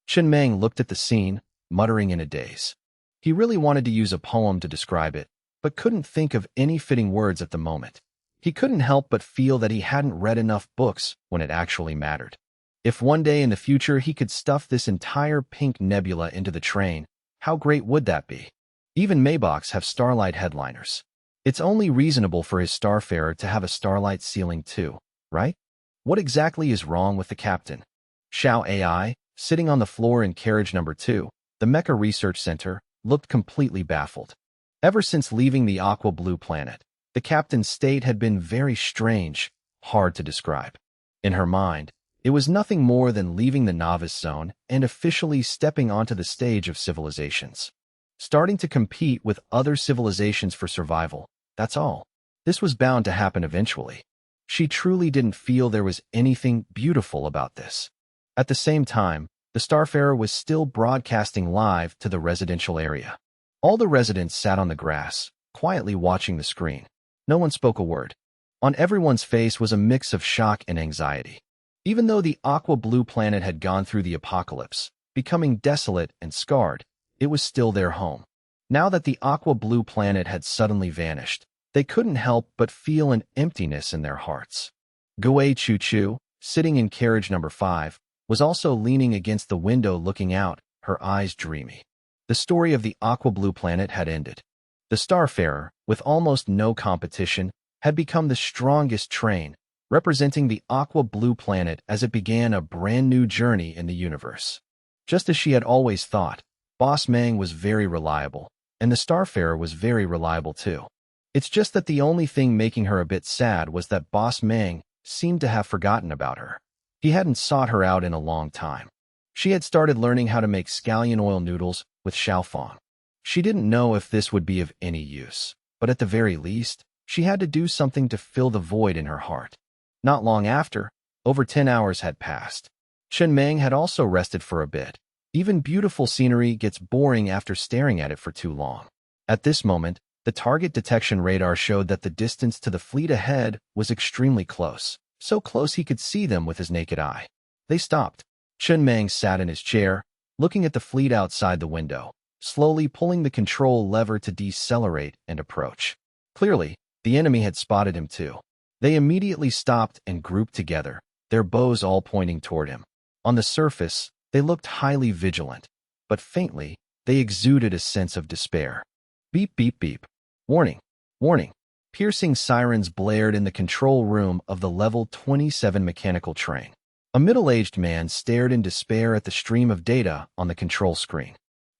Chen Meng looked at the scene, muttering in a daze. He really wanted to use a poem to describe it, but couldn't think of any fitting words at the moment. He couldn't help but feel that he hadn't read enough books when it actually mattered. If one day in the future he could stuff this entire pink nebula into the train, how great would that be? Even Maybachs have starlight headliners. It's only reasonable for his Starfarer to have a starlight ceiling too, right? What exactly is wrong with the captain? Xiao AI, sitting on the floor in carriage number 2, the Mecha Research Center, looked completely baffled. Ever since leaving the aqua blue planet, the captain's state had been very strange, hard to describe. In her mind, it was nothing more than leaving the novice zone and officially stepping onto the stage of civilizations. Starting to compete with other civilizations for survival, that's all. This was bound to happen eventually. She truly didn't feel there was anything beautiful about this. At the same time, The Starfarer was still broadcasting live to the residential area. All the residents sat on the grass, quietly watching the screen. No one spoke a word. On everyone's face was a mix of shock and anxiety. Even though the aqua blue planet had gone through the apocalypse, becoming desolate and scarred, it was still their home. Now that the aqua blue planet had suddenly vanished, they couldn't help but feel an emptiness in their hearts. Gue Chu Chu, sitting in carriage number 5, was also leaning against the window looking out, her eyes dreamy. The story of the aqua blue planet had ended. The Starfarer, with almost no competition, had become the strongest train, representing the aqua blue planet as it began a brand new journey in the universe. Just as she had always thought, Boss Mang was very reliable, and the Starfarer was very reliable too. It's just that the only thing making her a bit sad was that Boss Mang seemed to have forgotten about her. He hadn't sought her out in a long time. She had started learning how to make scallion oil noodles with Xiaofang. She didn't know if this would be of any use, but at the very least, she had to do something to fill the void in her heart. Not long after, over 10 hours had passed. Chen Meng had also rested for a bit. Even beautiful scenery gets boring after staring at it for too long. At this moment, the target detection radar showed that the distance to the fleet ahead was extremely close, so close he could see them with his naked eye. They stopped. Chen Meng sat in his chair, looking at the fleet outside the window, slowly pulling the control lever to decelerate and approach. Clearly, the enemy had spotted him too. They immediately stopped and grouped together, their bows all pointing toward him. On the surface, they looked highly vigilant, but faintly, they exuded a sense of despair. Beep, beep, beep. Warning, warning. Piercing sirens blared in the control room of the Level 27 mechanical train. A middle-aged man stared in despair at the stream of data on the control screen.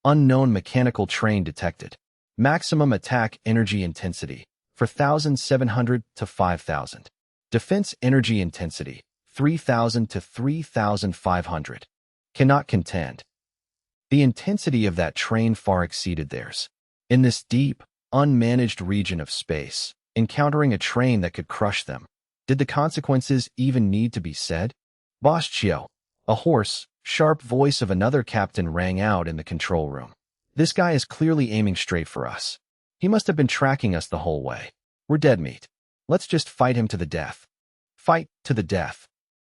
Unknown mechanical train detected. Maximum attack energy intensity, 4,700 to 5,000. Defense energy intensity, 3,000 to 3,500. Cannot contend. The intensity of that train far exceeded theirs. In this deep, unmanaged region of space, encountering a train that could crush them. Did the consequences even need to be said? Boss Chiu, a hoarse, sharp voice of another captain rang out in the control room. This guy is clearly aiming straight for us. He must have been tracking us the whole way. We're dead meat. Let's just fight him to the death. Fight to the death.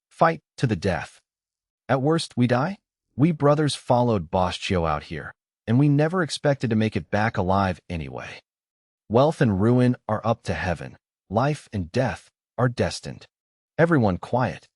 Fight to the death. At worst, we die? We brothers followed Boss Chiu out here, and we never expected to make it back alive anyway. Wealth and ruin are up to heaven. Life and death are destined. Everyone quiet.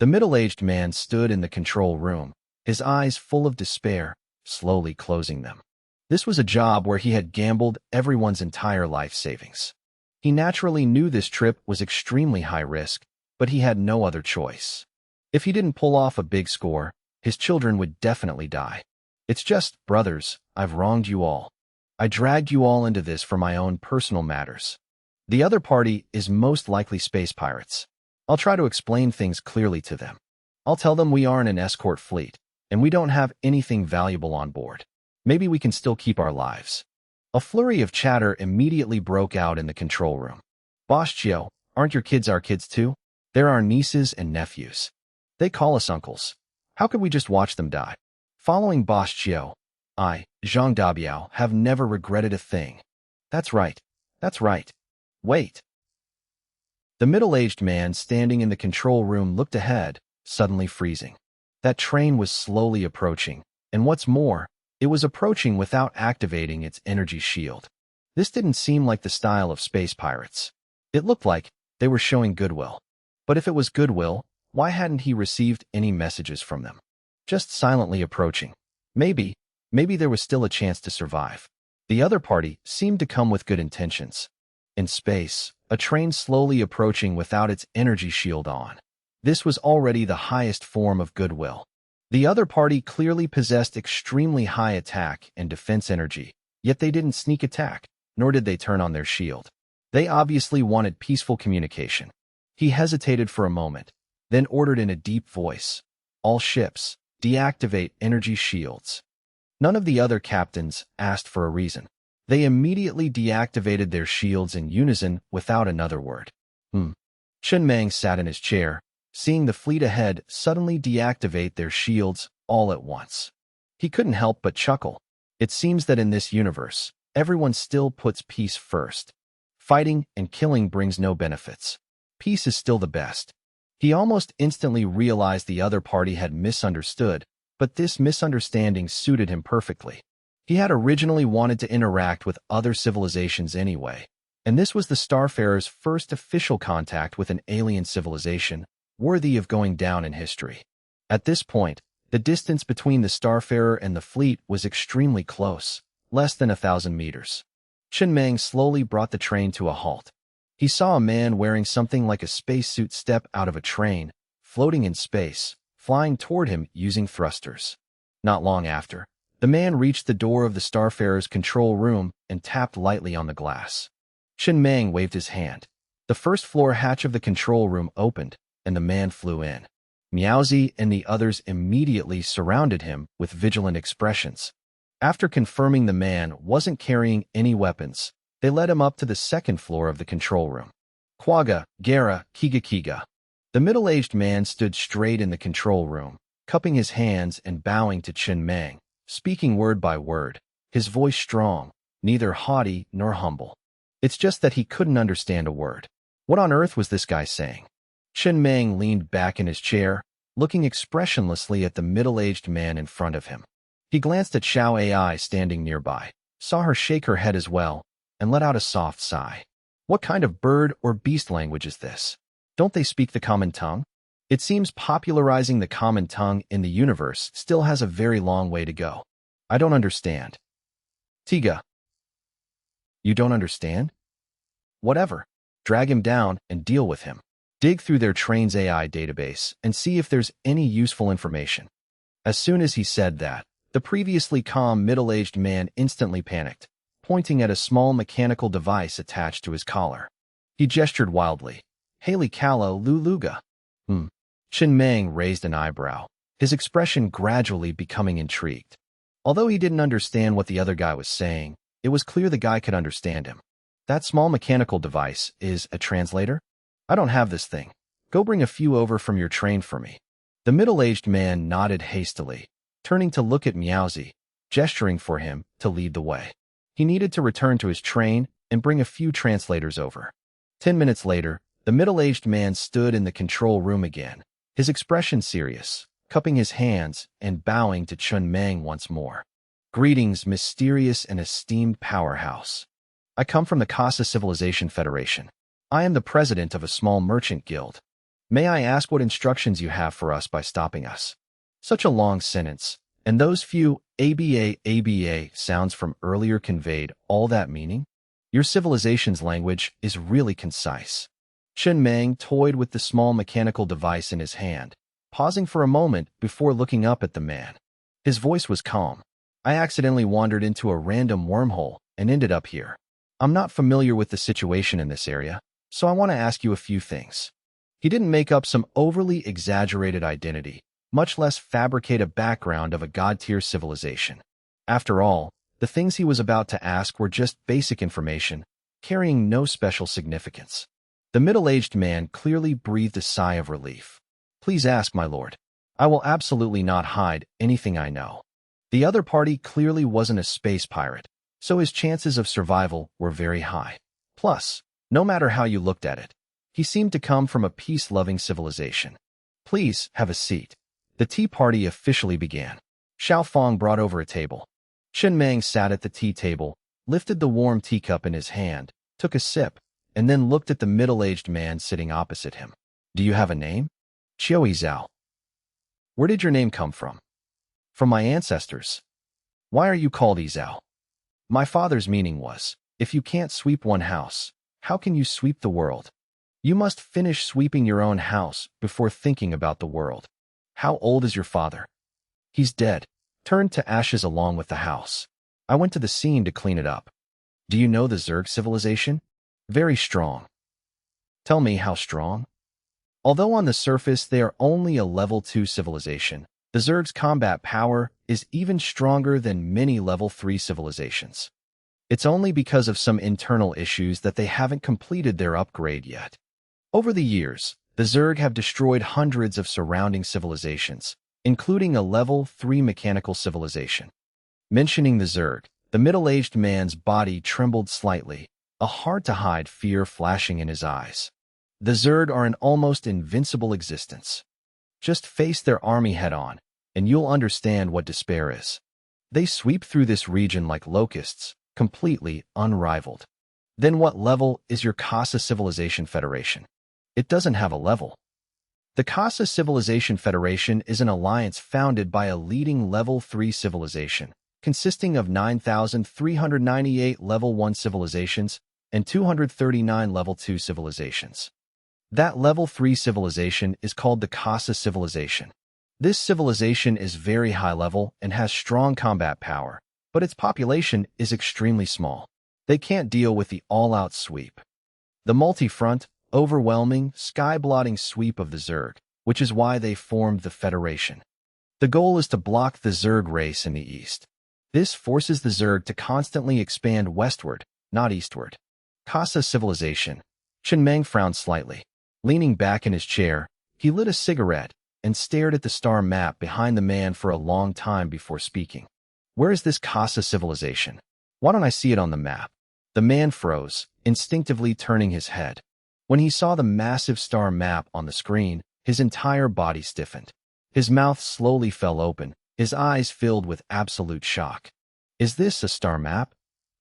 The middle-aged man stood in the control room, his eyes full of despair, slowly closing them. This was a job where he had gambled everyone's entire life savings. He naturally knew this trip was extremely high risk, but he had no other choice. If he didn't pull off a big score, his children would definitely die. It's just, brothers, I've wronged you all. I dragged you all into this for my own personal matters. The other party is most likely space pirates. I'll try to explain things clearly to them. I'll tell them we aren't an escort fleet, and we don't have anything valuable on board. Maybe we can still keep our lives. A flurry of chatter immediately broke out in the control room. Boss Chiu, aren't your kids our kids too? They're our nieces and nephews. They call us uncles. How could we just watch them die? Following Boss Chiu, I, Zhang Dabiao, have never regretted a thing. That's right. That's right. Wait. The middle-aged man standing in the control room looked ahead, suddenly freezing. That train was slowly approaching, and what's more, it was approaching without activating its energy shield. This didn't seem like the style of space pirates. It looked like they were showing goodwill. But if it was goodwill, why hadn't he received any messages from them? Just silently approaching. Maybe there was still a chance to survive. The other party seemed to come with good intentions. In space, a train slowly approaching without its energy shield on. This was already the highest form of goodwill. The other party clearly possessed extremely high attack and defense energy, yet they didn't sneak attack, nor did they turn on their shield. They obviously wanted peaceful communication. He hesitated for a moment, then ordered in a deep voice, "All ships, deactivate energy shields." None of the other captains asked for a reason. They immediately deactivated their shields in unison without another word. Chen Meng sat in his chair, seeing the fleet ahead suddenly deactivate their shields, all at once. He couldn't help but chuckle. It seems that in this universe, everyone still puts peace first. Fighting and killing brings no benefits. Peace is still the best. He almost instantly realized the other party had misunderstood, but this misunderstanding suited him perfectly. He had originally wanted to interact with other civilizations anyway, and this was the Starfarer's first official contact with an alien civilization, worthy of going down in history. At this point, the distance between the Starfarer and the fleet was extremely close, less than 1,000 meters. Chen Meng slowly brought the train to a halt. He saw a man wearing something like a spacesuit step out of a train, floating in space, flying toward him using thrusters. Not long after, the man reached the door of the Starfarer's control room and tapped lightly on the glass. Chen Meng waved his hand. The first-floor hatch of the control room opened, and the man flew in. Miaozi and the others immediately surrounded him with vigilant expressions. After confirming the man wasn't carrying any weapons, they led him up to the second floor of the control room. Kwaga, Gara, Kiga. The middle-aged man stood straight in the control room, cupping his hands and bowing to Chen Meng, speaking word by word, his voice strong, neither haughty nor humble. It's just that he couldn't understand a word. What on earth was this guy saying? Chen Meng leaned back in his chair, looking expressionlessly at the middle-aged man in front of him. He glanced at Xiao Ai standing nearby, saw her shake her head as well, and let out a soft sigh. What kind of bird or beast language is this? Don't they speak the common tongue? It seems popularizing the common tongue in the universe still has a very long way to go. I don't understand. Tiga. You don't understand? Whatever. Drag him down and deal with him. Dig through their train's AI database and see if there's any useful information. As soon as he said that, the previously calm middle-aged man instantly panicked, pointing at a small mechanical device attached to his collar. He gestured wildly. Haley Kalo Luluga. Chen Meng raised an eyebrow, his expression gradually becoming intrigued. Although he didn't understand what the other guy was saying, it was clear the guy could understand him. That small mechanical device is a translator? I don't have this thing. Go bring a few over from your train for me. The middle-aged man nodded hastily, turning to look at Miaozi, gesturing for him to lead the way. He needed to return to his train and bring a few translators over. 10 minutes later, the middle-aged man stood in the control room again, his expression serious, cupping his hands and bowing to Chen Meng once more. Greetings, mysterious and esteemed powerhouse. I come from the Casa Civilization Federation. I am the president of a small merchant guild. May I ask what instructions you have for us by stopping us? Such a long sentence, and those few ABA sounds from earlier conveyed all that meaning? Your civilization's language is really concise. Chen Meng toyed with the small mechanical device in his hand, pausing for a moment before looking up at the man. His voice was calm. I accidentally wandered into a random wormhole and ended up here. I'm not familiar with the situation in this area, so I want to ask you a few things. He didn't make up some overly exaggerated identity, much less fabricate a background of a god-tier civilization. After all, the things he was about to ask were just basic information, carrying no special significance. The middle-aged man clearly breathed a sigh of relief. Please ask, my lord. I will absolutely not hide anything I know. The other party clearly wasn't a space pirate, so his chances of survival were very high. Plus, no matter how you looked at it, he seemed to come from a peace-loving civilization. Please have a seat. The tea party officially began. Xiao Fong brought over a table. Chen Meng sat at the tea table, lifted the warm teacup in his hand, took a sip, and then looked at the middle-aged man sitting opposite him. Do you have a name? Qiui Zhao. Where did your name come from? From my ancestors. Why are you called Izao? My father's meaning was, if you can't sweep one house, how can you sweep the world? You must finish sweeping your own house before thinking about the world. How old is your father? He's dead, turned to ashes along with the house. I went to the scene to clean it up. Do you know the Zerg civilization? Very strong. Tell me how strong? Although on the surface they are only a level 2 civilization, the Zerg's combat power is even stronger than many level 3 civilizations. It's only because of some internal issues that they haven't completed their upgrade yet. Over the years, the Zerg have destroyed hundreds of surrounding civilizations, including a level 3 mechanical civilization. Mentioning the Zerg, the middle-aged man's body trembled slightly, a hard-to-hide fear flashing in his eyes. The Zerg are an almost invincible existence. Just face their army head-on, and you'll understand what despair is. They sweep through this region like locusts, completely unrivaled. Then what level is your Casa Civilization Federation? It doesn't have a level. The Casa Civilization Federation is an alliance founded by a leading level 3 civilization, consisting of 9,398 level 1 civilizations and 239 level 2 civilizations. That level 3 civilization is called the Casa Civilization. This civilization is very high level and has strong combat power, but its population is extremely small. They can't deal with the all-out sweep. The multi-front, overwhelming, sky-blotting sweep of the Zerg, which is why they formed the Federation. The goal is to block the Zerg race in the east. This forces the Zerg to constantly expand westward, not eastward. Casa Civilization. Chen Meng frowned slightly. Leaning back in his chair, he lit a cigarette and stared at the star map behind the man for a long time before speaking. Where is this Casa Civilization? Why don't I see it on the map? The man froze, instinctively turning his head. When he saw the massive star map on the screen, his entire body stiffened. His mouth slowly fell open, his eyes filled with absolute shock. Is this a star map?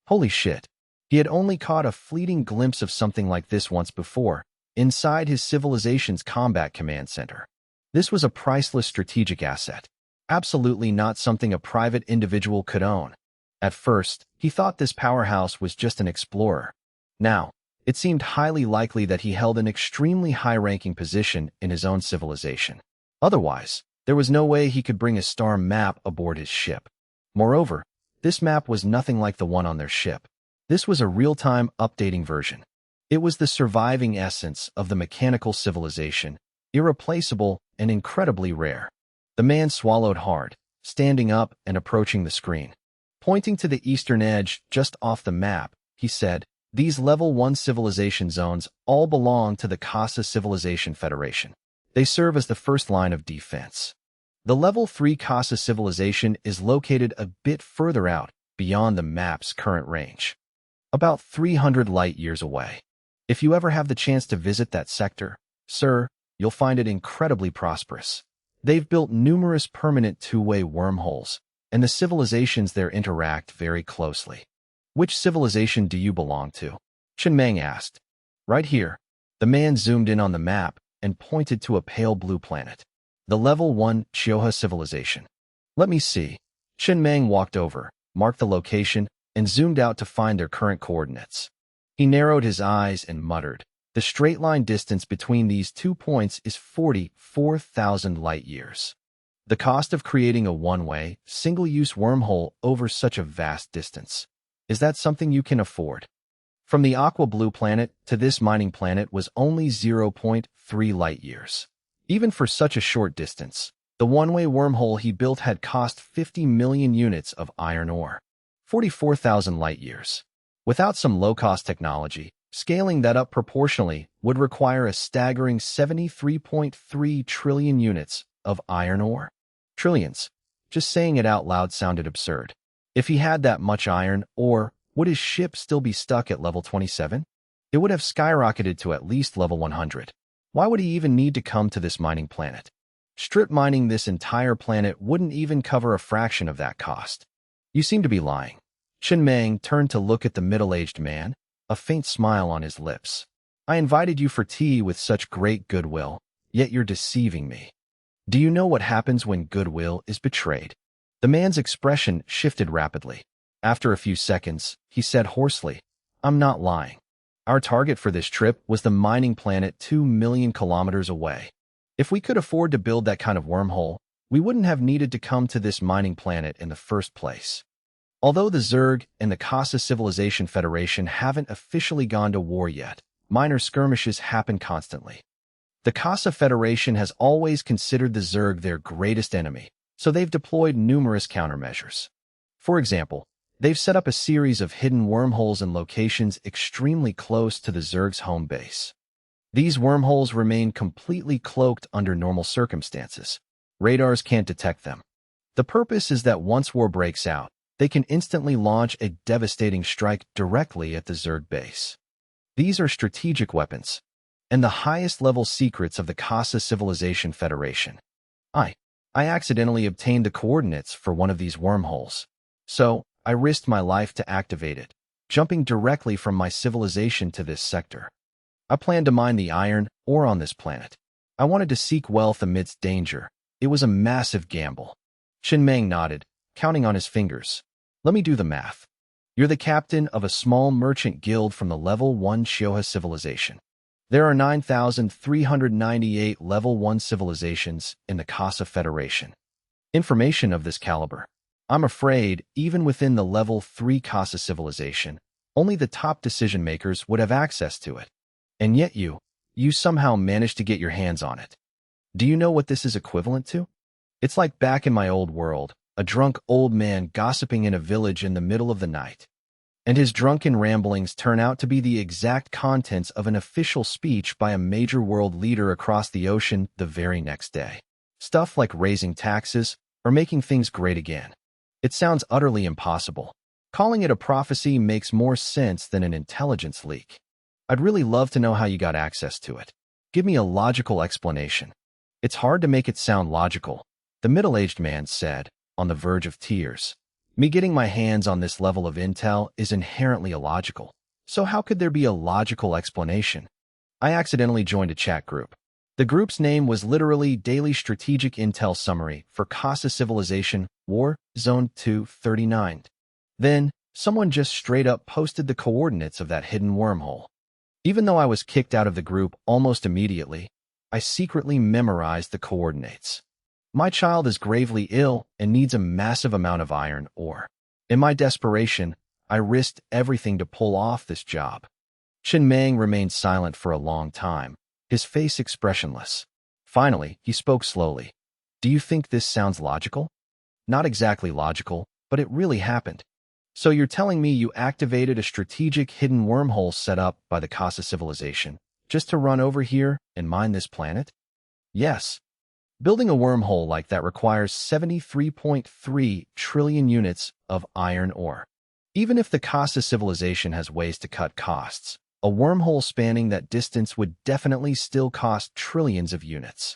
Holy shit. He had only caught a fleeting glimpse of something like this once before, inside his civilization's combat command center. This was a priceless strategic asset, absolutely not something a private individual could own. At first, he thought this powerhouse was just an explorer. Now, it seemed highly likely that he held an extremely high-ranking position in his own civilization. Otherwise, there was no way he could bring a star map aboard his ship. Moreover, this map was nothing like the one on their ship. This was a real-time updating version. It was the surviving essence of the mechanical civilization, irreplaceable and incredibly rare. The man swallowed hard, standing up and approaching the screen. Pointing to the eastern edge just off the map, he said, "These level 1 civilization zones all belong to the Casa Civilization Federation. They serve as the first line of defense. The level 3 Casa civilization is located a bit further out, beyond the map's current range. About 300 light-years away. If you ever have the chance to visit that sector, sir, you'll find it incredibly prosperous. They've built numerous permanent two-way wormholes, and the civilizations there interact very closely." "Which civilization do you belong to?" Chen Meng asked. "Right here." The man zoomed in on the map and pointed to a pale blue planet. "The level 1 Chioha civilization." "Let me see." Chen Meng walked over, marked the location, and zoomed out to find their current coordinates. He narrowed his eyes and muttered, "The straight-line distance between these 2 points is 44,000 light-years. The cost of creating a one-way, single-use wormhole over such a vast distance. Is that something you can afford?" From the aqua blue planet to this mining planet was only 0.3 light-years. Even for such a short distance, the one-way wormhole he built had cost 50 million units of iron ore. 44,000 light-years. Without some low-cost technology, scaling that up proportionally would require a staggering 73.3 trillion units of iron ore. Trillions. Just saying it out loud sounded absurd. If he had that much iron ore, would his ship still be stuck at level 27? It would have skyrocketed to at least level 100. Why would he even need to come to this mining planet? Strip mining this entire planet wouldn't even cover a fraction of that cost. "You seem to be lying." Chen Meng turned to look at the middle-aged man, a faint smile on his lips. "I invited you for tea with such great goodwill, yet you're deceiving me. Do you know what happens when goodwill is betrayed?" The man's expression shifted rapidly. After a few seconds, he said hoarsely, "I'm not lying. Our target for this trip was the mining planet 2 million kilometers away. If we could afford to build that kind of wormhole, we wouldn't have needed to come to this mining planet in the first place." Although the Zerg and the Casa Civilization Federation haven't officially gone to war yet, minor skirmishes happen constantly. The Casa Federation has always considered the Zerg their greatest enemy, so they've deployed numerous countermeasures. For example, they've set up a series of hidden wormholes in locations extremely close to the Zerg's home base. These wormholes remain completely cloaked under normal circumstances. Radars can't detect them. The purpose is that once war breaks out, they can instantly launch a devastating strike directly at the Zerg base. These are strategic weapons, and the highest-level secrets of the Casa Civilization Federation. I accidentally obtained the coordinates for one of these wormholes, so I risked my life to activate it, jumping directly from my civilization to this sector. I planned to mine the iron ore on this planet. I wanted to seek wealth amidst danger. It was a massive gamble. Qin Mang nodded, counting on his fingers. Let me do the math. You're the captain of a small merchant guild from the level 1 Xioha civilization. There are 9,398 level 1 civilizations in the Casa Federation. Information of this caliber. I'm afraid, even within the level 3 Casa civilization, only the top decision-makers would have access to it. And yet you somehow managed to get your hands on it. Do you know what this is equivalent to? It's like back in my old world, a drunk old man gossiping in a village in the middle of the night. And his drunken ramblings turn out to be the exact contents of an official speech by a major world leader across the ocean the very next day. Stuff like raising taxes or making things great again. It sounds utterly impossible. Calling it a prophecy makes more sense than an intelligence leak. I'd really love to know how you got access to it. Give me a logical explanation. It's hard to make it sound logical, the middle-aged man said, on the verge of tears. Me getting my hands on this level of intel is inherently illogical. So how could there be a logical explanation? I accidentally joined a chat group. The group's name was literally Daily Strategic Intel Summary for Casa Civilization War Zone 239. Then, someone just straight up posted the coordinates of that hidden wormhole. Even though I was kicked out of the group almost immediately, I secretly memorized the coordinates. My child is gravely ill and needs a massive amount of iron ore. In my desperation, I risked everything to pull off this job. Qin Mang remained silent for a long time, his face expressionless. Finally, he spoke slowly. Do you think this sounds logical? Not exactly logical, but it really happened. So you're telling me you activated a strategic hidden wormhole set up by the Casa Civilization just to run over here and mine this planet? Yes. Building a wormhole like that requires 73.3 trillion units of iron ore. Even if the Casa Civilization has ways to cut costs, a wormhole spanning that distance would definitely still cost trillions of units.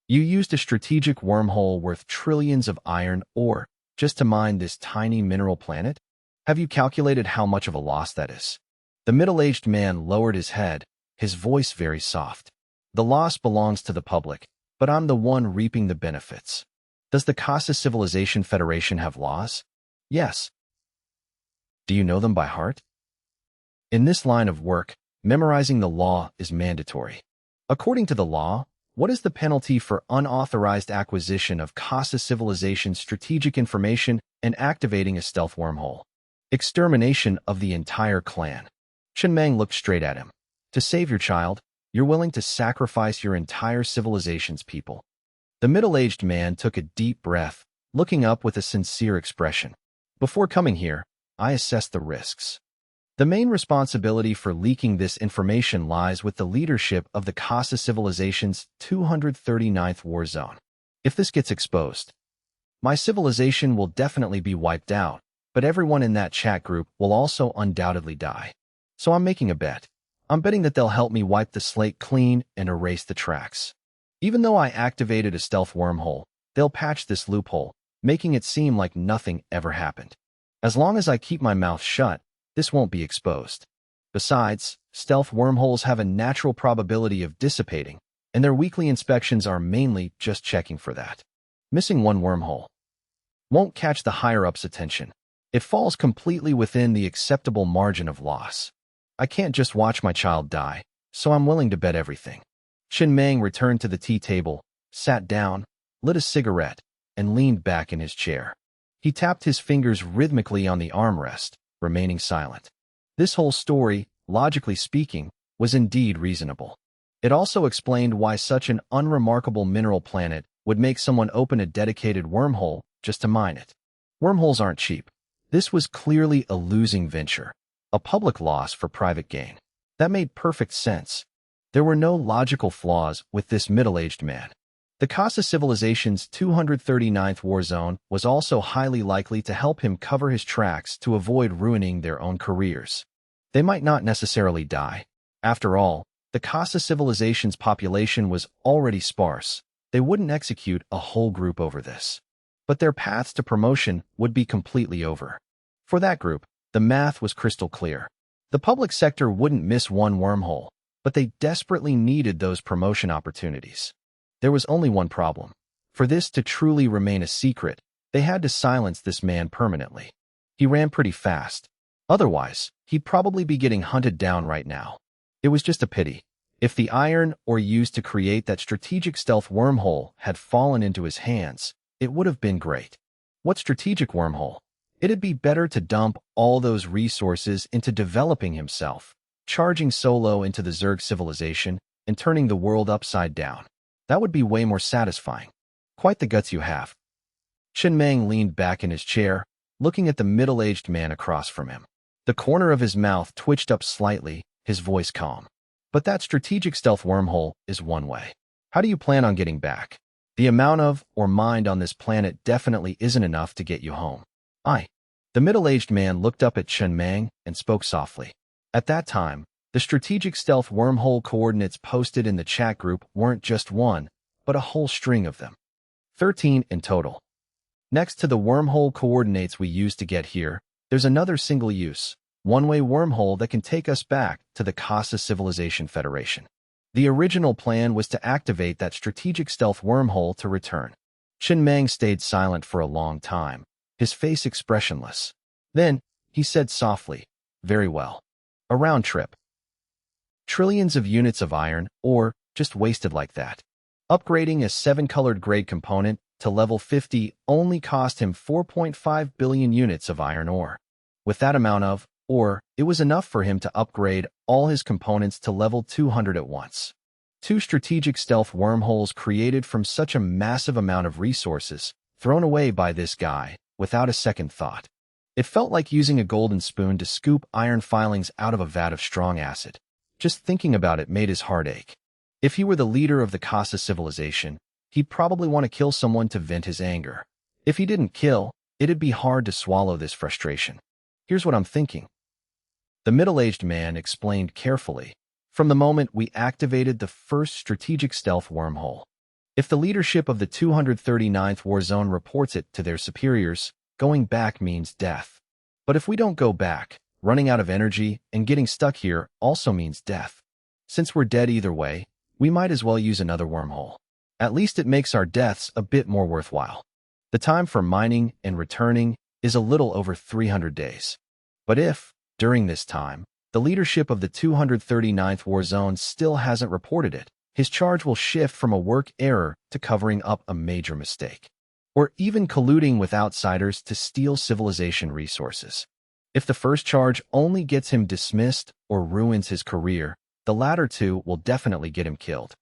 You used a strategic wormhole worth trillions of iron ore just to mine this tiny mineral planet? Have you calculated how much of a loss that is? The middle-aged man lowered his head, his voice very soft. The loss belongs to the public, but I'm the one reaping the benefits. Does the Casa Civilization Federation have laws? Yes. Do you know them by heart? In this line of work, memorizing the law is mandatory. According to the law, what is the penalty for unauthorized acquisition of Casa Civilization's strategic information and activating a stealth wormhole? Extermination of the entire clan. Qin Mang looked straight at him. To save your child, you're willing to sacrifice your entire civilization's people. The middle-aged man took a deep breath, looking up with a sincere expression. Before coming here, I assessed the risks. The main responsibility for leaking this information lies with the leadership of the Casa Civilization's 239th war zone. If this gets exposed, my civilization will definitely be wiped out, but everyone in that chat group will also undoubtedly die. So I'm making a bet. I'm betting that they'll help me wipe the slate clean and erase the tracks. Even though I activated a stealth wormhole, they'll patch this loophole, making it seem like nothing ever happened. As long as I keep my mouth shut, this won't be exposed. Besides, stealth wormholes have a natural probability of dissipating, and their weekly inspections are mainly just checking for that. Missing one wormhole won't catch the higher-ups' attention. It falls completely within the acceptable margin of loss. I can't just watch my child die, so I'm willing to bet everything. Qin Mang returned to the tea table, sat down, lit a cigarette, and leaned back in his chair. He tapped his fingers rhythmically on the armrest, remaining silent. This whole story, logically speaking, was indeed reasonable. It also explained why such an unremarkable mineral planet would make someone open a dedicated wormhole just to mine it. Wormholes aren't cheap. This was clearly a losing venture. A public loss for private gain. That made perfect sense. There were no logical flaws with this middle-aged man. The Kasa civilization's 239th war zone was also highly likely to help him cover his tracks to avoid ruining their own careers. They might not necessarily die. After all, the Kasa civilization's population was already sparse. They wouldn't execute a whole group over this. But their paths to promotion would be completely over. For that group, the math was crystal clear. The public sector wouldn't miss one wormhole, but they desperately needed those promotion opportunities. There was only one problem. For this to truly remain a secret, they had to silence this man permanently. He ran pretty fast. Otherwise, he'd probably be getting hunted down right now. It was just a pity. If the iron ore used to create that strategic stealth wormhole had fallen into his hands, it would have been great. What strategic wormhole? It'd be better to dump all those resources into developing himself, charging solo into the Zerg civilization, and turning the world upside down. That would be way more satisfying. Quite the guts you have. Chen Meng leaned back in his chair, looking at the middle-aged man across from him. The corner of his mouth twitched up slightly, his voice calm. But that strategic stealth wormhole is one way. How do you plan on getting back? The amount of or mind on this planet definitely isn't enough to get you home. The middle-aged man looked up at Chen Meng and spoke softly. At that time, the strategic stealth wormhole coordinates posted in the chat group weren't just one, but a whole string of them. 13 in total. Next to the wormhole coordinates we used to get here, there's another single-use, one-way wormhole that can take us back to the Kasa Civilization Federation. The original plan was to activate that strategic stealth wormhole to return. Chen Meng stayed silent for a long time, his face expressionless. Then, he said softly, "Very well. A round trip. Trillions of units of iron ore just wasted like that. Upgrading a 7-colored grade component to level 50 only cost him 4.5 billion units of iron ore. With that amount of ore, it was enough for him to upgrade all his components to level 200 at once. 2 strategic stealth wormholes created from such a massive amount of resources, thrown away by this guy, without a second thought. It felt like using a golden spoon to scoop iron filings out of a vat of strong acid. Just thinking about it made his heart ache. If he were the leader of the Kasa civilization, he'd probably want to kill someone to vent his anger. If he didn't kill, it'd be hard to swallow this frustration. Here's what I'm thinking. The middle-aged man explained carefully. From the moment we activated the first strategic stealth wormhole. If the leadership of the 239th war zone reports it to their superiors, going back means death. But if we don't go back, running out of energy and getting stuck here also means death. Since we're dead either way, we might as well use another wormhole. At least it makes our deaths a bit more worthwhile. The time for mining and returning is a little over 300 days. But if, during this time, the leadership of the 239th war zone still hasn't reported it, his charge will shift from a work error to covering up a major mistake. Or even colluding with outsiders to steal civilization resources. If the first charge only gets him dismissed or ruins his career, the latter two will definitely get him killed.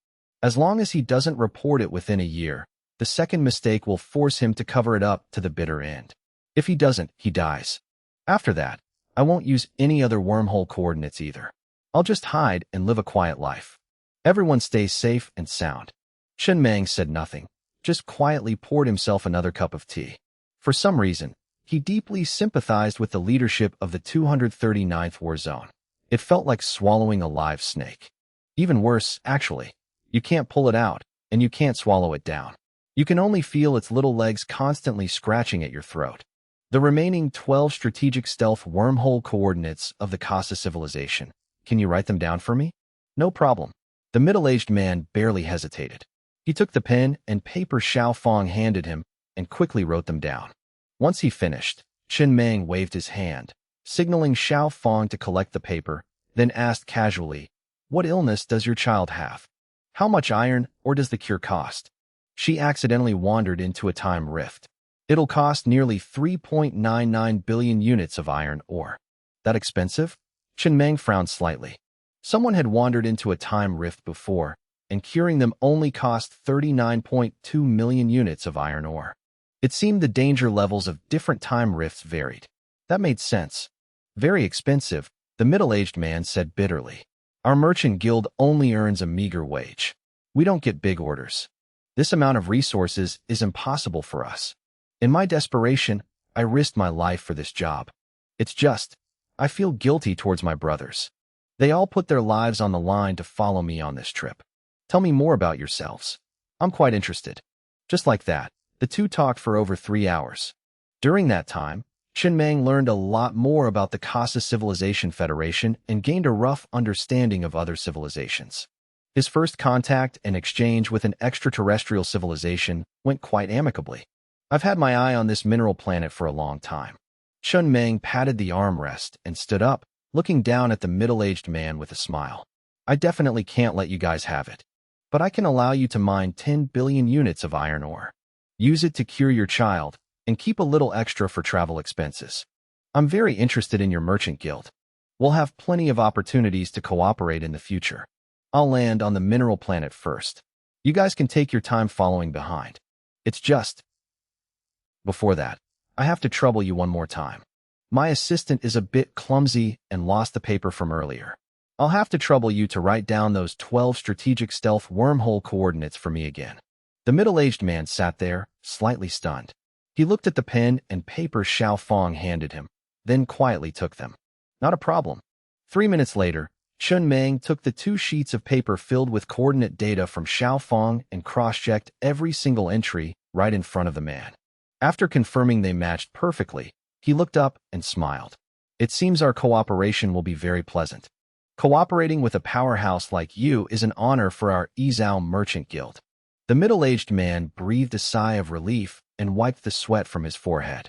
As long as he doesn't report it within a year, the second mistake will force him to cover it up to the bitter end. If he doesn't, he dies. After that, I won't use any other wormhole coordinates either. I'll just hide and live a quiet life. Everyone stays safe and sound. Chen Meng said nothing, just quietly poured himself another cup of tea. For some reason, he deeply sympathized with the leadership of the 239th war zone. It felt like swallowing a live snake. Even worse, actually. You can't pull it out, and you can't swallow it down. You can only feel its little legs constantly scratching at your throat. The remaining 12 strategic stealth wormhole coordinates of the Kasa civilization. Can you write them down for me? No problem. The middle-aged man barely hesitated. He took the pen and paper Xiao Fong handed him and quickly wrote them down. Once he finished, Chen Meng waved his hand, signaling Xiao Fong to collect the paper, then asked casually, "What illness does your child have? How much iron ore does the cure cost?" She accidentally wandered into a time rift. It'll cost nearly 3.99 billion units of iron ore. That expensive? Chen Meng frowned slightly. Someone had wandered into a time rift before, and curing them only cost 39.2 million units of iron ore. It seemed the danger levels of different time rifts varied. That made sense. Very expensive, the middle-aged man said bitterly. Our merchant guild only earns a meager wage. We don't get big orders. This amount of resources is impossible for us. In my desperation, I risked my life for this job. It's just, I feel guilty towards my brothers. They all put their lives on the line to follow me on this trip. Tell me more about yourselves. I'm quite interested. Just like that, the two talked for over 3 hours. During that time, Chinmang learned a lot more about the Kasa Civilization Federation and gained a rough understanding of other civilizations. His first contact and exchange with an extraterrestrial civilization went quite amicably. I've had my eye on this mineral planet for a long time. Chinmang patted the armrest and stood up, looking down at the middle-aged man with a smile. I definitely can't let you guys have it. But I can allow you to mine 10 billion units of iron ore. Use it to cure your child, and keep a little extra for travel expenses. I'm very interested in your merchant guild. We'll have plenty of opportunities to cooperate in the future. I'll land on the mineral planet first. You guys can take your time following behind. It's just... Before that, I have to trouble you one more time. My assistant is a bit clumsy and lost the paper from earlier. I'll have to trouble you to write down those 12 strategic stealth wormhole coordinates for me again. The middle-aged man sat there, slightly stunned. He looked at the pen and paper Xiao Fong handed him, then quietly took them. Not a problem. 3 minutes later, Chinmang took the 2 sheets of paper filled with coordinate data from Xiao Fong and cross-checked every single entry right in front of the man. After confirming they matched perfectly, he looked up and smiled. It seems our cooperation will be very pleasant. Cooperating with a powerhouse like you is an honor for our Izhao Merchant Guild. The middle-aged man breathed a sigh of relief and wiped the sweat from his forehead.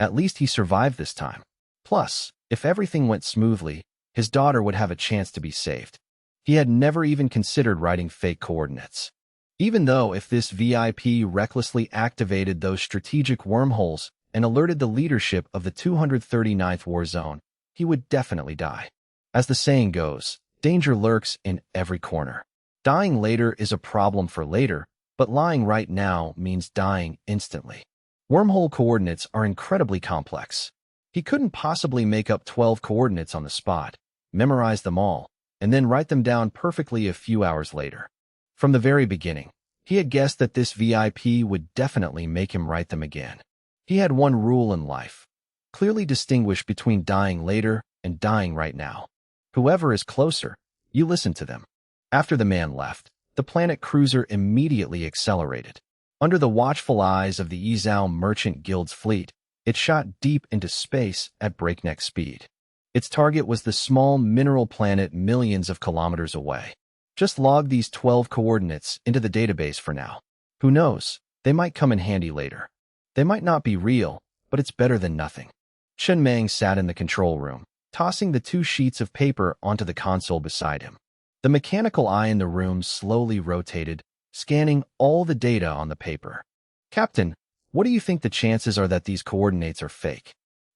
At least he survived this time. Plus, if everything went smoothly, his daughter would have a chance to be saved. He had never even considered writing fake coordinates. Even though if this VIP recklessly activated those strategic wormholes and alerted the leadership of the 239th War Zone, he would definitely die. As the saying goes, danger lurks in every corner. Dying later is a problem for later, but lying right now means dying instantly. Wormhole coordinates are incredibly complex. He couldn't possibly make up 12 coordinates on the spot, memorize them all, and then write them down perfectly a few hours later. From the very beginning, he had guessed that this VIP would definitely make him write them again. He had one rule in life: clearly distinguish between dying later and dying right now. Whoever is closer, you listen to them. After the man left, the planet cruiser immediately accelerated. Under the watchful eyes of the Izhao Merchant Guild's fleet, it shot deep into space at breakneck speed. Its target was the small mineral planet millions of kilometers away. Just log these 12 coordinates into the database for now. Who knows, they might come in handy later. They might not be real, but it's better than nothing. Chinmang sat in the control room, tossing the 2 sheets of paper onto the console beside him. The mechanical eye in the room slowly rotated, scanning all the data on the paper. Captain, what do you think the chances are that these coordinates are fake?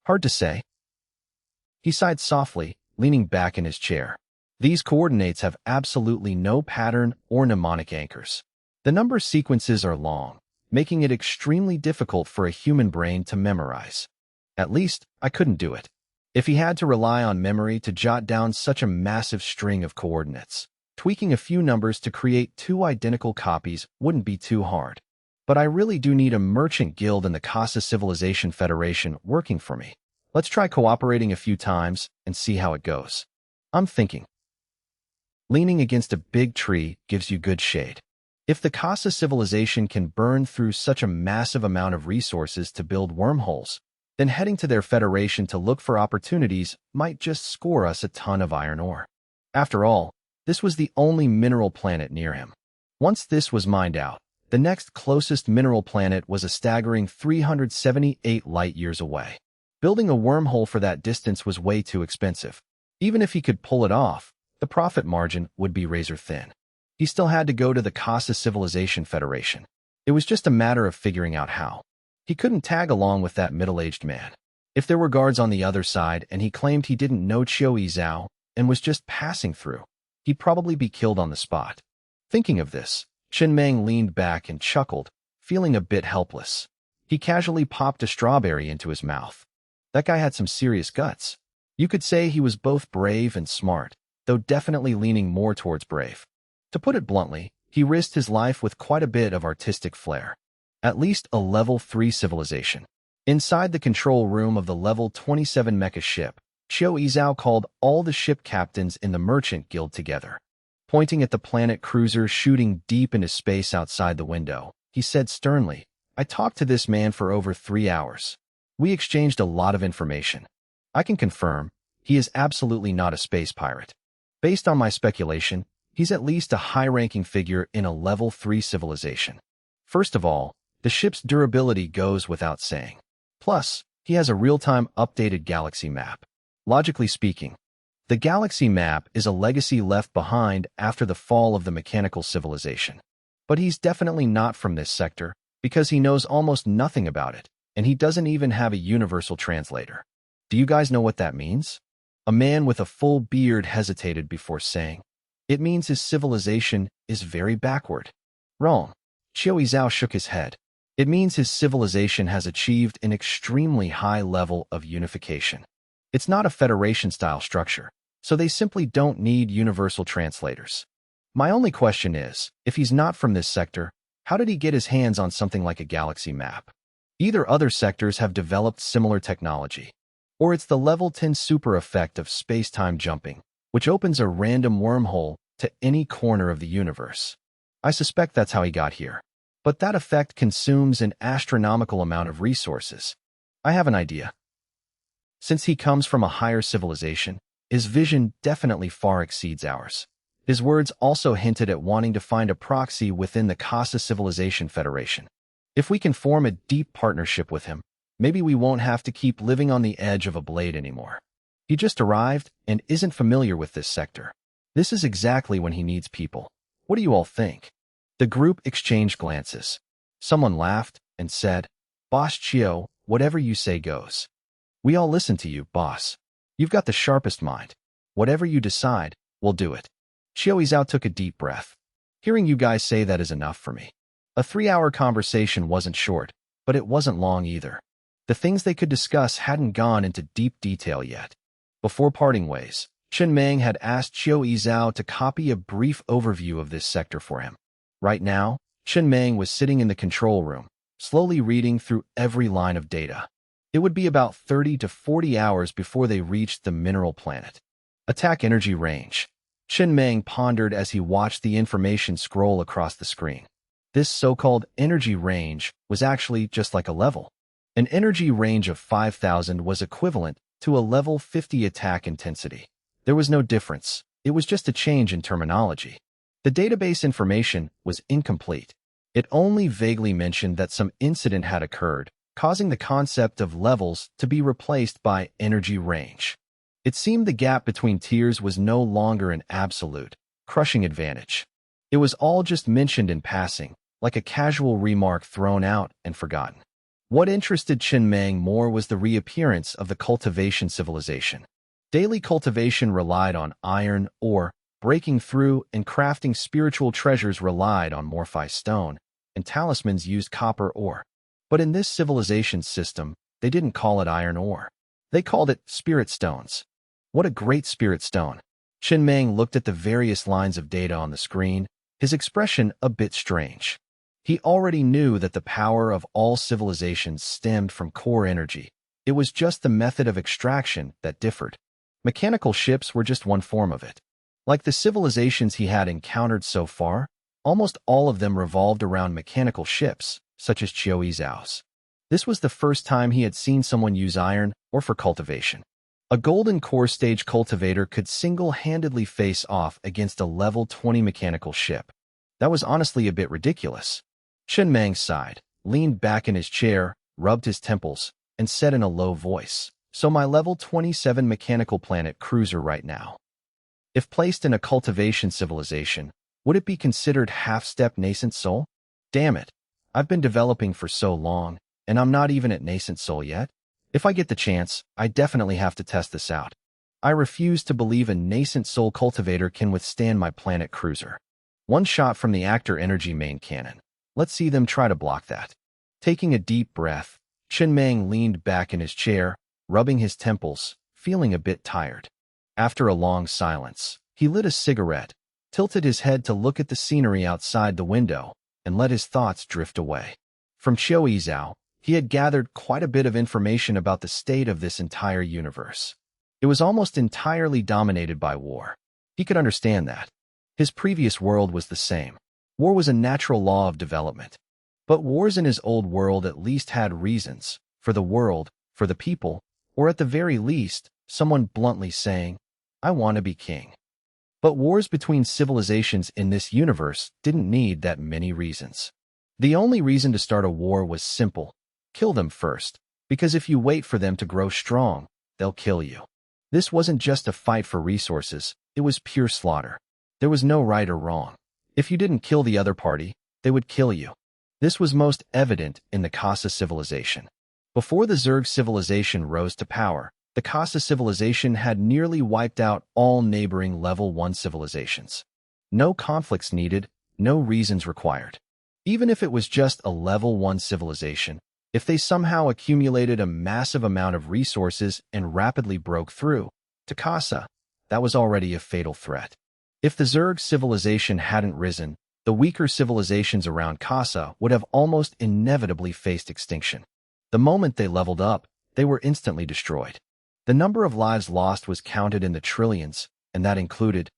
Hard to say. He sighed softly, leaning back in his chair. These coordinates have absolutely no pattern or mnemonic anchors. The number sequences are long, making it extremely difficult for a human brain to memorize. At least, I couldn't do it. If he had to rely on memory to jot down such a massive string of coordinates, tweaking a few numbers to create 2 identical copies wouldn't be too hard. But I really do need a merchant guild and the Kasa Civilization Federation working for me. Let's try cooperating a few times and see how it goes. I'm thinking. Leaning against a big tree gives you good shade. If the Kasa Civilization can burn through such a massive amount of resources to build wormholes, then heading to their federation to look for opportunities might just score us a ton of iron ore. After all, this was the only mineral planet near him. Once this was mined out, the next closest mineral planet was a staggering 378 light-years away. Building a wormhole for that distance was way too expensive. Even if he could pull it off, the profit margin would be razor-thin. He still had to go to the Kasa Civilization Federation. It was just a matter of figuring out how. He couldn't tag along with that middle-aged man. If there were guards on the other side and he claimed he didn't know Chiu Zhao and was just passing through, he'd probably be killed on the spot. Thinking of this, Chinmang leaned back and chuckled, feeling a bit helpless. He casually popped a strawberry into his mouth. That guy had some serious guts. You could say he was both brave and smart, though definitely leaning more towards brave. To put it bluntly, He risked his life with quite a bit of artistic flair. At least a level 3 civilization. Inside the control room of the level 27 mecha ship, Qiu Yizhao called all the ship captains in the merchant guild together. Pointing at the planet cruiser shooting deep into space outside the window, he said sternly, "I talked to this man for over 3 hours. We exchanged a lot of information. I can confirm, he is absolutely not a space pirate. Based on my speculation, he's at least a high-ranking figure in a level 3 civilization. First of all, the ship's durability goes without saying. Plus, he has a real-time updated galaxy map. Logically speaking, the galaxy map is a legacy left behind after the fall of the mechanical civilization. But he's definitely not from this sector, because he knows almost nothing about it, and he doesn't even have a universal translator. Do you guys know what that means?" A man with a full beard hesitated before saying, "It means his civilization is very backward." "Wrong." Qiu Yizhao shook his head. "It means his civilization has achieved an extremely high level of unification. It's not a federation-style structure, so they simply don't need universal translators. My only question is, if he's not from this sector, how did he get his hands on something like a galaxy map? Either other sectors have developed similar technology, or it's the level 10 super effect of space-time jumping, which opens a random wormhole to any corner of the universe. I suspect that's how he got here. But that effect consumes an astronomical amount of resources. I have an idea. Since he comes from a higher civilization, his vision definitely far exceeds ours." His words also hinted at wanting to find a proxy within the Casa Civilization Federation. "If we can form a deep partnership with him, maybe we won't have to keep living on the edge of a blade anymore. He just arrived and isn't familiar with this sector. This is exactly when he needs people. What do you all think?" The group exchanged glances. Someone laughed and said, "Boss Chio, whatever you say goes." "We all listen to you, boss. You've got the sharpest mind. Whatever you decide, we'll do it." Qiu Yizhao took a deep breath. "Hearing you guys say that is enough for me." A 3-hour conversation wasn't short, but it wasn't long either. The things they could discuss hadn't gone into deep detail yet. Before parting ways, Chen Meng had asked Qiu Yizhao to copy a brief overview of this sector for him. Right now, Chen Meng was sitting in the control room, slowly reading through every line of data. It would be about 30 to 40 hours before they reached the mineral planet. Attack energy range. Chen Meng pondered as he watched the information scroll across the screen. This so-called energy range was actually just like a level. An energy range of 5,000 was equivalent to a level 50 attack intensity. There was no difference. It was just a change in terminology. The database information was incomplete. It only vaguely mentioned that some incident had occurred, causing the concept of levels to be replaced by energy range. It seemed the gap between tiers was no longer an absolute, crushing advantage. It was all just mentioned in passing, like a casual remark thrown out and forgotten. What interested Chen Meng more was the reappearance of the cultivation civilization. Daily cultivation relied on iron ore, breaking through and crafting spiritual treasures relied on morphite stone, and talismans used copper ore. But in this civilization system, they didn't call it iron ore. They called it spirit stones. What a great spirit stone. Chen Meng looked at the various lines of data on the screen, his expression a bit strange. He already knew that the power of all civilizations stemmed from core energy. It was just the method of extraction that differed. Mechanical ships were just one form of it. Like the civilizations he had encountered so far, almost all of them revolved around mechanical ships, such as Qiu Yizhao's. This was the first time he had seen someone use iron or for cultivation. A golden core stage cultivator could single-handedly face off against a level 20 mechanical ship. That was honestly a bit ridiculous. Chen Meng sighed, leaned back in his chair, rubbed his temples, and said in a low voice, "So my level 27 mechanical planet cruiser right now. If placed in a cultivation civilization, would it be considered half-step nascent soul? Damn it, I've been developing for so long, and I'm not even at nascent soul yet. If I get the chance, I definitely have to test this out. I refuse to believe a nascent soul cultivator can withstand my planet cruiser." One shot from the actor energy main cannon. Let's see them try to block that. Taking a deep breath, Chen Meng leaned back in his chair, rubbing his temples, feeling a bit tired. After a long silence, he lit a cigarette, tilted his head to look at the scenery outside the window, and let his thoughts drift away. From Qiu Yizhao, he had gathered quite a bit of information about the state of this entire universe. It was almost entirely dominated by war. He could understand that. His previous world was the same. War was a natural law of development. But wars in his old world at least had reasons, for the world, for the people, or at the very least, someone bluntly saying, "I want to be king." But wars between civilizations in this universe didn't need that many reasons. The only reason to start a war was simple: kill them first, because if you wait for them to grow strong, they'll kill you. This wasn't just a fight for resources, it was pure slaughter. There was no right or wrong. If you didn't kill the other party, they would kill you. This was most evident in the Kasa civilization. Before the Zerg civilization rose to power, the Kasa civilization had nearly wiped out all neighboring level 1 civilizations. No conflicts needed, no reasons required. Even if it was just a level 1 civilization, if they somehow accumulated a massive amount of resources and rapidly broke through to Kasa, that was already a fatal threat. If the Zerg civilization hadn't risen, the weaker civilizations around Kasa would have almost inevitably faced extinction. The moment they leveled up, they were instantly destroyed. The number of lives lost was counted in the trillions, and that included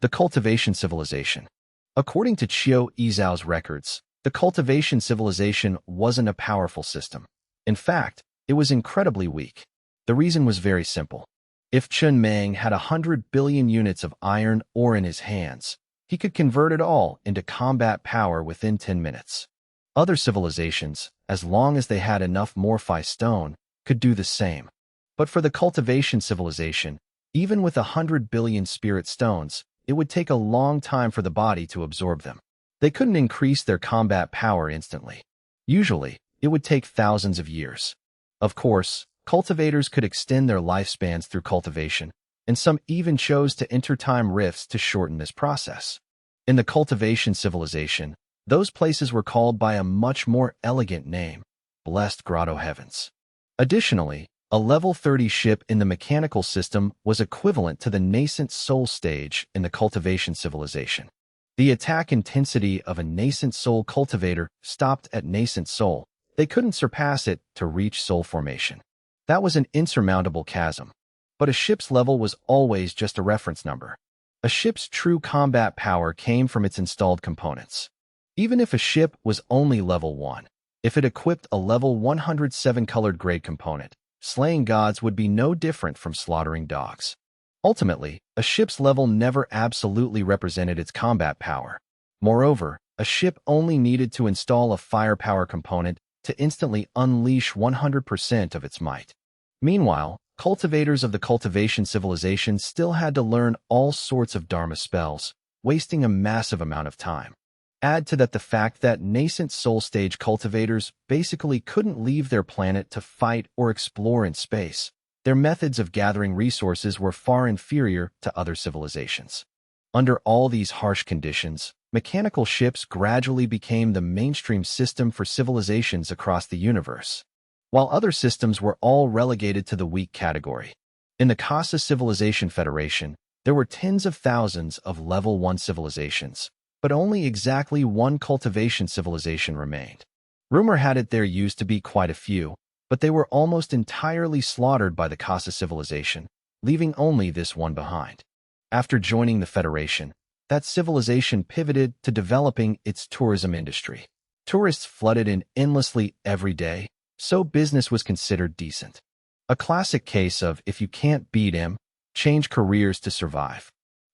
the cultivation civilization. According to Qiu Yizhao's records, the cultivation civilization wasn't a powerful system. In fact, it was incredibly weak. The reason was very simple. If Chun Mang had 100 billion units of iron ore in his hands, he could convert it all into combat power within 10 minutes. Other civilizations, as long as they had enough Morphi stone, could do the same. But for the cultivation civilization, even with 100 billion spirit stones, it would take a long time for the body to absorb them. They couldn't increase their combat power instantly. Usually, it would take thousands of years. Of course, cultivators could extend their lifespans through cultivation, and some even chose to enter time rifts to shorten this process. In the cultivation civilization, those places were called by a much more elegant name: Blessed Grotto Heavens. Additionally, a level 30 ship in the mechanical system was equivalent to the nascent soul stage in the cultivation civilization. The attack intensity of a nascent soul cultivator stopped at nascent soul. They couldn't surpass it to reach soul formation. That was an insurmountable chasm. But a ship's level was always just a reference number. A ship's true combat power came from its installed components. Even if a ship was only level 1, if it equipped a level 107 colored grade component, slaying gods would be no different from slaughtering dogs. Ultimately, a ship's level never absolutely represented its combat power. Moreover, a ship only needed to install a firepower component to instantly unleash 100% of its might. Meanwhile, cultivators of the cultivation civilization still had to learn all sorts of Dharma spells, wasting a massive amount of time. Add to that the fact that nascent soul stage cultivators basically couldn't leave their planet to fight or explore in space. Their methods of gathering resources were far inferior to other civilizations. Under all these harsh conditions, mechanical ships gradually became the mainstream system for civilizations across the universe, while other systems were all relegated to the weak category. In the Kasa Civilization Federation, there were tens of thousands of level 1 civilizations, but only exactly one cultivation civilization remained. Rumor had it there used to be quite a few, but they were almost entirely slaughtered by the Kasa civilization, leaving only this one behind. After joining the Federation, that civilization pivoted to developing its tourism industry. Tourists flooded in endlessly every day, so business was considered decent. A classic case of if you can't beat him, change careers to survive.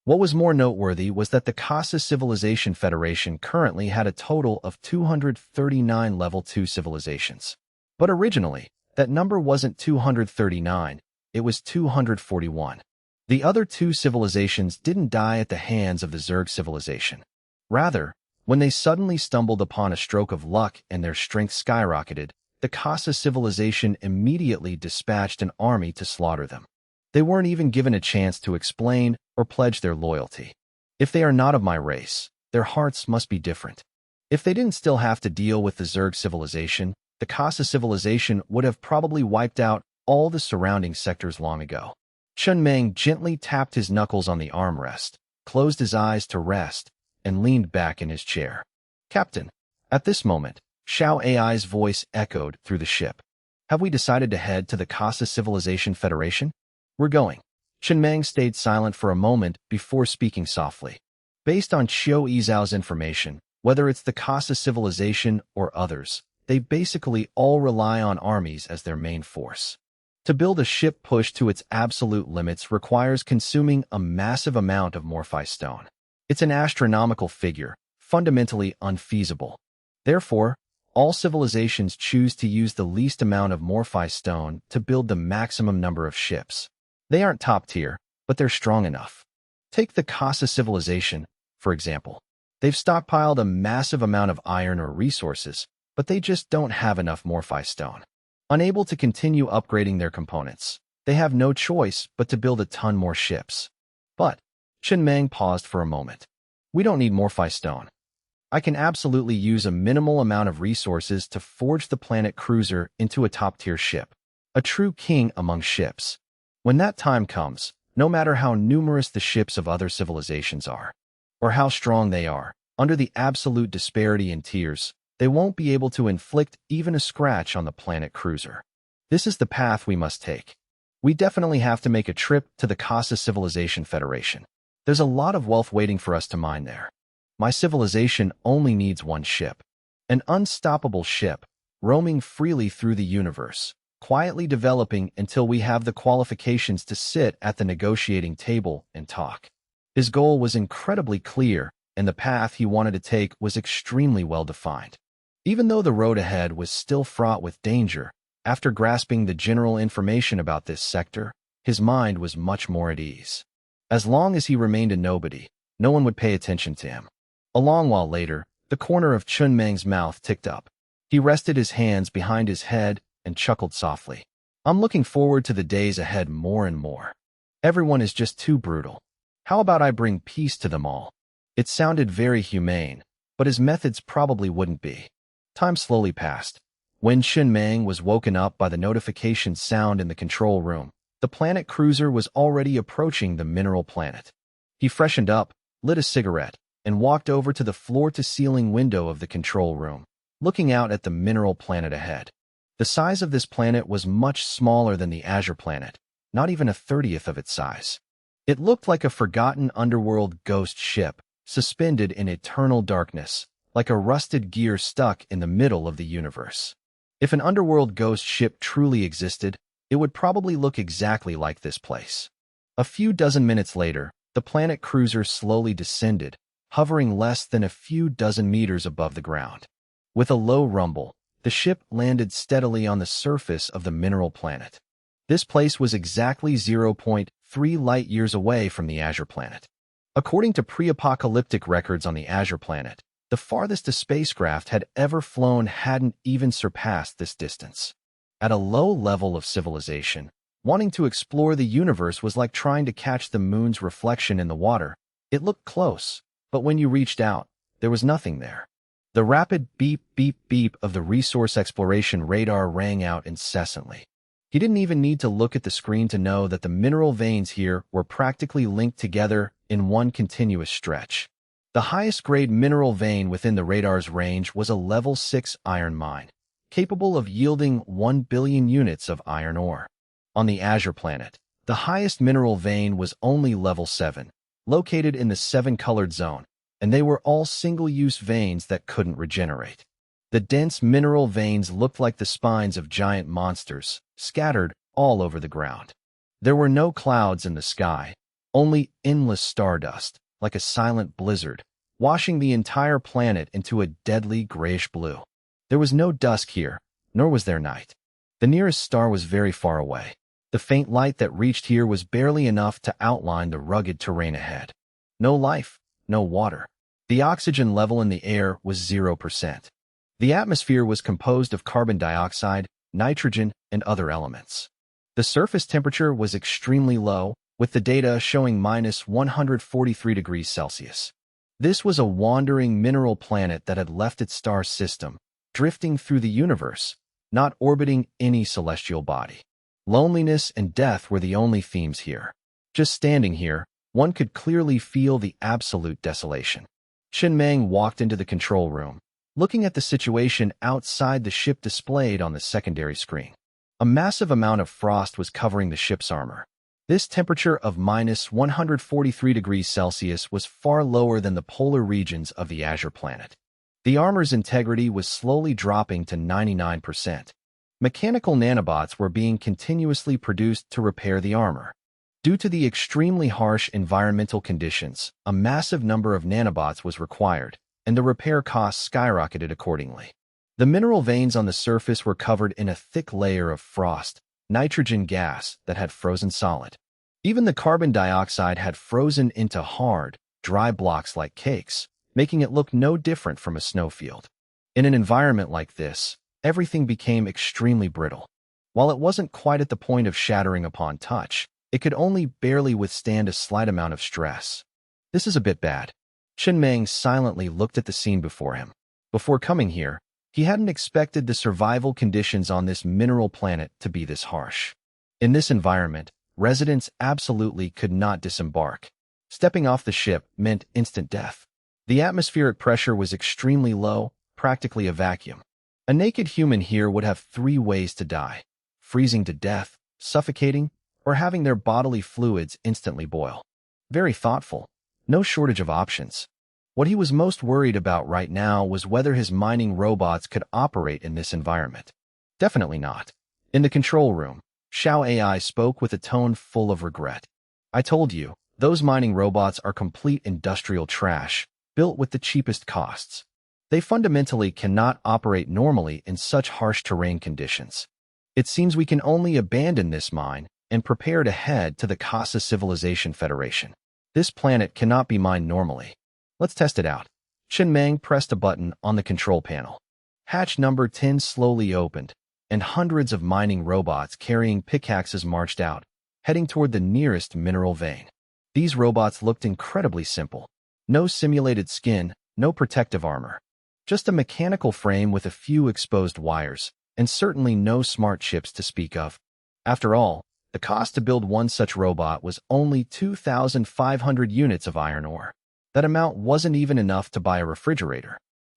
What was more noteworthy was that the Kasa Civilization Federation currently had a total of 239 level 2 civilizations. But originally, that number wasn't 239, it was 241. The other two civilizations didn't die at the hands of the Zerg civilization. Rather, when they suddenly stumbled upon a stroke of luck and their strength skyrocketed, the Kasa civilization immediately dispatched an army to slaughter them. They weren't even given a chance to explain or pledge their loyalty. If they are not of my race, their hearts must be different. If they didn't still have to deal with the Zerg civilization, the Kasa civilization would have probably wiped out all the surrounding sectors long ago. Chun Meng gently tapped his knuckles on the armrest, closed his eyes to rest, and leaned back in his chair. Captain. At this moment, Xiao Ai's voice echoed through the ship. Have we decided to head to the Casa Civilization Federation? We're going. Chen Meng stayed silent for a moment before speaking softly. Based on Qiu Yizao's information, whether it's the Casa Civilization or others, they basically all rely on armies as their main force. To build a ship pushed to its absolute limits requires consuming a massive amount of Morphi stone. It's an astronomical figure, fundamentally unfeasible. Therefore, all civilizations choose to use the least amount of Morphi stone to build the maximum number of ships. They aren't top tier, but they're strong enough. Take the Casa Civilization, for example. They've stockpiled a massive amount of iron or resources, but they just don't have enough Morphi stone. Unable to continue upgrading their components, they have no choice but to build a ton more ships. But, Chen Meng paused for a moment. We don't need Morphi stone. I can absolutely use a minimal amount of resources to forge the planet cruiser into a top-tier ship, a true king among ships. When that time comes, no matter how numerous the ships of other civilizations are, or how strong they are, under the absolute disparity in tiers, they won't be able to inflict even a scratch on the planet cruiser. This is the path we must take. We definitely have to make a trip to the Casa Civilization Federation. There's a lot of wealth waiting for us to mine there. My civilization only needs one ship. An unstoppable ship, roaming freely through the universe, quietly developing until we have the qualifications to sit at the negotiating table and talk. His goal was incredibly clear, and the path he wanted to take was extremely well defined. Even though the road ahead was still fraught with danger, after grasping the general information about this sector, his mind was much more at ease. As long as he remained a nobody, no one would pay attention to him. A long while later, the corner of Chen Meng's mouth ticked up. He rested his hands behind his head and chuckled softly. I'm looking forward to the days ahead more and more. Everyone is just too brutal. How about I bring peace to them all? It sounded very humane, but his methods probably wouldn't be. Time slowly passed. When Chen Meng was woken up by the notification sound in the control room, the planet cruiser was already approaching the mineral planet. He freshened up, lit a cigarette, and walked over to the floor-to-ceiling window of the control room, looking out at the mineral planet ahead. The size of this planet was much smaller than the Azure planet, not even 1/30th of its size. It looked like a forgotten underworld ghost ship, suspended in eternal darkness, like a rusted gear stuck in the middle of the universe. If an underworld ghost ship truly existed, it would probably look exactly like this place. A few dozen minutes later, the planet cruiser slowly descended, hovering less than a few dozen meters above the ground. With a low rumble, the ship landed steadily on the surface of the mineral planet. This place was exactly 0.3 light-years away from the Azure planet. According to pre-apocalyptic records on the Azure planet, the farthest a spacecraft had ever flown hadn't even surpassed this distance. At a low level of civilization, wanting to explore the universe was like trying to catch the moon's reflection in the water. It looked close, but when you reached out, there was nothing there. The rapid beep, beep, beep of the resource exploration radar rang out incessantly. He didn't even need to look at the screen to know that the mineral veins here were practically linked together in one continuous stretch. The highest-grade mineral vein within the radar's range was a level 6 iron mine, capable of yielding 1 billion units of iron ore. On the Azure planet, the highest mineral vein was only level 7, located in the 7-colored zone, and they were all single-use veins that couldn't regenerate. The dense mineral veins looked like the spines of giant monsters, scattered all over the ground. There were no clouds in the sky, only endless stardust, like a silent blizzard, washing the entire planet into a deadly grayish blue. There was no dusk here, nor was there night. The nearest star was very far away. The faint light that reached here was barely enough to outline the rugged terrain ahead. No life, no water. The oxygen level in the air was 0%. The atmosphere was composed of carbon dioxide, nitrogen, and other elements. The surface temperature was extremely low, with the data showing minus 143 degrees Celsius. This was a wandering mineral planet that had left its star system, drifting through the universe, not orbiting any celestial body. Loneliness and death were the only themes here. Just standing here, One could clearly feel the absolute desolation. Chen Meng walked into the control room, looking at the situation outside the ship displayed on the secondary screen. A massive amount of frost was covering the ship's armor. This temperature of minus 143 degrees Celsius was far lower than the polar regions of the Azure planet. The armor's integrity was slowly dropping to 99%. Mechanical nanobots were being continuously produced to repair the armor. Due to the extremely harsh environmental conditions, a massive number of nanobots was required, and the repair costs skyrocketed accordingly. The mineral veins on the surface were covered in a thick layer of frost, nitrogen gas that had frozen solid. Even the carbon dioxide had frozen into hard, dry blocks like cakes, making it look no different from a snowfield. In an environment like this, everything became extremely brittle. While it wasn't quite at the point of shattering upon touch, it could only barely withstand a slight amount of stress. This is a bit bad. Chen Meng silently looked at the scene before him. Before coming here, he hadn't expected the survival conditions on this mineral planet to be this harsh. In this environment, residents absolutely could not disembark. Stepping off the ship meant instant death. The atmospheric pressure was extremely low, practically a vacuum. A naked human here would have 3 ways to die: freezing to death, suffocating, or having their bodily fluids instantly boil. Very thoughtful. No shortage of options. What he was most worried about right now was whether his mining robots could operate in this environment. Definitely not. In the control room, Xiao AI spoke with a tone full of regret. I told you, those mining robots are complete industrial trash, built with the cheapest costs. They fundamentally cannot operate normally in such harsh terrain conditions. It seems we can only abandon this mine and prepare to head to the Casa Civilization Federation. This planet cannot be mined normally. Let's test it out. Chen Meng pressed a button on the control panel. Hatch number 10 slowly opened, and hundreds of mining robots carrying pickaxes marched out, heading toward the nearest mineral vein. These robots looked incredibly simple. No simulated skin, no protective armor. Just a mechanical frame with a few exposed wires, and certainly no smart chips to speak of. After all, the cost to build one such robot was only 2,500 units of iron ore. That amount wasn't even enough to buy a refrigerator.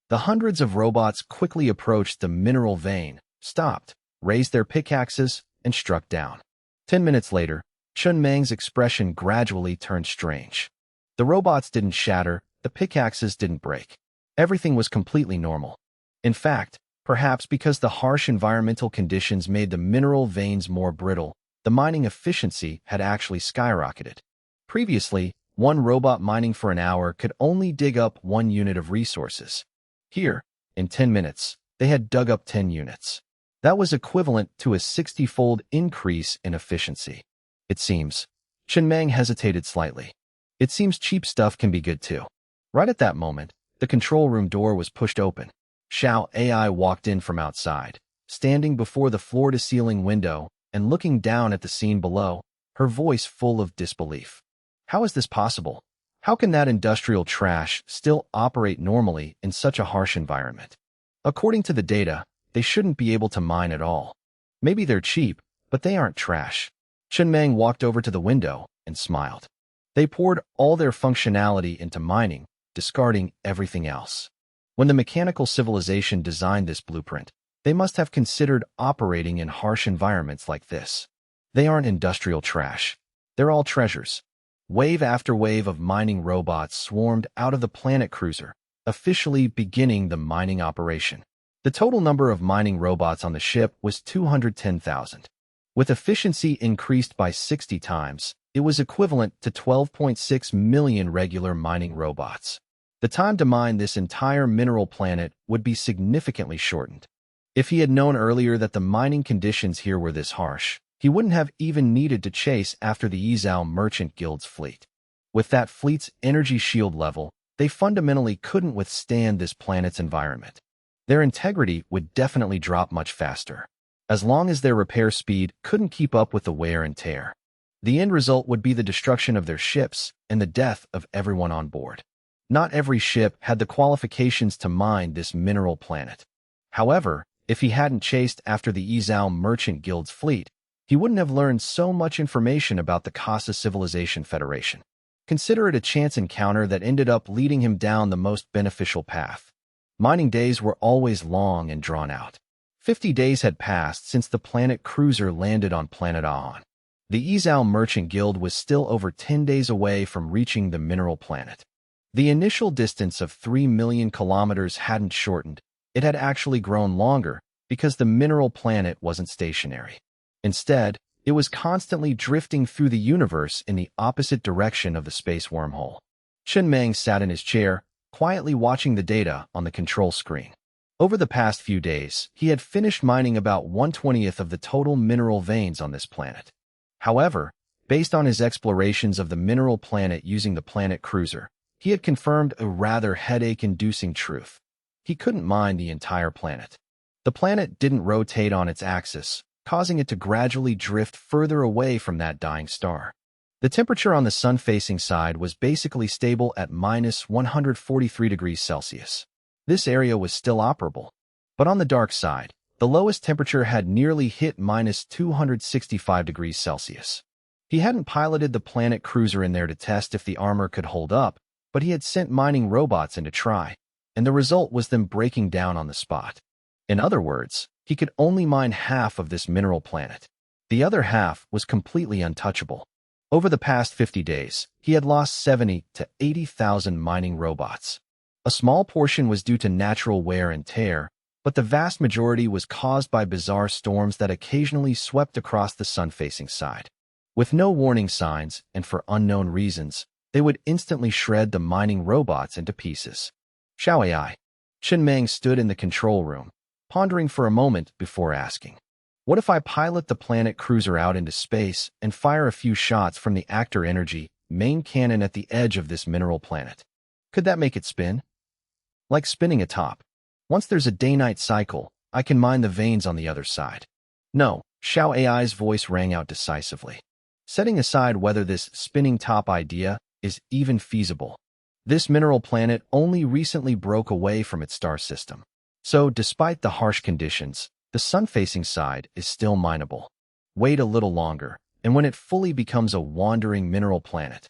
The hundreds of robots quickly approached the mineral vein, stopped, raised their pickaxes, and struck down. 10 minutes later, Chen Meng's expression gradually turned strange. The robots didn't shatter, the pickaxes didn't break. Everything was completely normal. In fact, perhaps because the harsh environmental conditions made the mineral veins more brittle, the mining efficiency had actually skyrocketed. Previously, one robot mining for an hour could only dig up 1 unit of resources. Here, in 10 minutes, they had dug up 10 units. That was equivalent to a 60-fold increase in efficiency. It seems. Chen Meng hesitated slightly. It seems cheap stuff can be good too. Right at that moment, the control room door was pushed open. Xiao AI walked in from outside, standing before the floor-to-ceiling window and looking down at the scene below, her voice full of disbelief. How is this possible? How can that industrial trash still operate normally in such a harsh environment? According to the data, they shouldn't be able to mine at all. Maybe they're cheap, but they aren't trash. Chen Meng walked over to the window and smiled. They poured all their functionality into mining, discarding everything else. When the mechanical civilization designed this blueprint, they must have considered operating in harsh environments like this. They aren't industrial trash. They're all treasures. Wave after wave of mining robots swarmed out of the planet cruiser, officially beginning the mining operation. The total number of mining robots on the ship was 210,000. With efficiency increased by 60 times, it was equivalent to 12.6 million regular mining robots. The time to mine this entire mineral planet would be significantly shortened. If he had known earlier that the mining conditions here were this harsh, he wouldn't have even needed to chase after the Yizhao Merchant Guild's fleet. With that fleet's energy shield level, they fundamentally couldn't withstand this planet's environment. Their integrity would definitely drop much faster, as long as their repair speed couldn't keep up with the wear and tear. The end result would be the destruction of their ships and the death of everyone on board. Not every ship had the qualifications to mine this mineral planet. However, if he hadn't chased after the Yizhao Merchant Guild's fleet, he wouldn't have learned so much information about the Casa Civilization Federation. Consider it a chance encounter that ended up leading him down the most beneficial path. Mining days were always long and drawn out. 50 days had passed since the planet cruiser landed on planet Aon. The Izao Merchant Guild was still over 10 days away from reaching the mineral planet. The initial distance of 3 million kilometers hadn't shortened. It had actually grown longer because the mineral planet wasn't stationary. Instead, it was constantly drifting through the universe in the opposite direction of the space wormhole. Chen Meng sat in his chair, quietly watching the data on the control screen. Over the past few days, he had finished mining about 1/20th of the total mineral veins on this planet. However, based on his explorations of the mineral planet using the planet cruiser, he had confirmed a rather headache-inducing truth. He couldn't mine the entire planet. The planet didn't rotate on its axis, causing it to gradually drift further away from that dying star. The temperature on the sun-facing side was basically stable at minus 143 degrees Celsius. This area was still operable. But on the dark side, the lowest temperature had nearly hit minus 265 degrees Celsius. He hadn't piloted the planet cruiser in there to test if the armor could hold up, but he had sent mining robots in to try, and the result was them breaking down on the spot. In other words, he could only mine half of this mineral planet. The other half was completely untouchable. Over the past 50 days, he had lost 70 to 80,000 mining robots. A small portion was due to natural wear and tear, but the vast majority was caused by bizarre storms that occasionally swept across the sun-facing side. With no warning signs and for unknown reasons, they would instantly shred the mining robots into pieces. Xiao AI. Chen Meng stood in the control room, pondering for a moment before asking, "What if I pilot the planet cruiser out into space and fire a few shots from the actor energy main cannon at the edge of this mineral planet? Could that make it spin? Like spinning a top. Once there's a day-night cycle, I can mine the veins on the other side." "No," Xiao AI's voice rang out decisively. "Setting aside whether this spinning top idea is even feasible, this mineral planet only recently broke away from its star system. So, despite the harsh conditions, the sun-facing side is still mineable. Wait a little longer, and when it fully becomes a wandering mineral planet,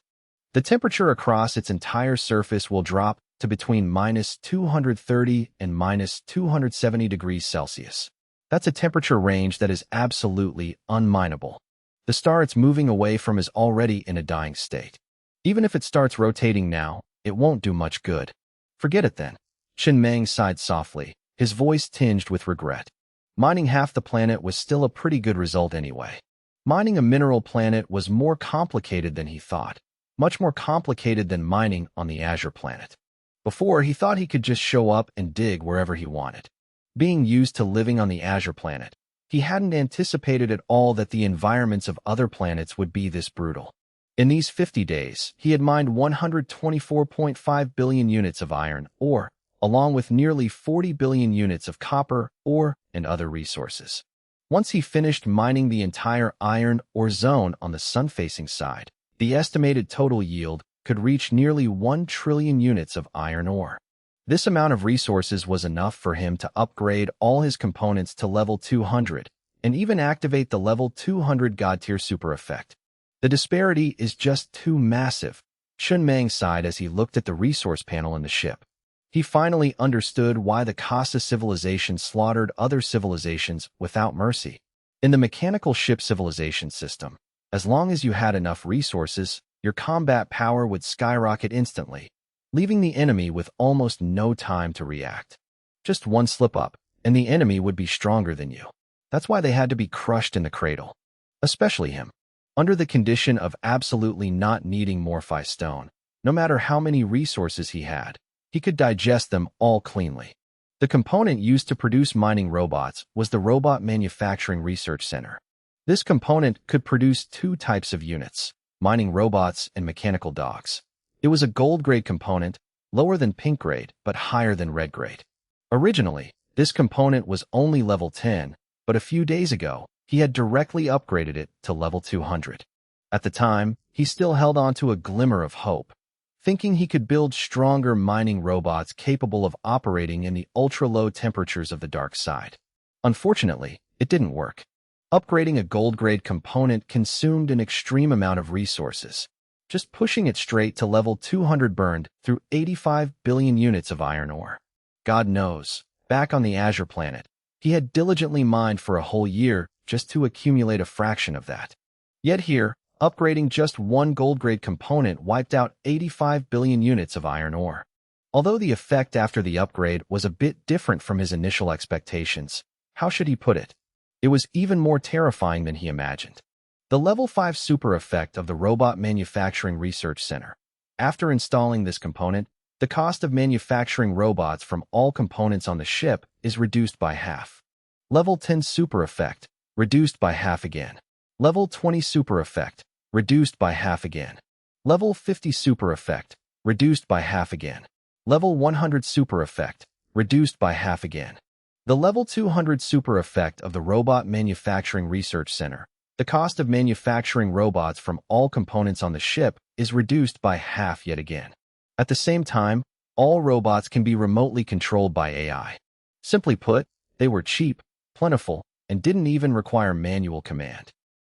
the temperature across its entire surface will drop to between minus 230 and minus 270 degrees Celsius. That's a temperature range that is absolutely unmineable. The star it's moving away from is already in a dying state. Even if it starts rotating now, it won't do much good. Forget it then." Chen Meng sighed softly, his voice tinged with regret. Mining half the planet was still a pretty good result anyway. Mining a mineral planet was more complicated than he thought, much more complicated than mining on the Azure planet. Before, he thought he could just show up and dig wherever he wanted. Being used to living on the Azure planet, he hadn't anticipated at all that the environments of other planets would be this brutal. In these 50 days, he had mined 124.5 billion units of iron ore, along with nearly 40 billion units of copper, ore, and other resources. Once he finished mining the entire iron ore zone on the sun-facing side, the estimated total yield could reach nearly 1 trillion units of iron ore. This amount of resources was enough for him to upgrade all his components to level 200, and even activate the level 200 God-tier super effect. The disparity is just too massive. Chen Meng sighed as he looked at the resource panel in the ship. He finally understood why the Kasa civilization slaughtered other civilizations without mercy. In the mechanical ship civilization system, as long as you had enough resources, your combat power would skyrocket instantly, leaving the enemy with almost no time to react. Just one slip-up, and the enemy would be stronger than you. That's why they had to be crushed in the cradle. Especially him. Under the condition of absolutely not needing Morphi Stone, no matter how many resources he had, he could digest them all cleanly. The component used to produce mining robots was the Robot Manufacturing Research Center. This component could produce two types of units, mining robots and mechanical dogs. It was a gold-grade component, lower than pink grade, but higher than red grade. Originally, this component was only level 10, but a few days ago, he had directly upgraded it to level 200. At the time, he still held on to a glimmer of hope, thinking he could build stronger mining robots capable of operating in the ultra-low temperatures of the dark side. Unfortunately, it didn't work. Upgrading a gold-grade component consumed an extreme amount of resources, just pushing it straight to level 200 burned through 85 billion units of iron ore. God knows, back on the Azure planet, he had diligently mined for a whole year just to accumulate a fraction of that. Yet here, upgrading just one gold-grade component wiped out 85 billion units of iron ore. Although the effect after the upgrade was a bit different from his initial expectations, how should he put it? It was even more terrifying than he imagined. The Level 5 super effect of the Robot Manufacturing Research Center. After installing this component, the cost of manufacturing robots from all components on the ship is reduced by half. Level 10 super effect, reduced by half again. Level 20 super effect, reduced by half again. Level 50 super effect, reduced by half again. Level 100 super effect, reduced by half again. The Level 200 super effect of the Robot Manufacturing Research Center. The cost of manufacturing robots from all components on the ship is reduced by half yet again. At the same time, all robots can be remotely controlled by AI. Simply put, they were cheap, plentiful, and didn't even require manual command.